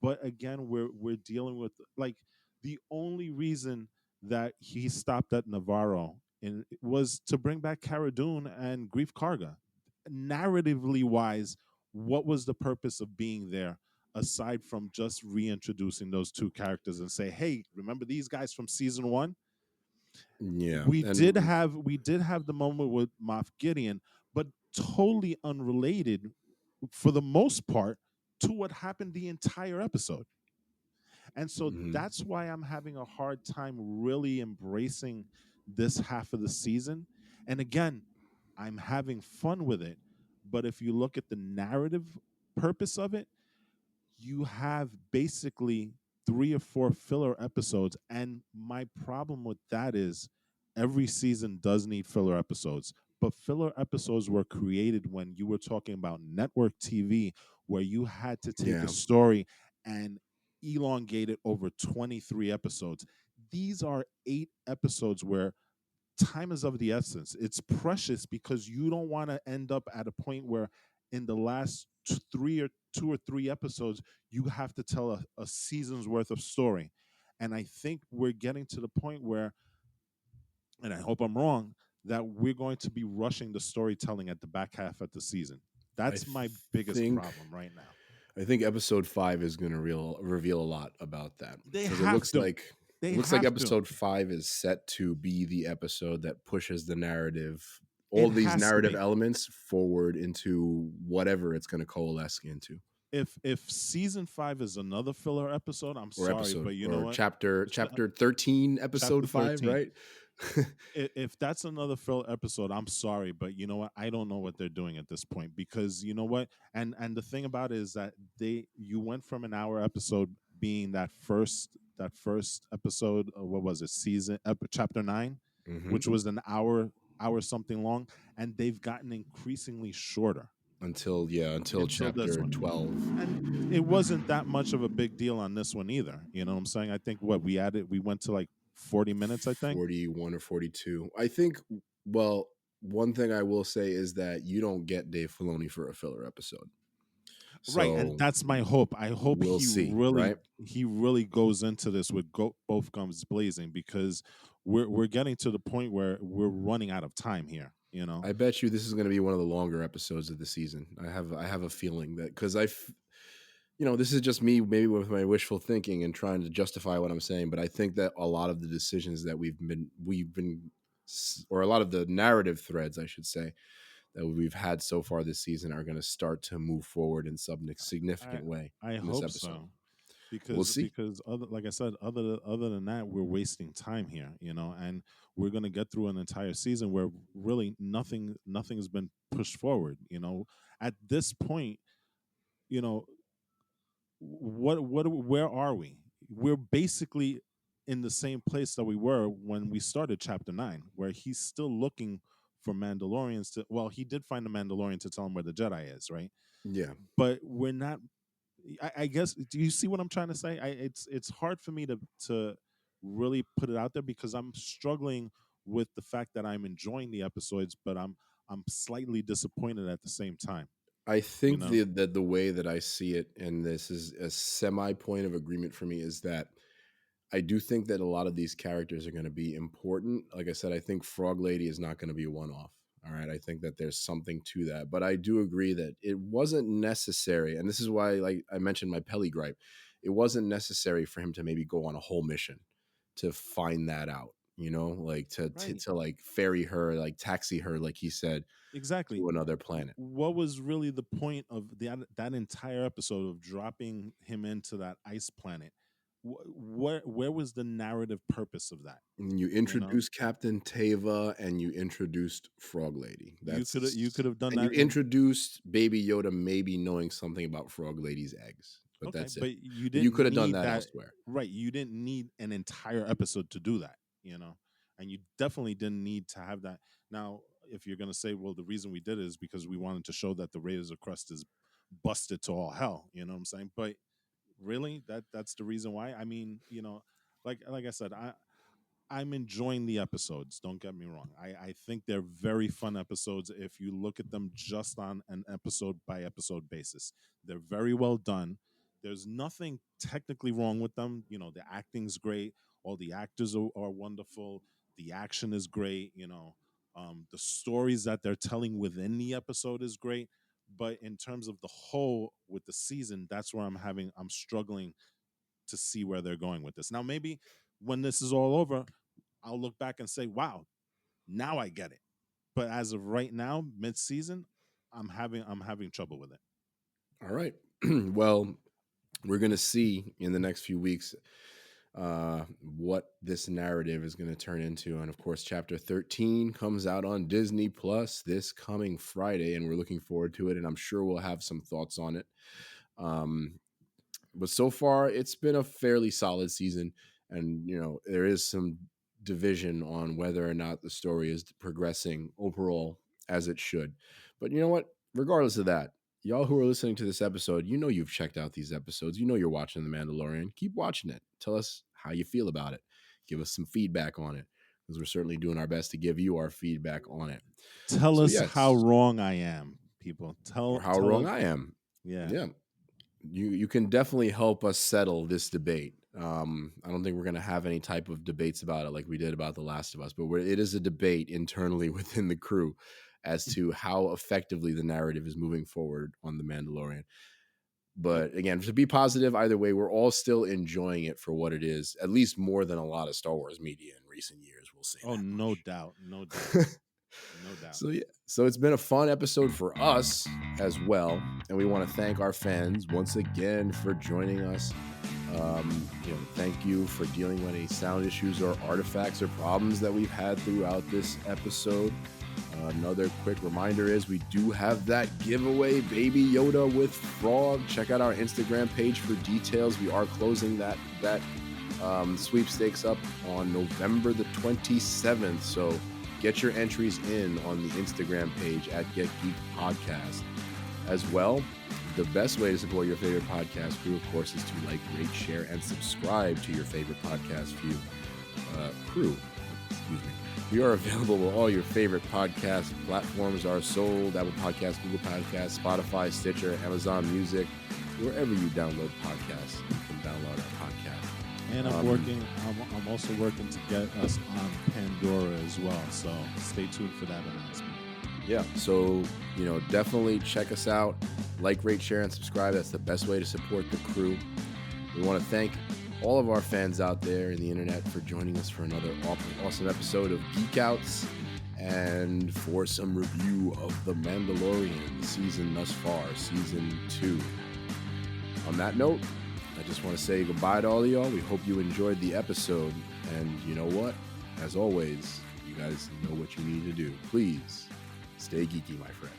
but again, we're dealing with, like, the only reason that he stopped at Navarro was to bring back Cara Dune and Grief Karga. Narratively wise, what was the purpose of being there aside from just reintroducing those 2 characters and say, hey, remember these guys from season 1? Yeah, We and did have the moment with Moff Gideon, but totally unrelated for the most part to what happened the entire episode. And so mhm. that's why I'm having a hard time really embracing this half of the season. And again, I'm having fun with it. But if you look at the narrative purpose of it, you have basically 3 or 4 filler episodes. And my problem with that is every season does need filler episodes. But filler episodes were created when you were talking about network TV, where you had to take a Yeah, story and elongate it over 23 episodes. These are 8 episodes where time is of the essence. It's precious because you don't want to end up at a point where in the last 2 or 3 episodes you have to tell a season's worth of story. And I think we're getting to the point where, and I hope I'm wrong, that we're going to be rushing the storytelling at the back half of the season. I That's my biggest think problem right now. I think episode 5 is going to reveal a lot about that, They because have to. They it looks like have to. episode 5 is set to be the episode that pushes the narrative all It these has to narrative be. elements forward into whatever it's going to coalesce into, If season 5 is another filler episode, I'm or sorry, episode, but you know or what? Sh- chapter 13, Chapter episode 5, 13. right? If that's another filler episode, I'm sorry, but you know what? I don't know what they're doing at this point, because you know what? And the thing about it is that you went from an hour episode being that first episode, what was it? Chapter 9, Hmm. which was an hour something long, and they've gotten increasingly shorter Until until this chapter one. 12. And it wasn't that much of a big deal on this one either. You know what I'm saying? I think we went to like 40 minutes, I think. 41 or 42. I think, well, one thing I will say is that you don't get Dave Filoni for a filler episode. Right, and So that's my hope. I hope we'll see, right? he really goes into this with both guns blazing, because we're getting to the point where we're running out of time here. You know, I bet you this is going to be one of the longer episodes of the season. I have a feeling that, because this is just me, maybe with my wishful thinking and trying to justify what I'm saying, but I think that a lot of the decisions that or a lot of the narrative threads, I should say, that we've had so far this season are going to start to move forward in some I significant way I in this hope episode. so, We'll because see. like I said, other than that, we're wasting time here. You know, and we're gonna get through an entire season where really nothing's been pushed forward. You know, at this point, you know, where are we? We're basically in the same place that we were when we started chapter 9, where he's still looking for Mandalorians to, well, he did find the Mandalorian to tell him where the Jedi is, right? Yeah. But we're not, I guess, do you see what I'm trying to say? It's hard for me to really put it out there, because I'm struggling with the fact that I'm enjoying the episodes, but I'm slightly disappointed at the same time, I you think know? the way that I see it, and this is a semi point of agreement for me, is that I do think that a lot of these characters are going to be important. Like I said, I think Frog Lady is not going to be a one off. All right. I think that there's something to that. But I do agree that it wasn't necessary. And this is why, like I mentioned, my Pelly gripe, it wasn't necessary for him to maybe go on a whole mission to find that out, like Right. to like ferry her, like taxi her, like he said, Exactly. to another planet. What was really the point of that entire episode of dropping him into that ice planet? Where was the narrative purpose of that? And you You know, introduced Captain Teva and you introduced Frog Lady. you could have done And you that in. introduced Baby Yoda maybe knowing something about Frog Lady's eggs, but Okay, that's it. but you But you didn't could have done need that that. elsewhere. Right, you didn't need an entire episode to do that. You know, and you definitely didn't need to have that. Now, if you're gonna say, well, the reason we did it is because we wanted to show that the Raiders of Crust is busted to all hell. You know what I'm saying? But really, that's the reason why. I mean, like I said, I'm enjoying the episodes. Don't get me wrong. I think they're very fun episodes if you look at them just on an episode by episode basis. They're very well done. There's nothing technically wrong with them. You know, the acting's great. All the actors are wonderful. The action is great. The stories that they're telling within the episode is great. But in terms of the whole with the season, that's where I'm struggling to see where they're going with this. Now, maybe when this is all over, I'll look back and say, "Wow, now I get it." But as of right now, mid-season, I'm having trouble with it. All right. Well, we're going to see in the next few weeks what this narrative is going to turn into. And of course, chapter 13 comes out on Disney Plus this coming Friday, and we're looking forward to it. And I'm sure we'll have some thoughts on it. But so far, it's been a fairly solid season. And, there is some division on whether or not the story is progressing overall as it should. But you know what? Regardless of that, y'all who are listening to this episode, you've checked out these episodes. You're watching The Mandalorian. Keep watching it. Tell us how you feel about it. Give us some feedback on it, because we're certainly doing our best to give you our feedback on it. Tell So us how yes, wrong I am, people. or Tell how tell wrong us. I am. Yeah. Yeah, you can definitely help us settle this debate. I don't think we're going to have any type of debates about it like we did about The Last of Us, but it is a debate internally within the crew as to how effectively the narrative is moving forward on The Mandalorian. Yep. But again, to be positive, either way, we're all still enjoying it for what it is, at least more than a lot of Star Wars media in recent years. We'll say Oh, that no much. doubt, no doubt. No doubt. So it's been a fun episode for us as well, and we want to thank our fans once again for joining us. Thank you for dealing with any sound issues or artifacts or problems that we've had throughout this episode. Another quick reminder is we do have that giveaway, Baby Yoda with Frog. Check out our Instagram page for details. We are closing that sweepstakes up on November the 27th. So get your entries in on the Instagram page at Get Geek Podcast. As well, the best way to support your favorite podcast crew, of course, is to like, rate, share, and subscribe to your favorite podcast crew. Excuse me. We are available on all your favorite podcast platforms are sold: Apple Podcasts, Google Podcasts, Spotify, Stitcher, Amazon Music, wherever you download podcasts, you can download our podcast. And I'm also working to get us on Pandora as well. So stay tuned for that announcement. Yeah, so, definitely check us out. Like, rate, share, and subscribe. That's the best way to support the crew. We want to thank all of our fans out there in the internet for joining us for another awesome episode of Geek Outs and for some review of The Mandalorian season thus far, season 2. On that note, I just want to say goodbye to all of y'all. We hope you enjoyed the episode. And you know what? As always, you guys know what you need to do. Please stay geeky, my friend.